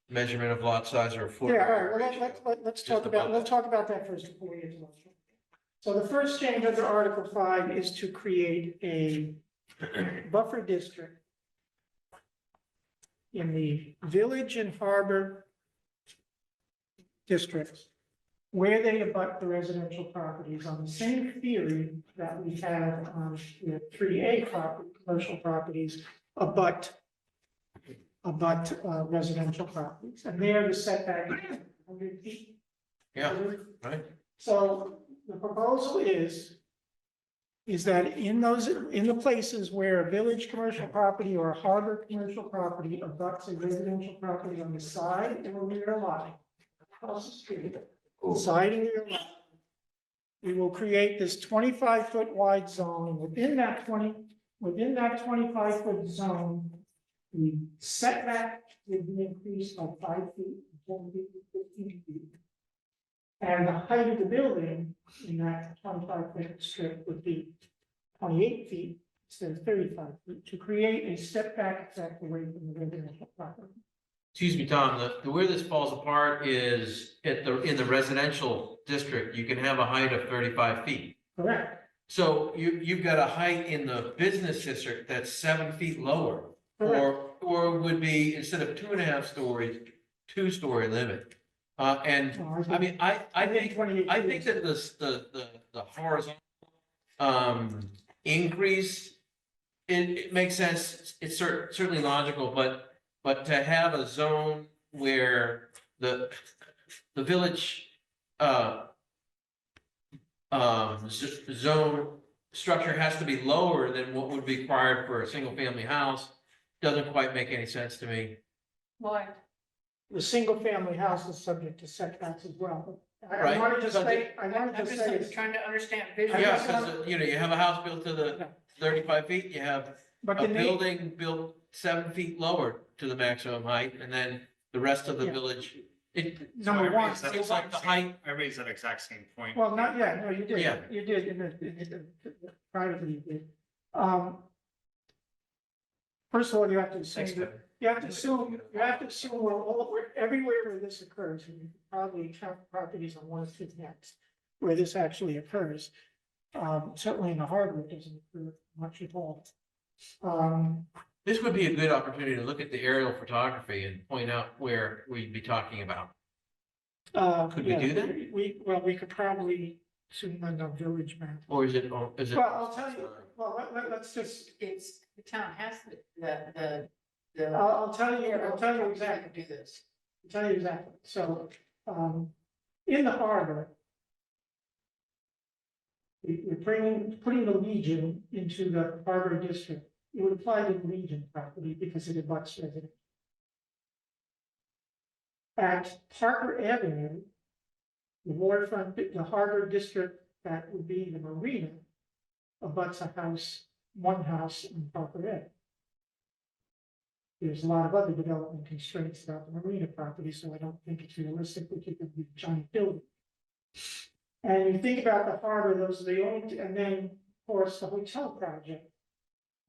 [SPEAKER 3] measurement of lot size or floor.
[SPEAKER 1] Yeah, all
[SPEAKER 3] area
[SPEAKER 1] right, well,
[SPEAKER 3] ratio.
[SPEAKER 1] let's
[SPEAKER 3] Just
[SPEAKER 1] talk about,
[SPEAKER 3] above
[SPEAKER 1] we'll
[SPEAKER 3] that.
[SPEAKER 1] talk about that first before we get to large home. So the first change under Article 5 is to create a buffer district in the Village and Harbor districts where they abut the residential properties on the same theory that we have on the 3A property, commercial properties abut residential properties. And there the setback is 100 feet.
[SPEAKER 3] Yeah, right.
[SPEAKER 1] So the proposal is that in the places where a village commercial property or a harbor commercial property abuts a residential property on the side or rear line, across the street, side and rear line, we will create this 25-foot wide zone. Within that 25-foot zone, The setback would be increased by 5 feet, 10 feet, 15 feet. And the height of the building in that 25-foot strip would be 28 feet instead of 35 feet to create a setback effect away from the residential property.
[SPEAKER 3] Excuse me, Tom, the where this falls apart is in the residential district, you can have a height of 35 feet.
[SPEAKER 1] Correct.
[SPEAKER 3] So you've got a height in the business district that's 7 feet lower. Or would be, instead of 2.5 stories, 2-story limit. And I mean, I think
[SPEAKER 1] 28
[SPEAKER 3] I
[SPEAKER 1] feet.
[SPEAKER 3] think that the horizontal increase, it makes sense, it's certainly logical, but to have a zone where the village zone structure has to be lower than what would be required for a single family house doesn't quite make any sense to me.
[SPEAKER 4] Why?
[SPEAKER 1] The single-family house is subject to setbacks as well. I
[SPEAKER 3] Right,
[SPEAKER 1] wanted to
[SPEAKER 3] because
[SPEAKER 1] say, I wanted
[SPEAKER 4] I'm
[SPEAKER 1] to
[SPEAKER 4] just
[SPEAKER 1] say,
[SPEAKER 4] trying to understand
[SPEAKER 1] I
[SPEAKER 4] visually.
[SPEAKER 3] Yeah,
[SPEAKER 1] just
[SPEAKER 3] because, you know, you have a house built to the 35 feet, you have
[SPEAKER 1] but
[SPEAKER 3] a
[SPEAKER 1] the
[SPEAKER 3] building built 7 feet lower to the maximum height, and then the rest of the
[SPEAKER 1] Yeah.
[SPEAKER 3] village. It,
[SPEAKER 1] number one,
[SPEAKER 5] Is that
[SPEAKER 3] it's like the height,
[SPEAKER 5] I raised that exact same point.
[SPEAKER 1] well, not yet, no, you did,
[SPEAKER 3] Yeah.
[SPEAKER 1] you did, privately you did. First of all, you have to assume
[SPEAKER 3] Thanks,
[SPEAKER 1] that,
[SPEAKER 3] Kevin.
[SPEAKER 1] you have to assume everywhere where this occurs, and you can probably count properties on one or two hands where this actually occurs. Certainly in the harbor, it doesn't occur much at all.
[SPEAKER 3] this would be a good opportunity to look at the aerial photography and point out where we'd be talking about. Could we
[SPEAKER 1] yeah,
[SPEAKER 3] do that?
[SPEAKER 1] we could probably zoom in on village map.
[SPEAKER 3] Or is it? Well,
[SPEAKER 1] Well, I'll tell you, let's just,
[SPEAKER 4] It's, the town has the.
[SPEAKER 1] I'll tell you
[SPEAKER 4] to
[SPEAKER 1] exactly.
[SPEAKER 4] do this.
[SPEAKER 1] I'll tell you exactly. So, in the harbor, we're putting the Legion into the harbor district. It would apply to the Legion property because it abuts residents. At Parker Avenue, the waterfront, the harbor district, that would be the marina, abuts one house in Parker Avenue. There's a lot of other development constraints about the marina property, so I don't think it's realistic that you could be a giant building. And you think about the harbor, those are the only, and then, of course, the hotel project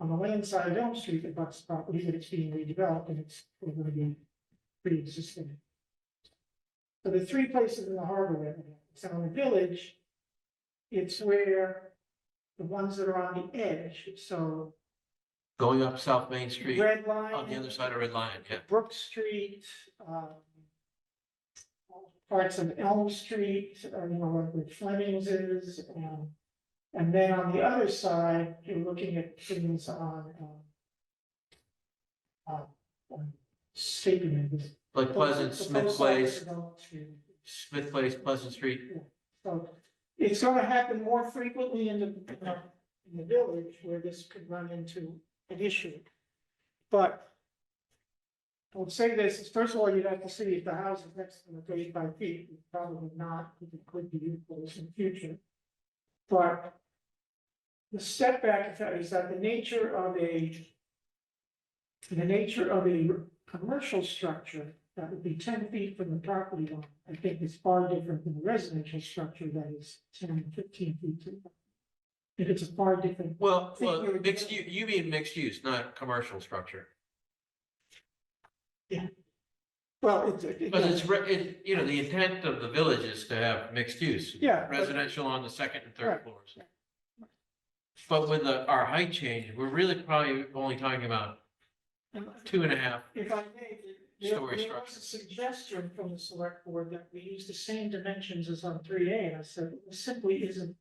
[SPEAKER 1] on the land side of Elm Street abuts property, but it's being redeveloped and it's going to be pre-existing. So the three places in the harbor that we have, so in the village, it's where the ones that are on the edge, so
[SPEAKER 3] Going up South Main Street,
[SPEAKER 1] Red Line.
[SPEAKER 3] on the other side of Red Lion, yeah.
[SPEAKER 1] Brook Street, parts of Elm Street, you know, where Fleming's is, and then on the other side, you're looking at things on, escaping it.
[SPEAKER 3] Like Pleasant, Smith
[SPEAKER 1] Both
[SPEAKER 3] Place,
[SPEAKER 1] sides of Elm Street.
[SPEAKER 3] Smith Place, Pleasant Street.
[SPEAKER 1] So it's gonna happen more frequently in the village where this could run into an issue. But I would say this, first of all, you'd have to see if the house is next to the 35 feet, probably not, because it could be equals in the future. But the setback effect is that the nature of a commercial structure that would be 10 feet from the property line, I think is far different than a residential structure that is 10, 15 feet. to the- If it's a far different.
[SPEAKER 3] Well,
[SPEAKER 1] Think you would-
[SPEAKER 3] mixed use, you mean mixed use, not commercial structure.
[SPEAKER 1] Well,
[SPEAKER 3] Because you know, the intent of the village is to have mixed use.
[SPEAKER 1] Yeah, but-
[SPEAKER 3] Residential on the second and third
[SPEAKER 1] Right.
[SPEAKER 3] floors. But with our height change, we're really probably only talking about 2.5.
[SPEAKER 1] If I may,
[SPEAKER 3] Story
[SPEAKER 1] there was a suggestion from the select board that we use the same dimensions as on 3A, and I said, it simply isn't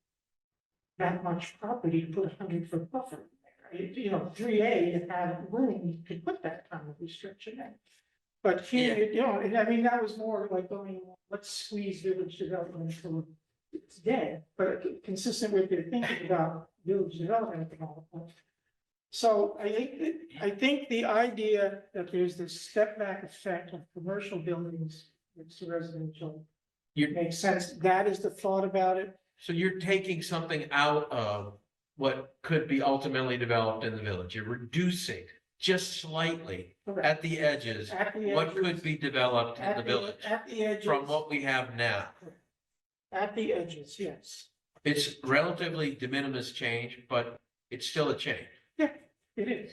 [SPEAKER 1] that much property to put 100-foot buffer in there. You know, 3A, if had room, you could put that kind of restriction in. But here, you know, and I mean, that was more like going, let's squeeze village development until it's dead, but consistent with your thinking about village development at the moment. So I think the idea that there's this step back effect of commercial buildings, it's residential.
[SPEAKER 3] You-
[SPEAKER 1] Makes sense. That is the thought about it.
[SPEAKER 3] So you're taking something out of what could be ultimately developed in the village. You're reducing just slightly
[SPEAKER 1] Correct.
[SPEAKER 3] at the edges,
[SPEAKER 1] At the
[SPEAKER 3] what
[SPEAKER 1] edges-
[SPEAKER 3] could be developed in
[SPEAKER 1] at
[SPEAKER 3] the village
[SPEAKER 1] At the edges.
[SPEAKER 3] from what we have now.
[SPEAKER 1] At the edges, yes.
[SPEAKER 3] It's relatively de minimis change, but it's still a change.
[SPEAKER 1] Yeah, it is.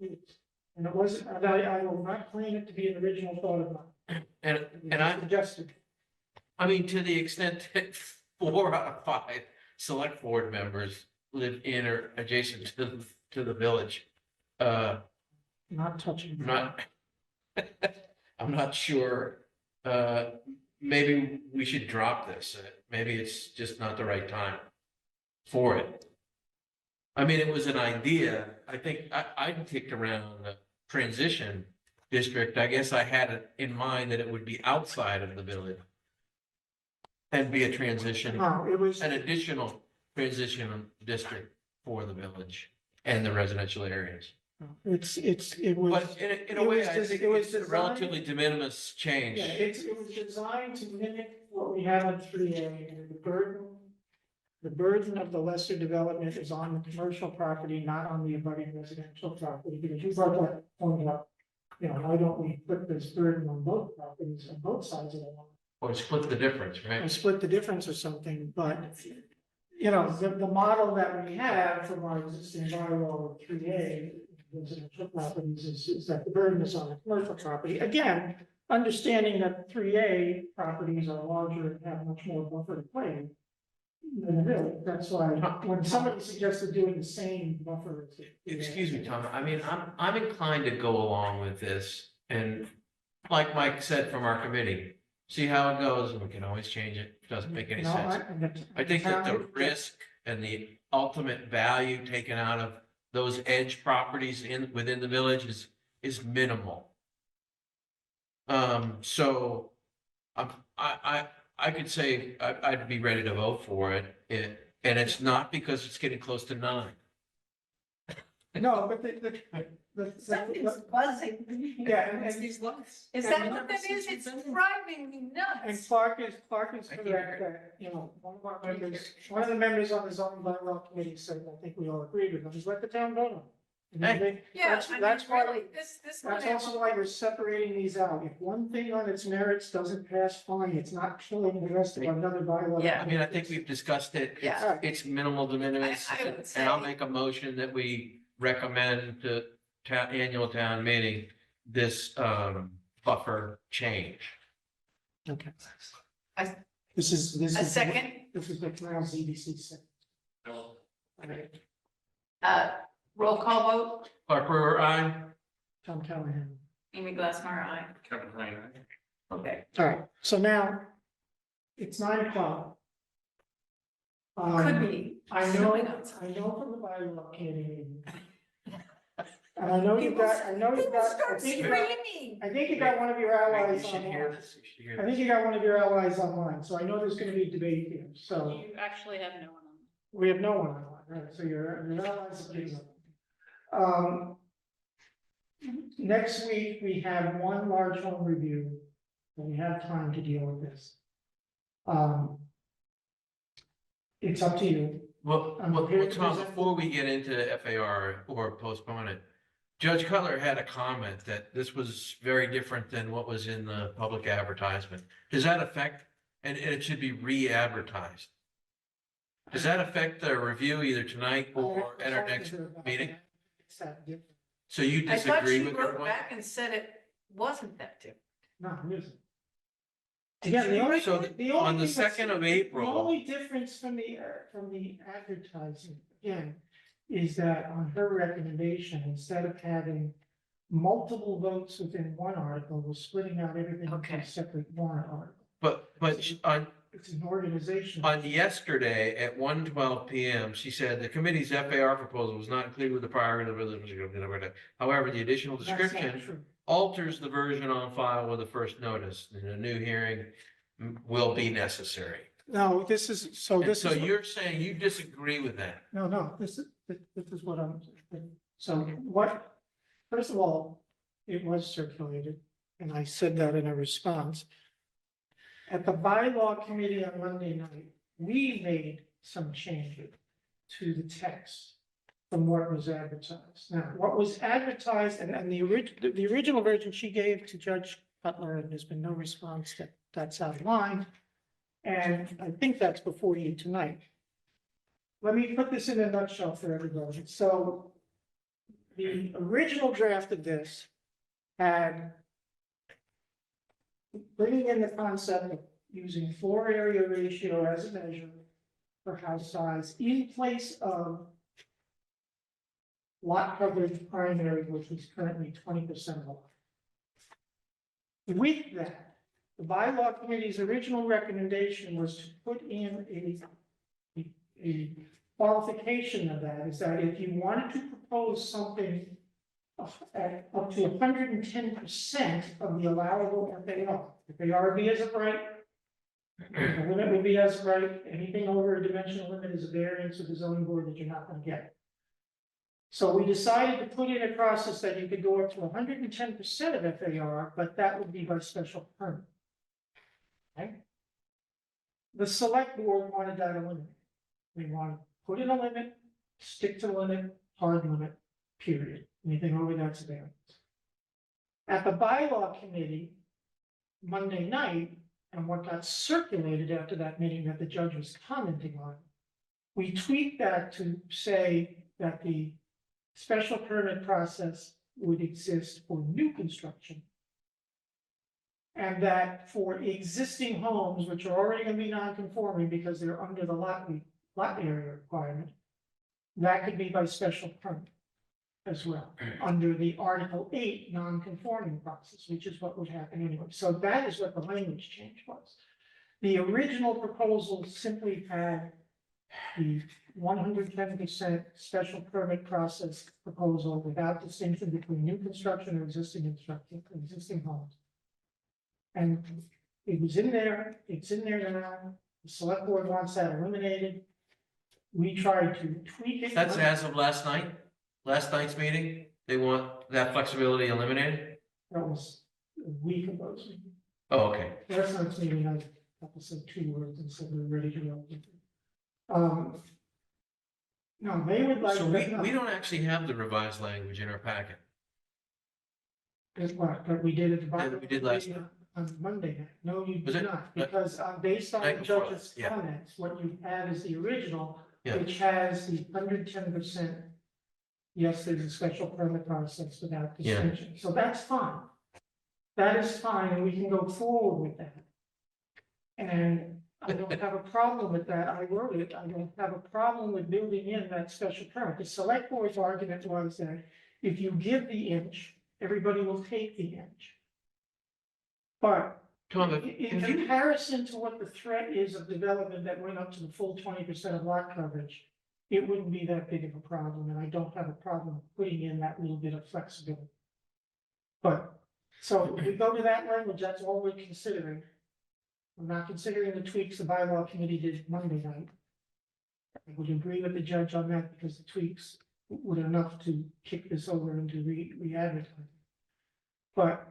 [SPEAKER 1] It is. And it wasn't, and I will not claim it to be an original thought of mine.
[SPEAKER 3] And I,
[SPEAKER 1] Suggested.
[SPEAKER 3] I mean, to the extent that 4 out of 5 select board members live in or adjacent to the village.
[SPEAKER 1] Not touching.
[SPEAKER 3] I'm not, I'm not sure, maybe we should drop this, maybe it's just not the right time for it. I mean, it was an idea, I think, I kicked around the transition district, I guess I had it in mind that it would be outside of the village. And be a transition,
[SPEAKER 1] No, it was,
[SPEAKER 3] an additional transition district for the village and the residential areas.
[SPEAKER 1] it was.
[SPEAKER 3] But in a
[SPEAKER 1] it
[SPEAKER 3] way,
[SPEAKER 1] was
[SPEAKER 3] I
[SPEAKER 1] just-
[SPEAKER 3] think
[SPEAKER 1] it was
[SPEAKER 3] it's a
[SPEAKER 1] designed-
[SPEAKER 3] relatively de minimis change.
[SPEAKER 1] Yeah, it was designed to mimic what we have on 3A, and the burden of the lesser development is on the commercial property, not on the abutting residential property, because you brought that point up. Why don't we put this burden on both properties, on both sides of the line,
[SPEAKER 3] Or split the difference,
[SPEAKER 1] or
[SPEAKER 3] right?
[SPEAKER 1] split the difference or something, but. The model that we have from our existing bylaw of 3A, residential properties, is that the burden is on the commercial property. Again, understanding that 3A properties are larger and have much more buffer to play than the village. That's why when somebody suggested doing the same buffer. as the 3A,
[SPEAKER 3] Excuse me, Tom, I mean, I'm inclined to go along with this, and like Mike said from our committee, see how it goes, and we can always change it, it doesn't make any
[SPEAKER 1] No,
[SPEAKER 3] sense. I think that the risk and the ultimate value taken out of those edge properties within the village is minimal. So, I could say I'd be ready to vote for it, and it's not because it's getting close to 9.
[SPEAKER 1] No, but
[SPEAKER 4] Something's buzzing.
[SPEAKER 1] yeah, and
[SPEAKER 4] Is that what that is? It's driving me nuts.
[SPEAKER 1] And Clark is
[SPEAKER 3] I can
[SPEAKER 1] correct that, one of our members, one of the members on the zoning bylaw committee said, I think we all agreed with them, is let the town vote on it. And then they-
[SPEAKER 4] Yeah,
[SPEAKER 1] that's-
[SPEAKER 4] I mean,
[SPEAKER 1] that's why-
[SPEAKER 4] really, this one.
[SPEAKER 1] That's also why we're separating these out. If one thing on its merits doesn't pass, fine, it's not killing the rest of another bylaw.
[SPEAKER 4] Yeah.
[SPEAKER 3] I mean, I think we've discussed it.
[SPEAKER 4] Yeah.
[SPEAKER 3] It's minimal de minimis,
[SPEAKER 4] I would
[SPEAKER 3] and I'll
[SPEAKER 4] say-
[SPEAKER 3] make a motion that we recommend to annual town meeting this buffer change.
[SPEAKER 1] Okay.
[SPEAKER 4] I-
[SPEAKER 1] This is.
[SPEAKER 4] A second,
[SPEAKER 1] This is what now ZBC said.
[SPEAKER 4] roll call vote,
[SPEAKER 3] Clark Brewer, aye.
[SPEAKER 1] Tom Callahan.
[SPEAKER 4] Amy Glassmeyer, aye.
[SPEAKER 5] Kevin Heine, aye.
[SPEAKER 4] Okay,
[SPEAKER 1] All right, so now it's 9:00.
[SPEAKER 4] could be.
[SPEAKER 1] I know,
[SPEAKER 4] snowing outside.
[SPEAKER 1] I know from the bylaw committee meeting. And I know you've got, I think you got,
[SPEAKER 4] Screaming.
[SPEAKER 1] I think you got one of your allies
[SPEAKER 3] You should hear
[SPEAKER 1] online.
[SPEAKER 3] this, you should hear
[SPEAKER 1] I think
[SPEAKER 3] this.
[SPEAKER 1] you got one of your allies online, so I know there's gonna be debate here, so
[SPEAKER 2] You actually have no one on.
[SPEAKER 1] we have no one online, right, so your allies are getting them. Next week, we have one large home review, and we have time to deal with this. It's up to you.
[SPEAKER 3] Well,
[SPEAKER 1] I'm
[SPEAKER 3] well,
[SPEAKER 1] prepared to
[SPEAKER 3] Tom,
[SPEAKER 1] present-
[SPEAKER 3] before we get into FAR or postpone it, Judge Cutler had a comment that this was very different than what was in the public advertisement. Does that affect, and it should be re-advertised? Does that affect the review either tonight or at our next meeting?
[SPEAKER 1] It's that different.
[SPEAKER 3] So you
[SPEAKER 4] I thought
[SPEAKER 3] disagree
[SPEAKER 4] she
[SPEAKER 3] with
[SPEAKER 4] wrote
[SPEAKER 3] everyone?
[SPEAKER 4] back and said it wasn't that different.
[SPEAKER 1] No, it isn't.
[SPEAKER 4] Did
[SPEAKER 1] Again, the
[SPEAKER 4] you
[SPEAKER 1] only,
[SPEAKER 4] write
[SPEAKER 3] So
[SPEAKER 4] it?
[SPEAKER 1] the
[SPEAKER 3] on
[SPEAKER 1] only
[SPEAKER 3] the
[SPEAKER 1] thing that's-
[SPEAKER 3] 2nd of
[SPEAKER 1] the
[SPEAKER 3] April,
[SPEAKER 1] only difference from the advertising, again, is that on her recommendation, instead of having multiple votes within one article, we're splitting out everything into
[SPEAKER 4] Okay.
[SPEAKER 1] a separate warrant article.
[SPEAKER 3] but
[SPEAKER 1] It's an organization.
[SPEAKER 3] on yesterday at 1:12 PM, she said the committee's FAR proposal was not included with the prior. However, the additional
[SPEAKER 1] That's not
[SPEAKER 3] description
[SPEAKER 1] true.
[SPEAKER 3] alters the version on file with the first notice, and a new hearing will be necessary.
[SPEAKER 1] No, this is, so
[SPEAKER 3] And
[SPEAKER 1] this
[SPEAKER 3] so
[SPEAKER 1] is.
[SPEAKER 3] you're saying you disagree with that?
[SPEAKER 1] No, this is what I'm, so what, first of all, it was circulated, and I said that in a response. At the bylaw committee on Monday night, we made some changes to the text from what was advertised. Now, what was advertised and the original version she gave to Judge Cutler, and there's been no response that that's out of line. And I think that's before you tonight. Let me put this in a nutshell for everybody. So the original draft of this had bringing in the concept of using floor area ratio as a measure for house size in place of lot coverage primary, which is currently 20% of the lot. With that, the bylaw committee's original recommendation was to put in a qualification of that, is that if you wanted to propose something at up to 110% of the allowable FAR, if FAR be as of right, the limit will be as of right, anything over a dimensional limit is a variance of the zoning board that you're not gonna get. So we decided to put in a process that you could go up to 110% of FAR, but that would be by special permit. Okay? The select board wanted that eliminated. They wanted to put in a limit, stick to the limit, hard limit, period. Anything over that's a variance. At the bylaw committee, Monday night, and what got circulated after that meeting that the judge was commenting on, we tweaked that to say that the special permit process would exist for new construction. And that for existing homes, which are already gonna be non-conforming because they're under the lot area requirement, that could be by special permit as well, under the Article 8 non-conforming process, which is what would happen anyway. So that is what the language change was. The original proposal simply had the 110% special permit process proposal without distinction between new construction or existing construction, existing homes. And it was in there, it's in there now, the select board wants that eliminated. We tried to tweak it.
[SPEAKER 3] That's as of last night's meeting, they want that flexibility eliminated?
[SPEAKER 1] That was a week ago.
[SPEAKER 3] Oh, okay.
[SPEAKER 1] Last night's meeting, I have to say 2 words and said we're ready to go. No, they would like.
[SPEAKER 3] So we don't actually have the revised language in our packet.
[SPEAKER 1] Is what, that we did at the bottom.
[SPEAKER 3] That we did last night.
[SPEAKER 1] On Monday night. No, you
[SPEAKER 3] Was
[SPEAKER 1] did
[SPEAKER 3] it?
[SPEAKER 1] not, because based on
[SPEAKER 3] Night
[SPEAKER 1] the
[SPEAKER 3] before,
[SPEAKER 1] judge's
[SPEAKER 3] yeah.
[SPEAKER 1] comments, what you have is the original,
[SPEAKER 3] Yeah.
[SPEAKER 1] which has the 110%. Yes, there's a special permit process without
[SPEAKER 3] Yeah.
[SPEAKER 1] distinction, so that's fine. That is fine, and we can go forward with that. And I don't have a problem with that, I wrote it, I don't have a problem with building in that special permit. The select board's argument was that if you give the inch, everybody will take the inch. But
[SPEAKER 3] Tom,
[SPEAKER 1] in comparison to what the threat is of development that went up to the full 20% of lot coverage, it wouldn't be that big of a problem, and I don't have a problem putting in that little bit of flexibility. But, so if we go to that language, that's all we're considering. We're not considering the tweaks the bylaw committee did Monday night. I would agree with the judge on that because the tweaks were enough to kick this over and to re-advertise. But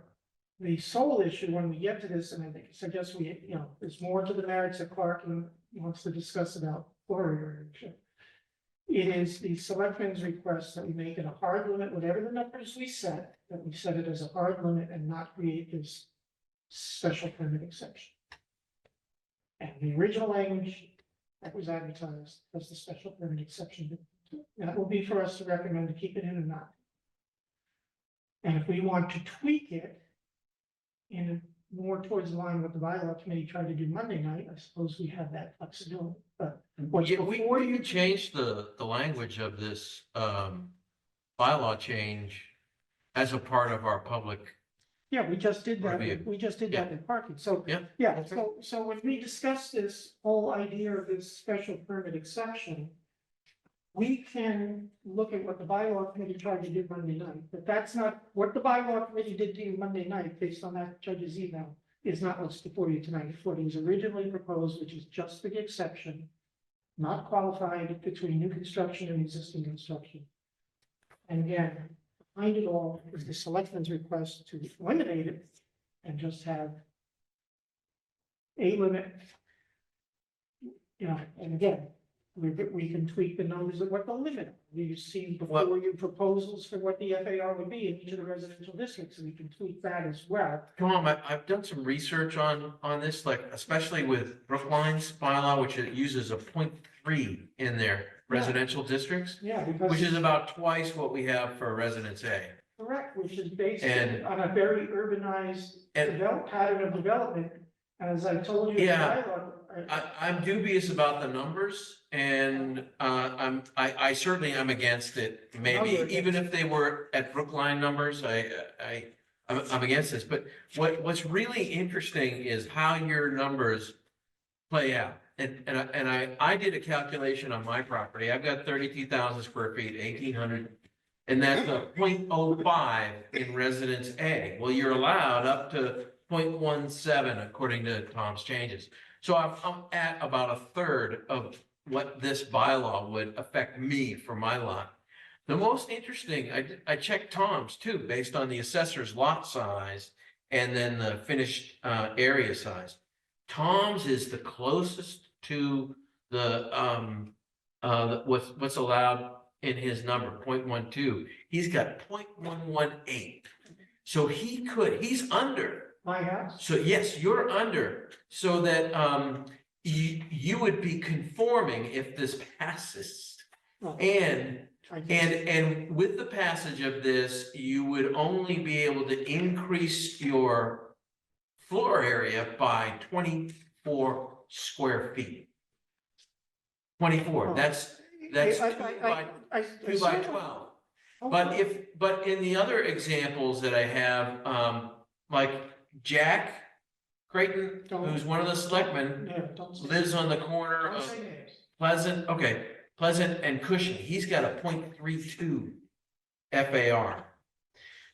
[SPEAKER 1] the sole issue when we get to this, and I think suggest we, there's more to the merits that Clark wants to discuss about floor area. It is the selectmen's request that we make it a hard limit, whatever the numbers we set, that we set it as a hard limit and not create this special permit exception. And the original language that was advertised was the special permit exception. That will be for us to recommend to keep it in or not. And if we want to tweak it in more towards the line what the bylaw committee tried to do Monday night, I suppose we have that flexibility, but. what's
[SPEAKER 3] Yeah,
[SPEAKER 1] before
[SPEAKER 3] we
[SPEAKER 1] you
[SPEAKER 3] can change the language of this bylaw change as a part of our public.
[SPEAKER 1] Yeah, we just did that,
[SPEAKER 3] Review.
[SPEAKER 1] we just did that in parking, so.
[SPEAKER 3] Yeah.
[SPEAKER 1] Yeah, so when we discuss this whole idea of this special permit exception, we can look at what the bylaw committee tried to do Monday night, but that's not, what the bylaw committee did to you Monday night, based on that judge's email, is not what's before you tonight. It's what was originally proposed, which is just the exception, not qualified between new construction and existing construction. And again, behind it all is the selectmen's request to eliminate it and just have a limit. And again, we can tweak the numbers of what the limit. We've seen
[SPEAKER 3] Well-
[SPEAKER 1] before you proposals for what the FAR would be in each of the residential districts, and we can tweak that as well.
[SPEAKER 3] Tom, I've done some research on this, like especially with Brookline's bylaw, which it uses a 0.3 in their residential districts,
[SPEAKER 1] Yeah, because.
[SPEAKER 3] which is about twice what we have for Residence A.
[SPEAKER 1] Correct, which is based
[SPEAKER 3] And-
[SPEAKER 1] on a very urbanized
[SPEAKER 3] And-
[SPEAKER 1] pattern of development. As I told you. in
[SPEAKER 3] Yeah.
[SPEAKER 1] dialogue,
[SPEAKER 3] I'm dubious about the numbers and, I certainly am against it. Maybe
[SPEAKER 1] you're
[SPEAKER 3] even
[SPEAKER 1] against
[SPEAKER 3] if they were at Brookline numbers, I'm against this. But what's really interesting is how your numbers play out. And I did a calculation on my property. I've got 32,000 square feet, 1,800. And that's a 0.05 in Residence A. Well, you're allowed up to 0.17 according to Tom's changes. So I'm at about a third of what this bylaw would affect me for my lot. The most interesting, I checked Tom's too, based on the assessor's lot size and then the finished area size. Tom's is the closest to the what's allowed in his number, 0.12. He's got 0.118. So he's under.
[SPEAKER 1] My house.
[SPEAKER 3] So yes, you're under, so that you would be conforming if this passes.
[SPEAKER 1] Well,
[SPEAKER 3] And
[SPEAKER 1] I guess-
[SPEAKER 3] and with the passage of this, you would only be able to increase your floor area by 24 square feet. 24, that's
[SPEAKER 1] I-
[SPEAKER 3] 2 by 12. But in the other examples that I have, like Jack Creighton, who's one of the selectmen,
[SPEAKER 1] Yeah, don't say-
[SPEAKER 3] lives on the corner
[SPEAKER 1] don't
[SPEAKER 3] of
[SPEAKER 1] say names.
[SPEAKER 3] Pleasant and Cushing. He's got a 0.32 FAR.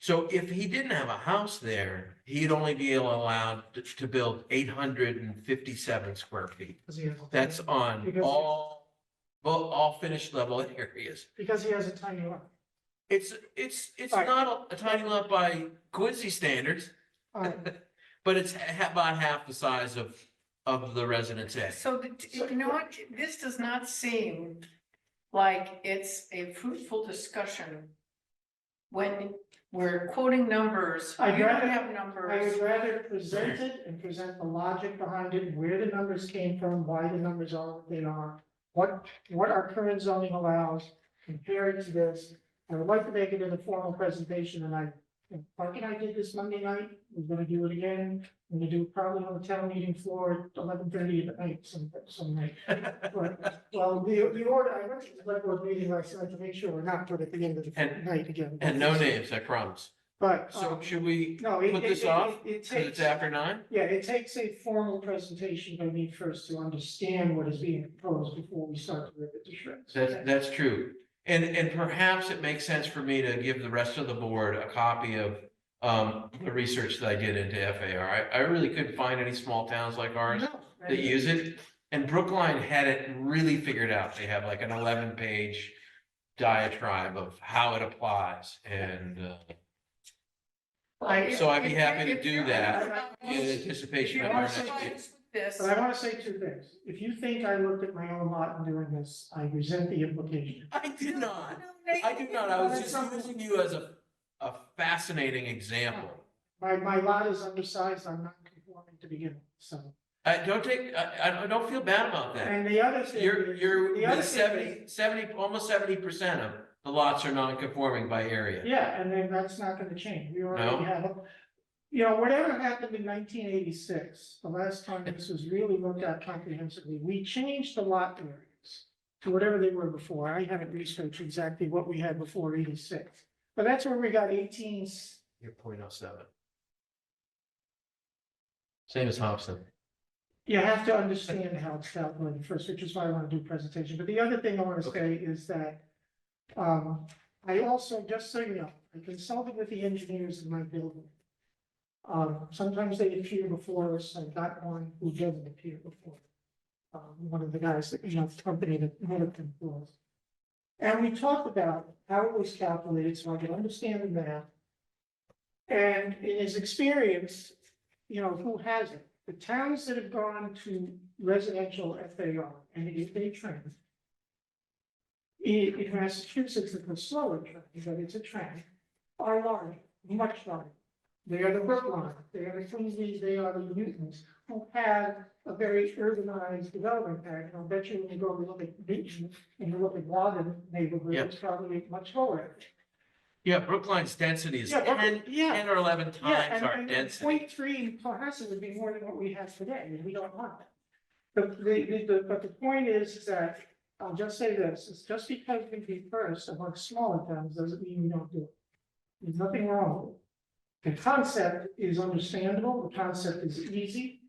[SPEAKER 3] So if he didn't have a house there, he'd only be allowed to build 857 square feet.
[SPEAKER 1] 'Cause he has a
[SPEAKER 3] That's
[SPEAKER 1] tiny-
[SPEAKER 3] on
[SPEAKER 1] Because-
[SPEAKER 3] all finished level areas.
[SPEAKER 1] Because he has a tiny lot.
[SPEAKER 3] It's
[SPEAKER 1] Right.
[SPEAKER 3] not a tiny lot by Quincy standards,
[SPEAKER 1] All right.
[SPEAKER 3] but it's about half the size of the Residence A.
[SPEAKER 4] So, you know what, this does not seem like it's a fruitful discussion when we're quoting numbers, you
[SPEAKER 1] I'd
[SPEAKER 4] don't
[SPEAKER 1] rather-
[SPEAKER 4] have
[SPEAKER 1] I
[SPEAKER 4] numbers.
[SPEAKER 1] would rather present it and present the logic behind it, where the numbers came from, why the numbers are what they are. What our current zoning allows, compare it to this. I would like to make it in a formal presentation, and Park and I did this Monday night, we're gonna do it again. We're gonna do it probably on the town meeting floor at 11:30 at night, some night. But, well, the order, I went to the select board meeting last night to make sure we're not put at the end of the
[SPEAKER 3] And-
[SPEAKER 1] night again.
[SPEAKER 3] And no names, I promise.
[SPEAKER 1] But,
[SPEAKER 3] So should we
[SPEAKER 1] no,
[SPEAKER 3] put this off?
[SPEAKER 1] it
[SPEAKER 3] Because
[SPEAKER 1] takes.
[SPEAKER 3] it's after 9?
[SPEAKER 1] Yeah, it takes a formal presentation by me first to understand what is being proposed before we start to rip it to shreds.
[SPEAKER 3] That's true. And perhaps it makes sense for me to give the rest of the board a copy of the research that I did into FAR. I really couldn't find any small towns like ours
[SPEAKER 1] No,
[SPEAKER 3] that use it. And Brookline had it really figured out. They have like an 11-page diatribe of how it applies. And so I'd be happy to do that in anticipation of our next meeting.
[SPEAKER 4] This,
[SPEAKER 1] But I wanna say two things. If you think I looked at my own lot in doing this, I resent the implication.
[SPEAKER 3] I did not. I do not. I was just using you as a fascinating example.
[SPEAKER 1] My lot is undersized, I'm not conforming to begin with, so.
[SPEAKER 3] I don't feel bad about that.
[SPEAKER 1] And the other thing is. the other
[SPEAKER 3] With
[SPEAKER 1] thing
[SPEAKER 3] 70, almost 70% of the lots are non-conforming by area.
[SPEAKER 1] Yeah, and then that's not gonna change. We
[SPEAKER 3] No.
[SPEAKER 1] already have, whatever happened in 1986, the last time this was really looked at comprehensively, we changed the lot areas to whatever they were before. I haven't researched exactly what we had before 86, but that's where we got 18.
[SPEAKER 3] You're 0.07. Same as Hobson.
[SPEAKER 1] You have to understand how it's calculated first, which is why I want to do presentation. But the other thing I want to say is that I also, just so you know, I consulted with the engineers in my building. Sometimes they appear before us. I've got one who doesn't appear before. One of the guys that, the company that had them for us. And we talked about how it was calculated, so I could understand the math. And in his experience, who hasn't? The towns that have gone to residential FAR and if they trend, in Massachusetts, it's a slower trend, but it's a trend, are large, much larger. They are the Brookline, they are the Queensleys, they are the Newtons, who have a very urbanized development pattern. I'll bet you when you go and look at Dayton and you look at Wadden neighborhood,
[SPEAKER 3] Yeah.
[SPEAKER 1] it's probably much lower.
[SPEAKER 3] Yeah, Brookline's density is
[SPEAKER 1] Yeah,
[SPEAKER 3] 10
[SPEAKER 1] yeah.
[SPEAKER 3] or 11
[SPEAKER 1] Yeah,
[SPEAKER 3] times our
[SPEAKER 1] and
[SPEAKER 3] density.
[SPEAKER 1] 0.3 in Cohasset would be more than what we have today, and we don't want that. But but the point is that, I'll just say this, it's just because we be first among smaller towns doesn't mean we don't do it. There's nothing wrong with it. The concept is understandable, the concept is easy.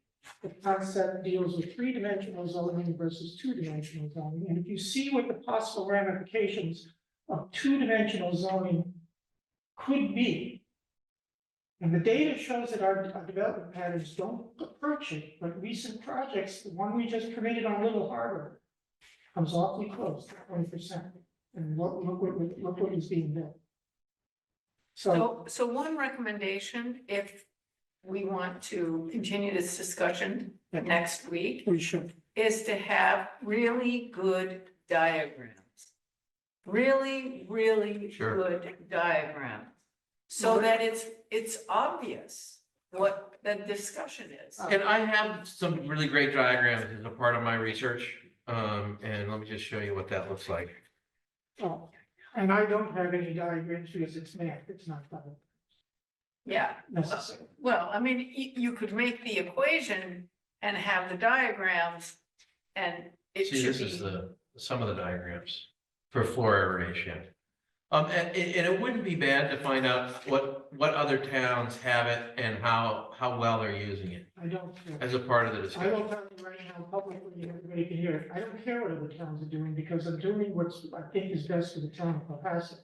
[SPEAKER 1] The concept deals with three-dimensional zoning versus two-dimensional zoning, and if you see what the possible ramifications of two-dimensional zoning could be. And the data shows that our development patterns don't approach it, but recent projects, the one we just committed on Little Harbor. Comes awfully close to 20%, and look what is being built. So,
[SPEAKER 4] So one recommendation, if we want to continue this discussion
[SPEAKER 1] Yeah.
[SPEAKER 4] next week,
[SPEAKER 1] we should,
[SPEAKER 4] is to have really good diagrams. Really, really
[SPEAKER 3] Sure.
[SPEAKER 4] good diagrams. So that it's obvious what the discussion is.
[SPEAKER 3] And I have some really great diagrams as a part of my research. And let me just show you what that looks like.
[SPEAKER 1] oh, and I don't have any diagrams because it's math, it's not
[SPEAKER 4] Yeah,
[SPEAKER 1] necessary.
[SPEAKER 4] well, I mean, you could make the equation and have the diagrams and it
[SPEAKER 3] See,
[SPEAKER 4] should
[SPEAKER 3] this is
[SPEAKER 4] be.
[SPEAKER 3] some of the diagrams for floor area ratio. And it wouldn't be bad to find out what other towns have it and how well they're using it
[SPEAKER 1] I don't,
[SPEAKER 3] as a part of the
[SPEAKER 1] I
[SPEAKER 3] discussion.
[SPEAKER 1] will tell you right now publicly, and everybody can hear it, I don't care what other towns are doing, because I'm doing what's, I think is best for the town of Cohasset.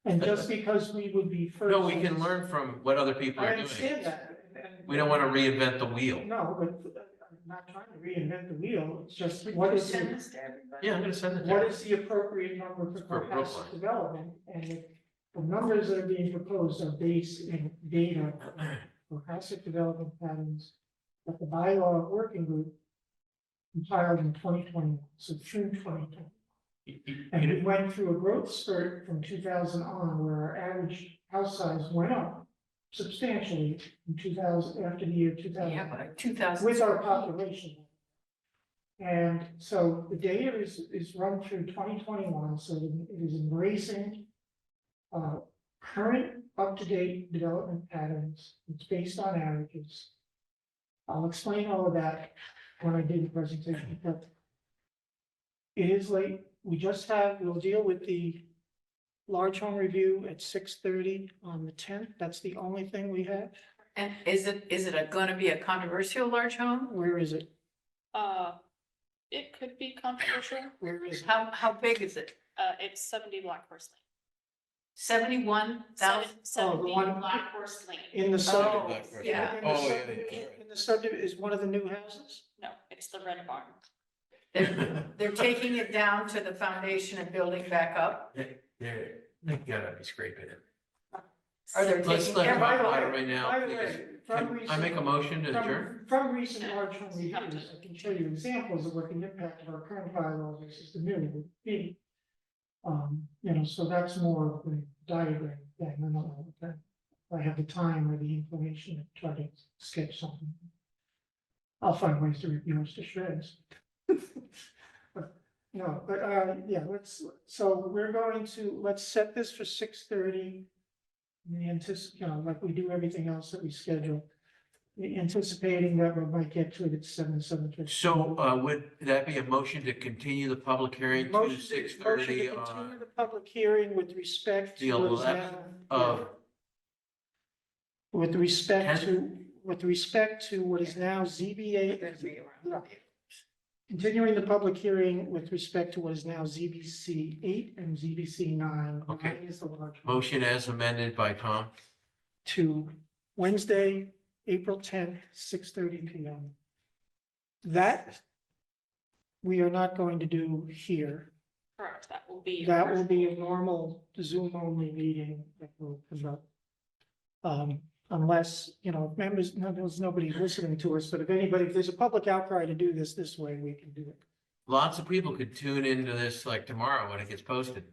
[SPEAKER 1] And just because we would be first.
[SPEAKER 3] No, we can learn from what other people
[SPEAKER 1] I
[SPEAKER 3] are doing.
[SPEAKER 1] understand that. and-
[SPEAKER 3] We don't want to reinvent the wheel.
[SPEAKER 1] No, but I'm not trying to reinvent the wheel, it's just what is,
[SPEAKER 4] Send
[SPEAKER 1] the-
[SPEAKER 4] this to everybody?
[SPEAKER 3] Yeah, I'm gonna send it
[SPEAKER 1] what
[SPEAKER 3] there.
[SPEAKER 1] is the appropriate number for
[SPEAKER 3] For
[SPEAKER 1] Cohasset
[SPEAKER 3] Brookline.
[SPEAKER 1] development? And the numbers that are being proposed are based in data on Cohasset development patterns that the bylaw working group compiled in 2021, so June 2020. And we went through a growth spurt from 2000 on where our average house size went up substantially in 2000, after the year 2000.
[SPEAKER 4] Yeah, but 2,000.
[SPEAKER 1] With our population. And so the data is run through 2021, so it is embracing current up-to-date development patterns. It's based on averages. I'll explain all of that when I do the presentation, but it is late. We'll deal with the large home review at 6:30 on the 10th. That's the only thing we have.
[SPEAKER 4] And is it gonna be a controversial large home?
[SPEAKER 1] Where is it?
[SPEAKER 2] It could be controversial.
[SPEAKER 1] Where is it?
[SPEAKER 4] How big is it?
[SPEAKER 2] It's 70 Black Horse Lane.
[SPEAKER 4] 71,000?
[SPEAKER 2] 70
[SPEAKER 1] one-
[SPEAKER 2] Black Horse Lane.
[SPEAKER 1] In the
[SPEAKER 4] Oh,
[SPEAKER 1] subdivision.
[SPEAKER 4] yeah.
[SPEAKER 1] In the
[SPEAKER 3] Oh, yeah,
[SPEAKER 1] subdivision-
[SPEAKER 3] yeah.
[SPEAKER 1] In the subdivision is one of the new houses?
[SPEAKER 2] No, it's the Red Barn.
[SPEAKER 4] They're taking it down to the foundation and building back up?
[SPEAKER 3] They gotta be scraping it.
[SPEAKER 4] Or they're
[SPEAKER 3] Let's
[SPEAKER 4] taking
[SPEAKER 3] let
[SPEAKER 4] every-
[SPEAKER 3] Rob about it right now.
[SPEAKER 1] By the
[SPEAKER 3] please.
[SPEAKER 1] way, from
[SPEAKER 3] Can I make a motion to adjourn?
[SPEAKER 1] From recent large home reviews, I can show you examples of what the impact of our current bylaw versus the new would be. So that's more of a diagram thing, I don't know if I have the time or the inclination to try to sketch something. I'll find ways to rip yours to shreds. Let's set this for 6:30. We anticipate, like we do everything else that we schedule. Anticipating that we might get to it at 7:50.
[SPEAKER 3] So, would that be a motion to continue the public hearing to
[SPEAKER 1] Motion
[SPEAKER 3] 6:30
[SPEAKER 1] to
[SPEAKER 3] on
[SPEAKER 1] continue the public hearing with respect
[SPEAKER 3] the
[SPEAKER 1] to what is
[SPEAKER 3] 11th
[SPEAKER 1] now.
[SPEAKER 3] of,
[SPEAKER 1] With respect
[SPEAKER 3] Tenth?
[SPEAKER 1] to what is now ZBA,
[SPEAKER 4] Gonna be around.
[SPEAKER 1] continuing the public hearing with respect to what is now ZBC 8 and ZBC 9.
[SPEAKER 3] Okay.
[SPEAKER 1] Nine is the large one.
[SPEAKER 3] motion as amended by Tom?
[SPEAKER 1] To Wednesday, April 10th, 6:30 PM. That we are not going to do here.
[SPEAKER 2] Correct, that will be.
[SPEAKER 1] That will be a normal Zoom only meeting that will conduct. Unless, members, there's nobody listening to us, but if there's a public outcry to do this way, we can do it.
[SPEAKER 3] lots of people could tune into this like tomorrow when it gets posted.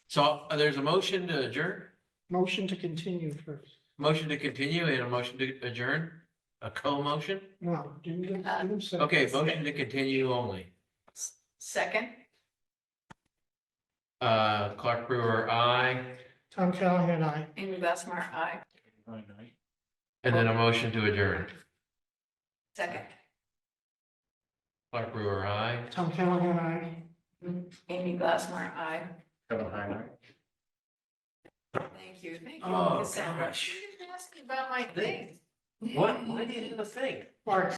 [SPEAKER 3] So there's a motion to adjourn,
[SPEAKER 1] Motion to continue first.
[SPEAKER 3] motion to continue and a motion to adjourn, a co-motion.
[SPEAKER 1] No, do the second.
[SPEAKER 3] Okay, motion to continue only.
[SPEAKER 4] Second,
[SPEAKER 3] Clark Brewer, aye,
[SPEAKER 1] Tom Callahan, aye.
[SPEAKER 4] Amy Glassmeyer, aye.
[SPEAKER 3] and then a motion to adjourn.
[SPEAKER 4] Second,
[SPEAKER 3] Clark Brewer, aye.
[SPEAKER 1] Tom Callahan, aye.
[SPEAKER 4] Amy Glassmeyer, aye.
[SPEAKER 5] Kevin Heiner.
[SPEAKER 4] Thank you, thank you.
[SPEAKER 3] Oh,
[SPEAKER 4] Cassandra.
[SPEAKER 3] gosh.
[SPEAKER 4] You didn't ask me about my thing.
[SPEAKER 3] What did you do the thing?
[SPEAKER 1] Mark,